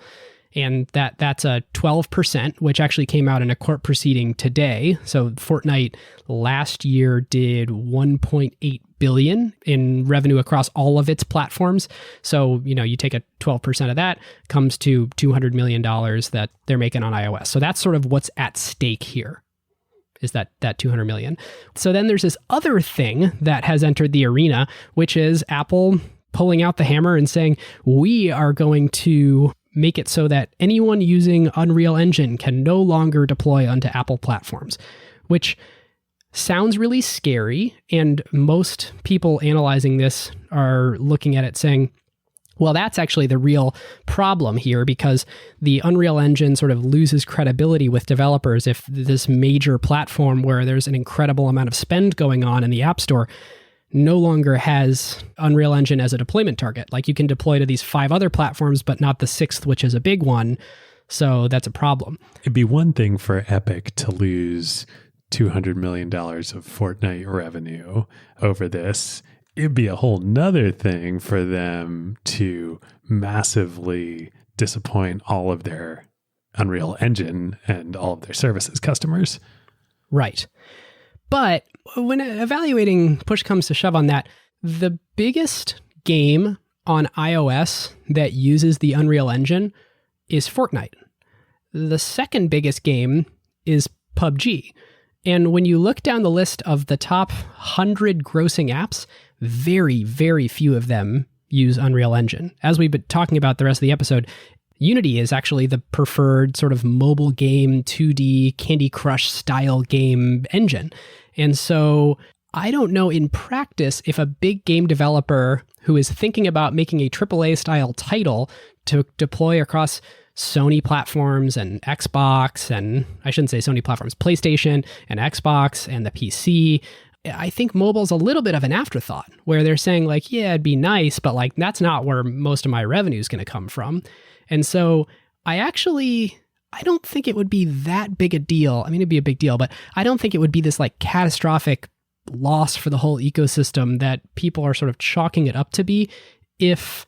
And that's a 12%, which actually came out in a court proceeding today. So Fortnite last year did $1.8 billion in revenue across all of its platforms. So, you take a 12% of that, comes to $200 million that they're making on iOS. So that's sort of what's at stake here, is that 200 million. So then there's this other thing that has entered the arena, which is Apple pulling out the hammer and saying, we are going to make it so that anyone using Unreal Engine can no longer deploy onto Apple platforms, which sounds really scary. And most people analyzing this are looking at it saying, well, that's actually the real problem here, because the Unreal Engine sort of loses credibility with developers if this major platform where there's an incredible amount of spend going on in the App Store no longer has Unreal Engine as a deployment target. Like, you can deploy to these 5 other platforms, but not the 6th, which is a big one. So that's a problem. It'd be one thing for Epic to lose $200 million of Fortnite revenue over this. It'd be a whole nother thing for them to massively disappoint all of their Unreal Engine and all of their services customers. Right. But when evaluating, push comes to shove on that, the biggest game on iOS that uses the Unreal Engine is Fortnite. The second biggest game is PUBG. And when you look down the list of the top 100 grossing apps, very, very few of them use Unreal Engine. As we've been talking about the rest of the episode, Unity is actually the preferred sort of mobile game, 2D, Candy Crush style game engine. And so I don't know in practice if a big game developer who is thinking about making a AAA style title to deploy across Sony platforms and Xbox, and I shouldn't say Sony platforms, PlayStation and Xbox and the PC. I think mobile's a little bit of an afterthought, where they're saying like, yeah, it'd be nice, but like that's not where most of my revenue is going to come from. And so I don't think it would be that big a deal. I mean, it'd be a big deal, but I don't think it would be this like catastrophic loss for the whole ecosystem that people are sort of chalking it up to be if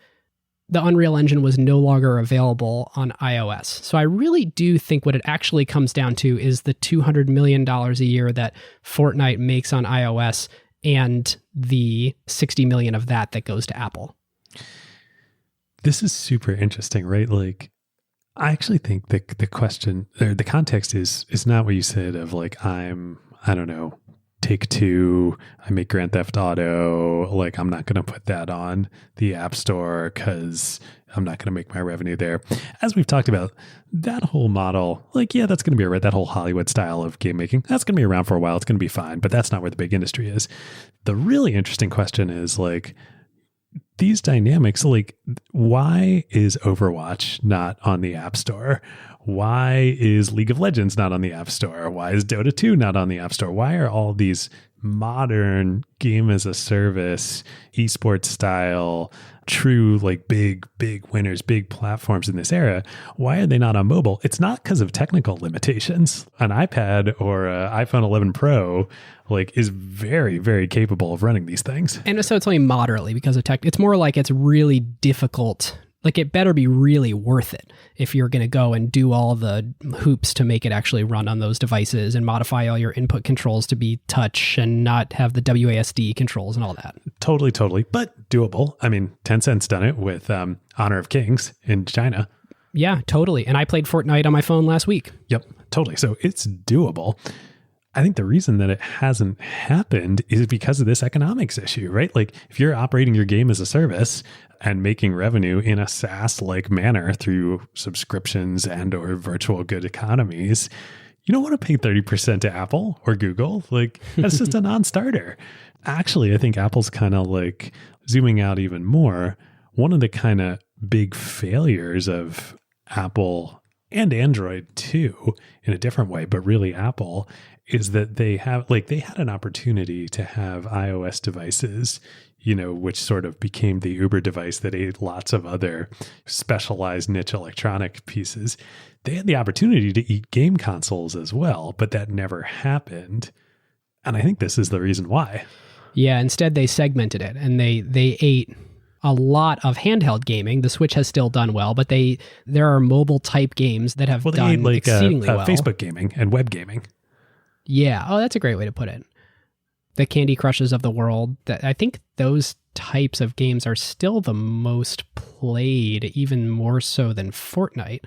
the Unreal Engine was no longer available on iOS. So I really do think what it actually comes down to is the $200 million a year that Fortnite makes on iOS and the $60 million of that goes to Apple. This is super interesting, right? Like, I actually think the question or the context is not what you said of like, I don't know, Take-Two, I make Grand Theft Auto, like I'm not going to put that on the App Store because I'm not going to make my revenue there. As we've talked about, that whole model, like, yeah, that's going to be that whole Hollywood style of game making, that's going to be around for a while. It's going to be fine, but that's not where the big industry is. The really interesting question is like, these dynamics, like, why is Overwatch not on the App Store? Why is League of Legends not on the App Store? Why is Dota 2 not on the App Store? Why are all these modern game as a service, esports style, true like big winners, big platforms in this era, why are they not on mobile? It's not because of technical limitations. An iPad or an iPhone 11 Pro like is very, very capable of running these things. And so it's only moderately because of tech. It's more like it's really difficult. Like it better be really worth it if you're going to go and do all the hoops to make it actually run on those devices and modify all your input controls to be touch and not have the WASD controls and all that. Totally. But doable. I mean, Tencent's done it with Honor of Kings in China. Yeah, totally. And I played Fortnite on my phone last week. Yep, totally. So it's doable. I think the reason that it hasn't happened is because of this economics issue, right? Like if you're operating your game as a service and making revenue in a SaaS-like manner through subscriptions and or virtual good economies, you don't want to pay 30% to Apple or Google. Like that's just a non-starter. Actually, I think Apple's kind of like zooming out even more. One of the kind of big failures of Apple and Android too, in a different way, but really Apple, is that they had an opportunity to have iOS devices, which sort of became the Uber device that ate lots of other specialized niche electronic pieces. They had the opportunity to eat game consoles as well, but that never happened. And I think this is the reason why. Yeah, instead they segmented it and they ate a lot of handheld gaming. The Switch has still done well, but there are mobile type games that have done exceedingly well. Facebook gaming and web gaming. Yeah. Oh, that's a great way to put it. The Candy Crushes of the world. I think those types of games are still the most played, even more so than Fortnite.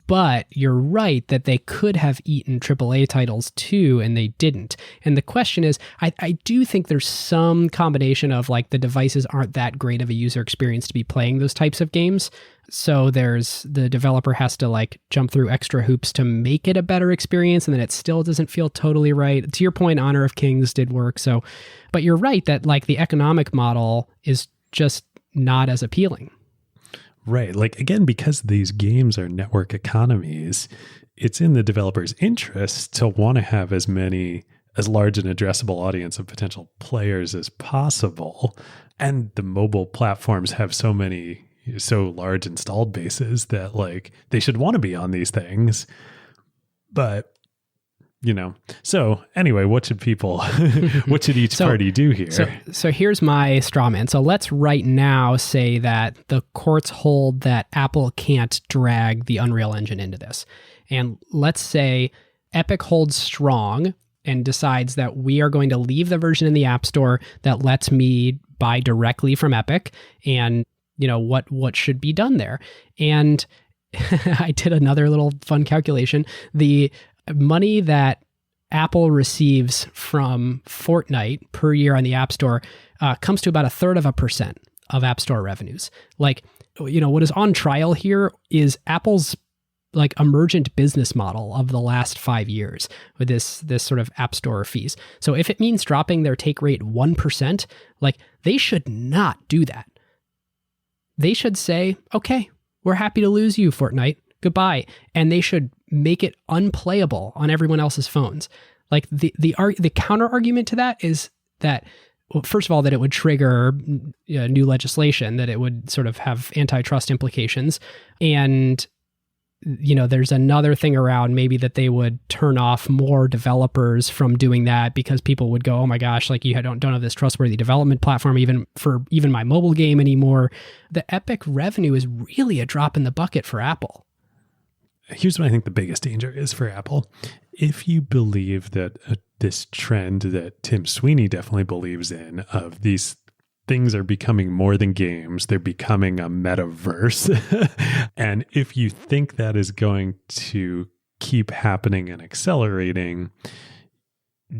But you're right that they could have eaten AAA titles too, and they didn't. And the question is, I do think there's some combination of like the devices aren't that great of a user experience to be playing those types of games. So the developer has to like jump through extra hoops to make it a better experience, and then it still doesn't feel totally right. To your point, Honor of Kings did work. So, but you're right that like the economic model is just not as appealing. Right. Like, again, because these games are network economies, it's in the developer's interest to want to have as large an addressable audience of potential players as possible. And the mobile platforms have so large installed bases that like they should want to be on these things. But, so anyway, what should each party do here? So here's my straw man. So let's right now say that the courts hold that Apple can't drag the Unreal Engine into this. And let's say Epic holds strong and decides that we are going to leave the version in the App Store that lets me buy directly from Epic, and what should be done there. And I did another little fun calculation. The money that Apple receives from Fortnite per year on the App Store comes to about 1/3% of App Store revenues. Like, what is on trial here is Apple's like emergent business model of the last 5 years with this sort of App Store fees. So if it means dropping their take rate 1%, like they should not do that. They should say, okay, we're happy to lose you, Fortnite. Goodbye. And they should make it unplayable on everyone else's phones. Like the counter argument to that is that, well, first of all, that it would trigger new legislation, that it would sort of have antitrust implications. And, there's another thing around maybe that they would turn off more developers from doing that because people would go, oh my gosh, like you don't have this trustworthy development platform even for my mobile game anymore. The Epic revenue is really a drop in the bucket for Apple. Here's what I think the biggest danger is for Apple. If you believe that this trend that Tim Sweeney definitely believes in of these things are becoming more than games, they're becoming a metaverse. And if you think that is going to keep happening and accelerating,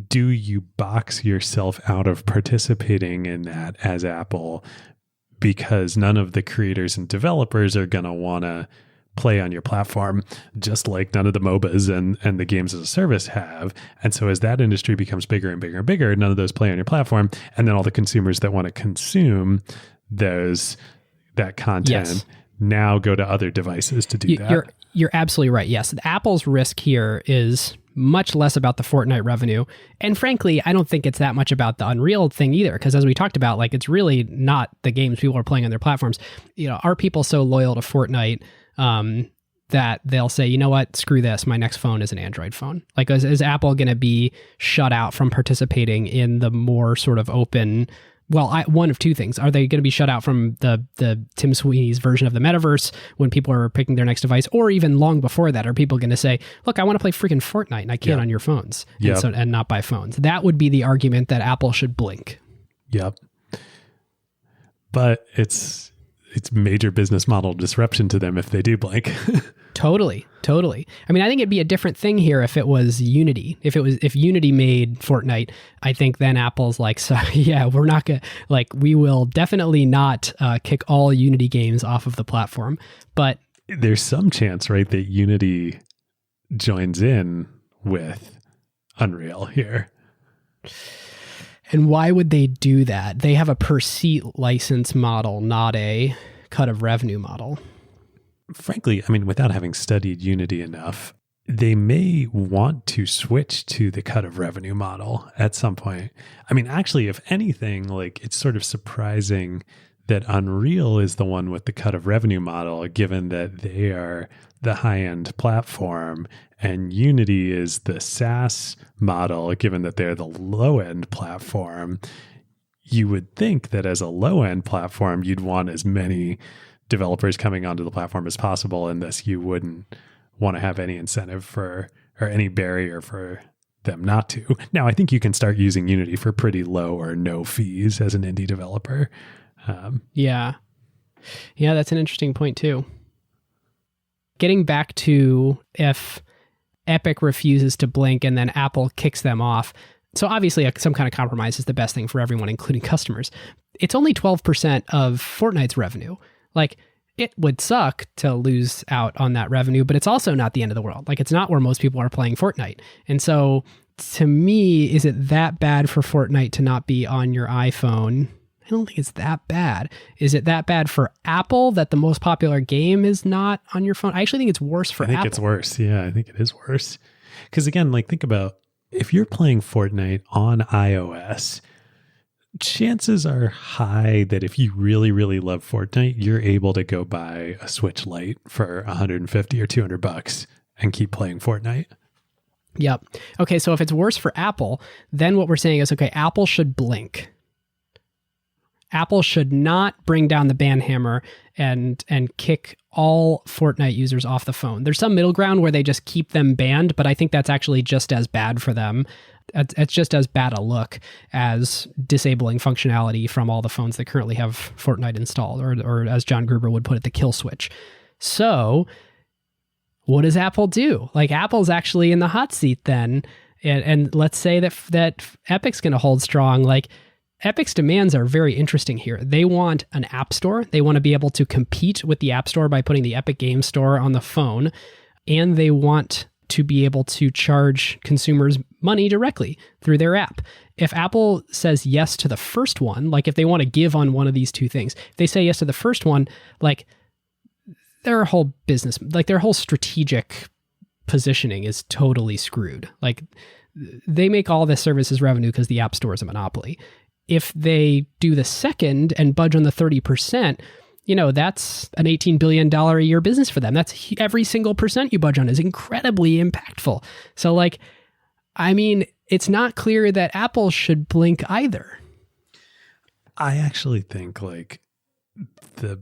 do you box yourself out of participating in that as Apple? Because none of the creators and developers are going to want to play on your platform, just like none of the MOBAs and the games as a service have. And so as that industry becomes bigger and bigger and bigger, none of those play on your platform. And then all the consumers that want to consume that content now go to other devices to do that. You're absolutely right. Yes. Apple's risk here is much less about the Fortnite revenue. And frankly, I don't think it's that much about the Unreal thing either, because as we talked about, like, it's really not the games people are playing on their platforms. Are people so loyal to Fortnite that they'll say, you know what, screw this, my next phone is an Android phone? Like, is Apple going to be shut out from participating in the more sort of open, one of two things. Are they going to be shut out from the Tim Sweeney's version of the metaverse when people are picking their next device? Or even long before that, are people going to say, look, I want to play freaking Fortnite and I can't on your phones and not buy phones? That would be the argument that Apple should blink. Yep. But it's major business model disruption to them if they do blink. Totally. I mean, I think it'd be a different thing here if it was Unity. If Unity made Fortnite, I think then Apple's like, so yeah, we're not gonna, like, we will definitely not kick all Unity games off of the platform. But there's some chance, right, that Unity joins in with Unreal here. And why would they do that? They have a per seat license model, not a cut of revenue model. Frankly, I mean, without having studied Unity enough, they may want to switch to the cut of revenue model at some point. I mean, actually, if anything, like, it's sort of surprising that Unreal is the one with the cut of revenue model, given that they are the high-end platform and Unity is the SaaS model, given that they're the low-end platform. You would think that as a low-end platform, you'd want as many developers coming onto the platform as possible, and thus you wouldn't want to have any incentive or any barrier for them not to. Now, I think you can start using Unity for pretty low or no fees as an indie developer. Yeah, that's an interesting point too. Getting back to if Epic refuses to blink and then Apple kicks them off. So obviously some kind of compromise is the best thing for everyone, including customers. It's only 12% of Fortnite's revenue. Like, it would suck to lose out on that revenue, but it's also not the end of the world. Like, it's not where most people are playing Fortnite. And so to me, is it that bad for Fortnite to not be on your iPhone? I don't think it's that bad. Is it that bad for Apple that the most popular game is not on your phone? I actually think it's worse for Apple. I think it's worse. Yeah, I think it is worse. Because again, like, think about if you're playing Fortnite on iOS, chances are high that if you really, really love Fortnite, you're able to go buy a Switch Lite for $150 or $200 and keep playing Fortnite. Yep. Okay, so if it's worse for Apple, then what we're saying is, okay, Apple should blink. Apple should not bring down the ban hammer and kick all Fortnite users off the phone. There's some middle ground where they just keep them banned, but I think that's actually just as bad for them. It's just as bad a look as disabling functionality from all the phones that currently have Fortnite installed, or as John Gruber would put it, the kill switch. So what does Apple do? Like, Apple's actually in the hot seat then. And let's say that Epic's going to hold strong. Like, Epic's demands are very interesting here. They want an app store. They want to be able to compete with the app store by putting the Epic Game Store on the phone. And they want to be able to charge consumers money directly through their app. If Apple says yes to the first one, like, if they want to give on one of these two things, if they say yes to the first one, like, their whole business, like, their whole strategic positioning is totally screwed. Like, they make all this services revenue because the app store is a monopoly. If they do the second and budge on the 30%, that's an $18 billion a year business for them. That's every single percent you budge on is incredibly impactful. So, like, I mean, it's not clear that Apple should blink either. I actually think, like, the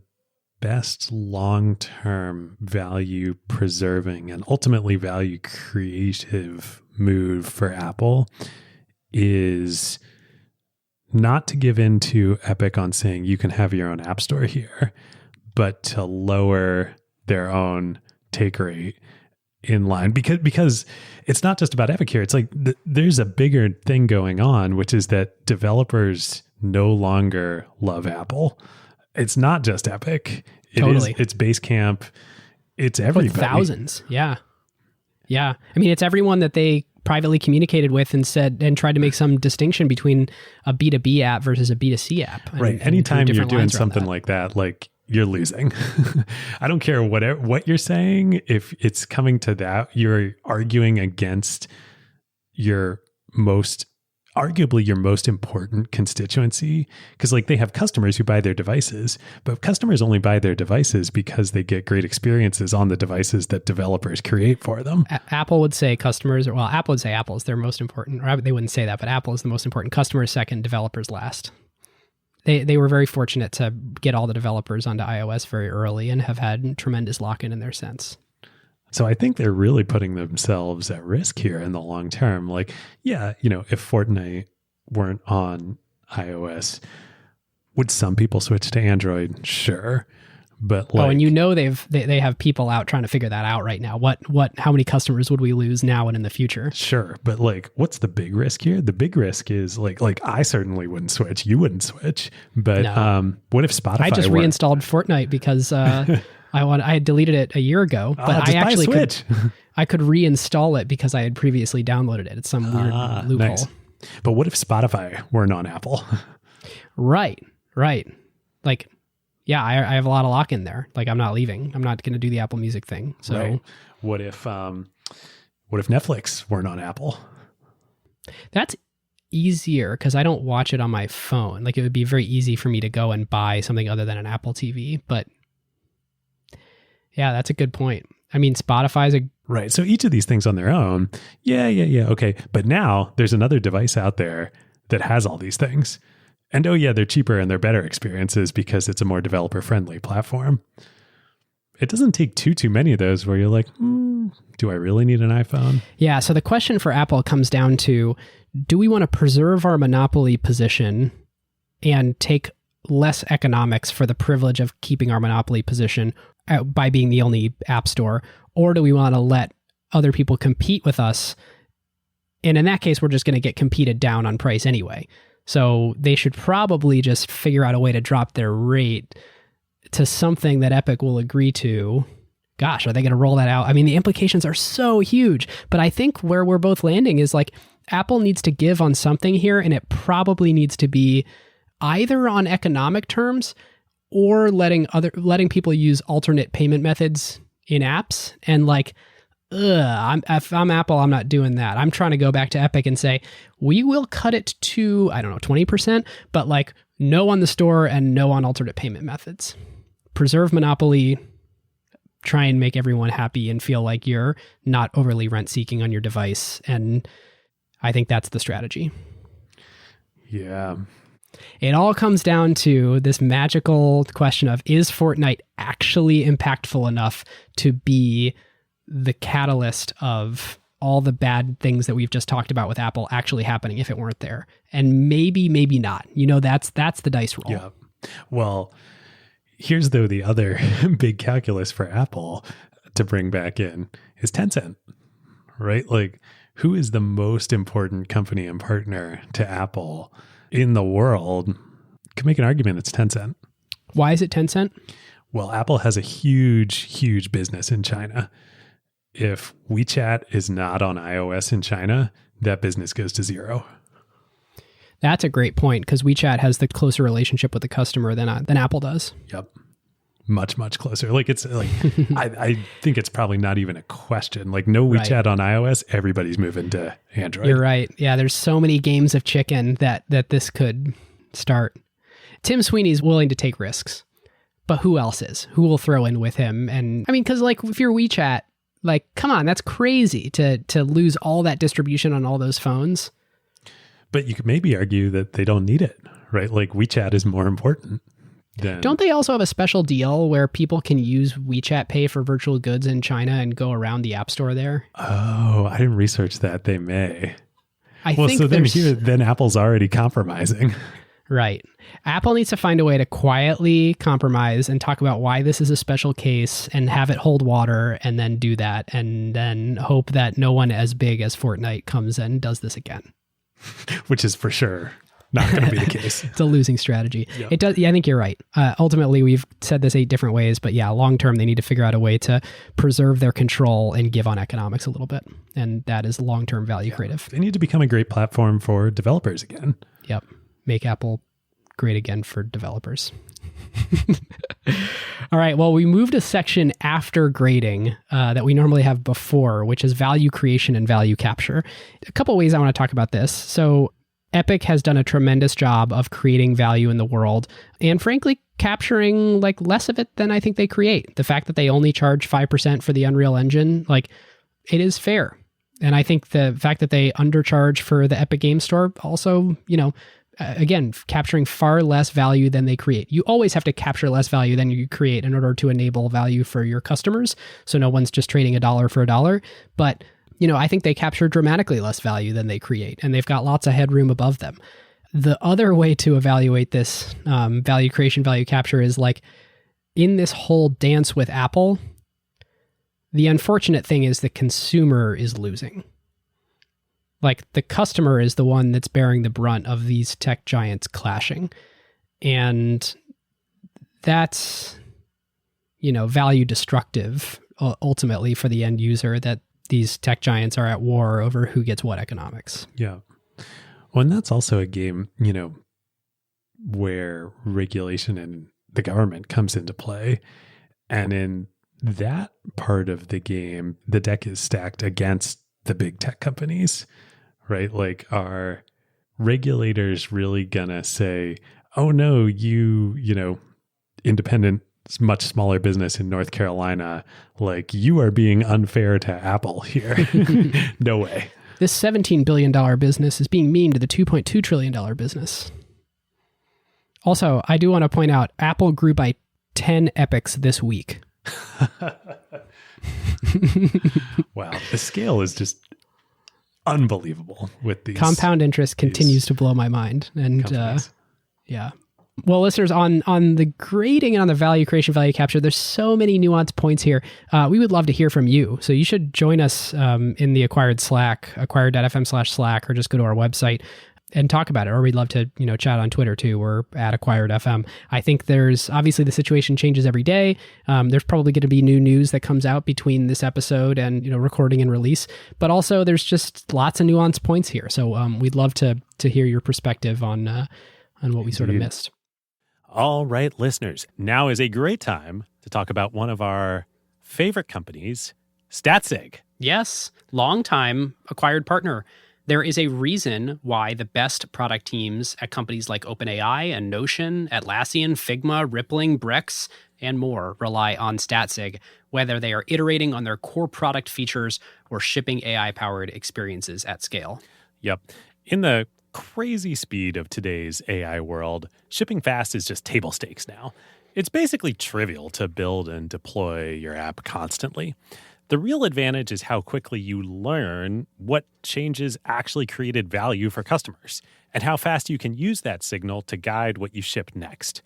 best long-term value preserving and ultimately value creative move for Apple is not to give in to Epic on saying you can have your own app store here, but to lower their own take rate in line. Because it's not just about Epic here. It's like there's a bigger thing going on, which is that developers no longer love Apple. It's not just Epic. It's Basecamp. It's everybody. Thousands. Yeah. I mean, it's everyone that they privately communicated with and said and tried to make some distinction between a B2B app versus a B2C app. Right. Anytime you're doing something like that, like, you're losing. I don't care what you're saying. If it's coming to that, you're arguing against arguably your most important constituency, because like they have customers who buy their devices, but customers only buy their devices because they get great experiences on the devices that developers create for them. Apple would say customers, well, Apple would say Apple's their most important, or they wouldn't say that, but Apple is the most important. Customers second, developers last. They were very fortunate to get all the developers onto iOS very early and have had tremendous lock-in in their sense. So I think they're really putting themselves at risk here in the long term. Like, yeah, if Fortnite weren't on iOS, would some people switch to Android? Sure. But like, and they have people out trying to figure that out right now. How many customers would we lose now and in the future? Sure. But like, what's the big risk here? The big risk is like I certainly wouldn't switch. You wouldn't switch. But no. What if Spotify I just reinstalled Fortnite because I had deleted it a year ago, but I actually could reinstall it because I had previously downloaded it. It's some weird loophole. Nice. But what if Spotify weren't on Apple? Right. Like, yeah, I have a lot of lock in there. Like, I'm not leaving. I'm not going to do the Apple Music thing. So, right. What if Netflix weren't on Apple? That's easier because I don't watch it on my phone. Like, it would be very easy for me to go and buy something other than an Apple TV, but yeah, that's a good point. I mean, Spotify's right. So each of these things on their own. Yeah. Okay. But now there's another device out there that has all these things. And they're cheaper and they're better experiences because it's a more developer friendly platform. It doesn't take too many of those where you're like, do I really need an iPhone? Yeah. So the question for Apple comes down to, do we want to preserve our monopoly position and take less economics for the privilege of keeping our monopoly position by being the only app store? Or do we want to let other people compete with us? And in that case, we're just going to get competed down on price anyway. So they should probably just figure out a way to drop their rate to something that Epic will agree to. Gosh, are they going to roll that out? I mean, the implications are so huge, but I think where we're both landing is like Apple needs to give on something here, and it probably needs to be either on economic terms or letting people use alternate payment methods in apps. And like, if I'm Apple, I'm not doing that. I'm trying to go back to Epic and say, we will cut it to, 20%, but like no on the store and no on alternate payment methods. Preserve monopoly, try and make everyone happy and feel like you're not overly rent seeking on your device. And I think that's the strategy. Yeah. It all comes down to this magical question of, is Fortnite actually impactful enough to be the catalyst of all the bad things that we've just talked about with Apple actually happening if it weren't there? And maybe not. That's the dice roll. Yeah. Well, here's the other big calculus for Apple to bring back in is Tencent, right? Like, who is the most important company and partner to Apple in the world? Can make an argument it's Tencent. Why is it Tencent? Well, Apple has a huge business in China. If WeChat is not on iOS in China, that business goes to zero. That's a great point, because WeChat has the closer relationship with the customer than Apple does. Yep. Much closer. Like, it's like, I think it's probably not even a question. Like, no WeChat on iOS, everybody's moving to Android. You're right. Yeah, there's so many games of chicken that this could start. Tim Sweeney's willing to take risks, but who else is? Who will throw in with him? And I mean, because like if you're WeChat, like, come on, that's crazy to lose all that distribution on all those phones. But you could maybe argue that they don't need it, right? Like, WeChat is more important. Don't they also have a special deal where people can use WeChat Pay for virtual goods in China and go around the App Store there? Oh, I didn't research that. They may. Think then Apple's already compromising. Right. Apple needs to find a way to quietly compromise and talk about why this is a special case and have it hold water, and then do that, and then hope that no one as big as Fortnite comes and does this again. Which is for sure not going to be the case. It's a losing strategy. Yep. It does. Yeah, I think you're right. Ultimately, we've said this 8 different ways, but yeah, long term, they need to figure out a way to preserve their control and give on economics a little bit. And that is long-term value creative. They need to become a great platform for developers again. Yep. Make Apple great again for developers. All right. Well, we moved a section after grading that we normally have before, which is value creation and value capture. A couple ways I want to talk about this. So Epic has done a tremendous job of creating value in the world and frankly, capturing like less of it than I think they create. The fact that they only charge 5% for the Unreal Engine, like it is fair. And I think the fact that they undercharge for the Epic Game Store also, again, capturing far less value than they create. You always have to capture less value than you create in order to enable value for your customers. So no one's just trading $1 for $1. But, I think they capture dramatically less value than they create, and they've got lots of headroom above them. The other way to evaluate this value creation, value capture is like in this whole dance with Apple, the unfortunate thing is the consumer is losing. Like the customer is the one that's bearing the brunt of these tech giants clashing. And that's, value destructive ultimately for the end user, that these tech giants are at war over who gets what economics. Yeah. Well, and that's also a game, where regulation and the government comes into play. And in that part of the game, the deck is stacked against the big tech companies, right? Like, are regulators really gonna say, oh no, you independent, much smaller business in North Carolina, like you are being unfair to Apple here? No way. This $17 billion business is being mean to the $2.2 trillion business. Also, I do want to point out, Apple grew by 10 epics this week. Wow. The scale is just unbelievable with these. Compound interest continues to blow my mind. And yeah. Well, listeners, on the grading and on the value creation, value capture, there's so many nuanced points here. We would love to hear from you. So you should join us in the Acquired Slack, acquired.fm/Slack, or just go to our website and talk about it. Or we'd love to, chat on Twitter too. We're at AcquiredFM. I think there's obviously the situation changes every day. There's probably going to be new news that comes out between this episode and, recording and release. But also there's just lots of nuanced points here. So we'd love to hear your perspective on what we sort of missed. All right, listeners, now is a great time to talk about one of our favorite companies, Statsig. Yes, longtime acquired partner. There is a reason why the best product teams at companies like OpenAI and Notion, Atlassian, Figma, Rippling, Brex, and more rely on Statsig, whether they are iterating on their core product features or shipping AI-powered experiences at scale. Yep. In the crazy speed of today's AI world, shipping fast is just table stakes now. It's basically trivial to build and deploy your app constantly. The real advantage is how quickly you learn what changes actually created value for customers and how fast you can use that signal to guide what you ship next.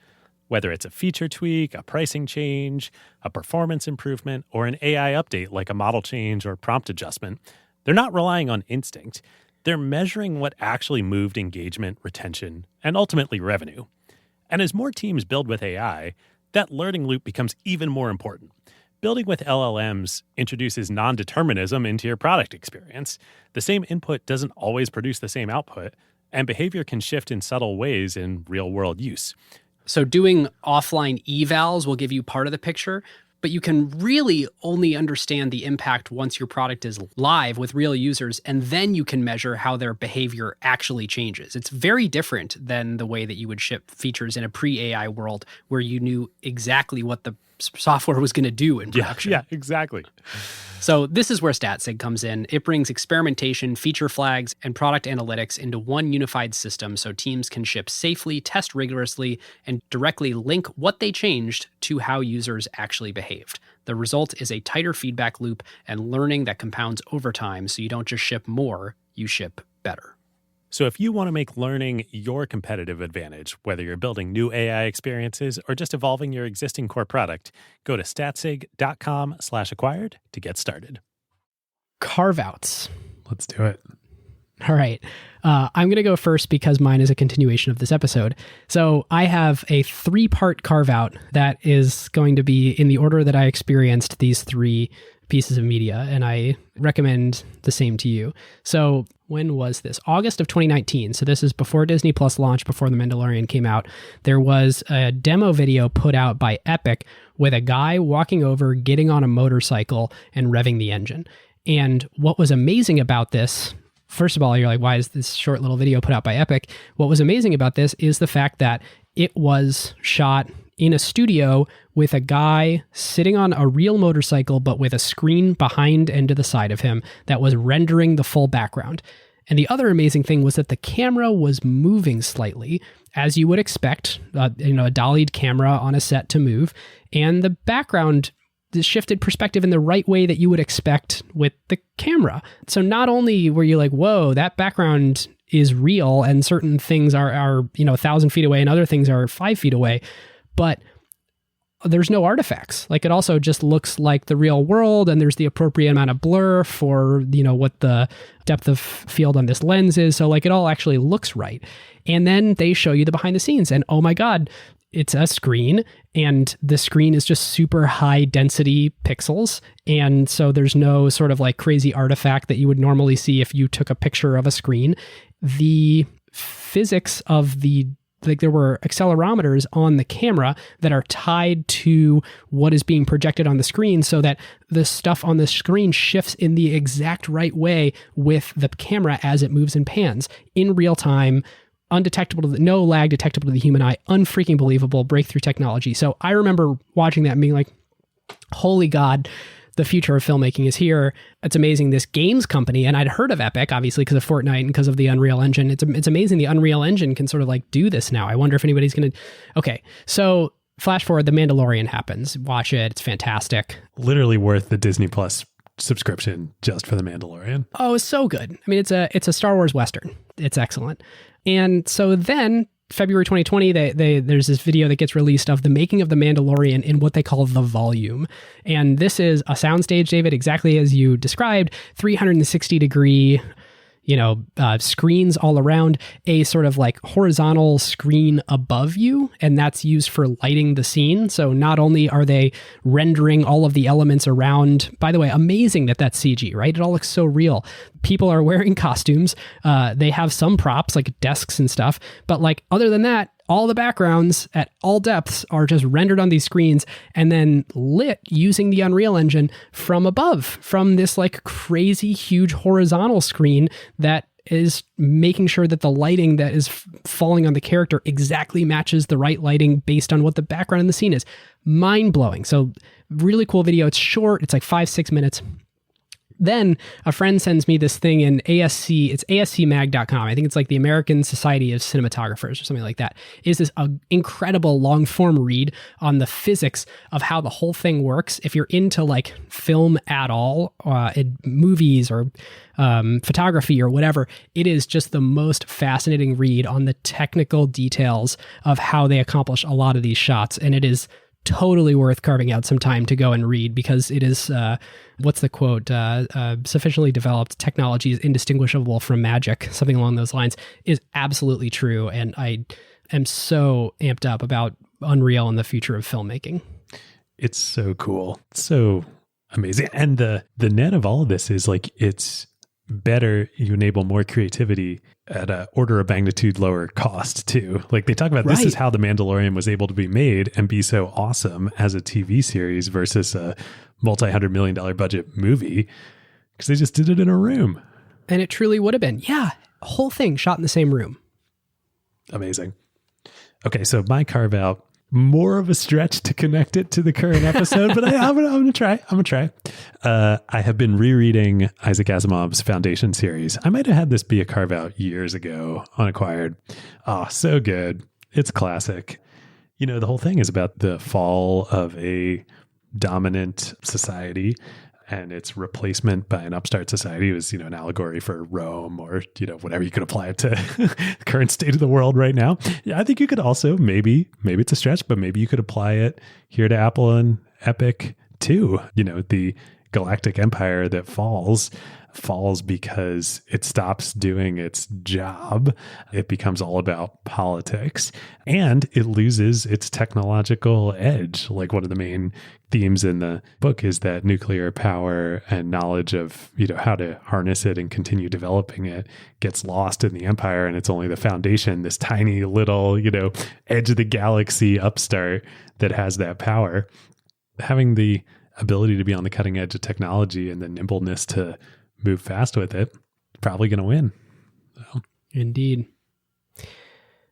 Whether it's a feature tweak, a pricing change, a performance improvement, or an AI update like a model change or prompt adjustment, they're not relying on instinct. They're measuring what actually moved engagement, retention, and ultimately revenue. And as more teams build with AI, that learning loop becomes even more important. Building with LLMs introduces non-determinism into your product experience. The same input doesn't always produce the same output, and behavior can shift in subtle ways in real-world use. So doing offline evals will give you part of the picture, but you can really only understand the impact once your product is live with real users, and then you can measure how their behavior actually changes. It's very different than the way that you would ship features in a pre-AI world where you knew exactly what the software was going to do in production. Yeah, exactly. So this is where Statsig comes in. It brings experimentation, feature flags, and product analytics into one unified system so teams can ship safely, test rigorously, and directly link what they changed to how users actually behaved. The result is a tighter feedback loop and learning that compounds over time, so you don't just ship more, you ship better. So if you want to make learning your competitive advantage, whether you're building new AI experiences or just evolving your existing core product, go to statsig.com/acquired to get started. Carve Outs. Let's do it. All right. I'm going to go first because mine is a continuation of this episode. So I have a 3-part carve out that is going to be in the order that I experienced these 3 pieces of media, and I recommend the same to you. So when was this? August of 2019. So this is before Disney Plus launched, before The Mandalorian came out. There was a demo video put out by Epic with a guy walking over, getting on a motorcycle and revving the engine. And what was amazing about this, first of all, you're like, why is this short little video put out by Epic? What was amazing about this is the fact that it was shot in a studio with a guy sitting on a real motorcycle, but with a screen behind and to the side of him that was rendering the full background. And the other amazing thing was that the camera was moving slightly, as you would expect, a dollied camera on a set to move. And the background shifted perspective in the right way that you would expect with the camera. So not only were you like, whoa, that background is real and certain things are 1,000 feet away and other things are 5 feet away, but there's no artifacts. Like, it also just looks like the real world, and there's the appropriate amount of blur for, what the depth of field on this lens is. So like, it all actually looks right. And then they show you the behind the scenes, and oh my God, it's a screen, and the screen is just super high density pixels. And so there's no sort of like crazy artifact that you would normally see if you took a picture of a screen. The physics of there were accelerometers on the camera that are tied to what is being projected on the screen, so that the stuff on the screen shifts in the exact right way with the camera as it moves and pans in real time, undetectable, no lag detectable to the human eye, unfreaking believable breakthrough technology. So I remember watching that and being like, holy God, the future of filmmaking is here. It's amazing. This games company, and I'd heard of Epic, obviously, because of Fortnite and because of the Unreal Engine. It's amazing the Unreal Engine can sort of like do this now. I wonder if anybody's going to... Okay, so flash forward, The Mandalorian happens. Watch it. It's fantastic. Literally worth the Disney Plus subscription just for The Mandalorian. Oh, it's so good. I mean, it's a Star Wars Western. It's excellent. And so then February 2020, there's this video that gets released of the making of The Mandalorian in what they call the volume. And this is a soundstage, David, exactly as you described, 360-degree, screens all around, a sort of like horizontal screen above you, and that's used for lighting the scene. So not only are they rendering all of the elements around, by the way, amazing that that's CG, right? It all looks so real. People are wearing costumes. They have some props like desks and stuff, but like other than that, all the backgrounds at all depths are just rendered on these screens and then lit using the Unreal Engine from above, from this like crazy huge horizontal screen that is making sure that the lighting that is falling on the character exactly matches the right lighting based on what the background in the scene is. Mind-blowing. So really cool video. It's short. It's like 5-6 minutes. Then a friend sends me this thing in ASC, it's ascmag.com. I think it's like the American Society of Cinematographers or something like that. Is this incredible long form read on the physics of how the whole thing works. If you're into like film at all, in movies or photography or whatever, it is just the most fascinating read on the technical details of how they accomplish a lot of these shots. And it is totally worth carving out some time to go and read, because it is, what's the quote? Sufficiently developed technology is indistinguishable from magic, something along those lines, is absolutely true. And I am so amped up about Unreal and the future of filmmaking. It's so cool. So amazing. And the net of all of this is like, it's better. You enable more creativity at an order of magnitude lower cost too. Like they talk about, this is how The Mandalorian was able to be made and be so awesome as a TV series versus a multi-$100 million budget movie, because they just did it in a room. And it truly would have been. Yeah. Whole thing shot in the same room. Amazing. Okay. So my Carve Out, more of a stretch to connect it to the current episode, but I'm gonna try. I have been rereading Isaac Asimov's Foundation series. I might have had this be a Carve Out years ago on Acquired. Oh, so good. It's classic. The whole thing is about the fall of a dominant society and its replacement by an upstart society. It was, an allegory for Rome, or, whatever you could apply it to the current state of the world right now. Yeah, I think you could also, maybe it's a stretch, but maybe you could apply it here to Apple and Epic too. The galactic empire that falls because it stops doing its job. It becomes all about politics, and it loses its technological edge. Like, one of the main themes in the book is that nuclear power and knowledge of, how to harness it and continue developing it gets lost in the empire, and it's only the Foundation, this tiny little, edge of the galaxy upstart that has that power. Having the ability to be on the cutting edge of technology and the nimbleness to move fast with it, probably going to win. So. Indeed.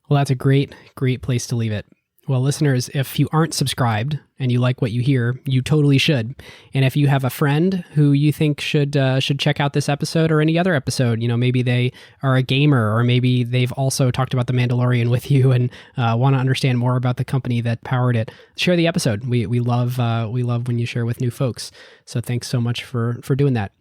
Well, that's a great place to leave it. Well, listeners, if you aren't subscribed and you like what you hear, you totally should. And if you have a friend who you think should check out this episode or any other episode, maybe they are a gamer, or maybe they've also talked about The Mandalorian with you and want to understand more about the company that powered it, share the episode. We love when you share with new folks. So thanks so much for doing that.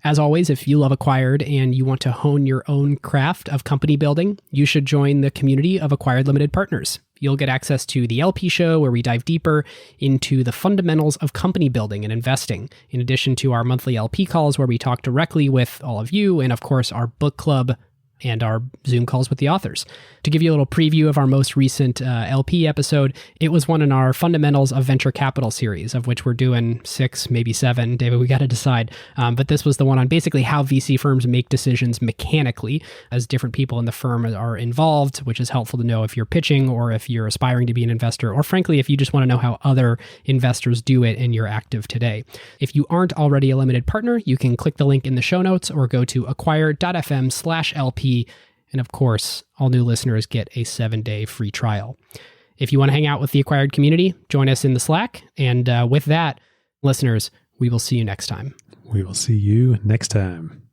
As always, if you love Acquired and you want to hone your own craft of company building, you should join the community of Acquired Limited Partners. You'll get access to the LP show, where we dive deeper into the fundamentals of company building and investing, in addition to our monthly LP calls where we talk directly with all of you, and of course our book club and our Zoom calls with the authors. To give you a little preview of our most recent LP episode, it was one in our Fundamentals of Venture Capital series, of which we're doing 6, maybe 7. David, we got to decide. But this was the one on basically how VC firms make decisions mechanically as different people in the firm are involved, which is helpful to know if you're pitching or if you're aspiring to be an investor, or frankly, if you just want to know how other investors do it and you're active today. If you aren't already a limited partner, you can click the link in the show notes or go to acquired.fm/LP. And of course, all new listeners get a 7-day free trial. If you want to hang out with the Acquired community, join us in the Slack. And with that, listeners, we will see you next time. We will see you next time.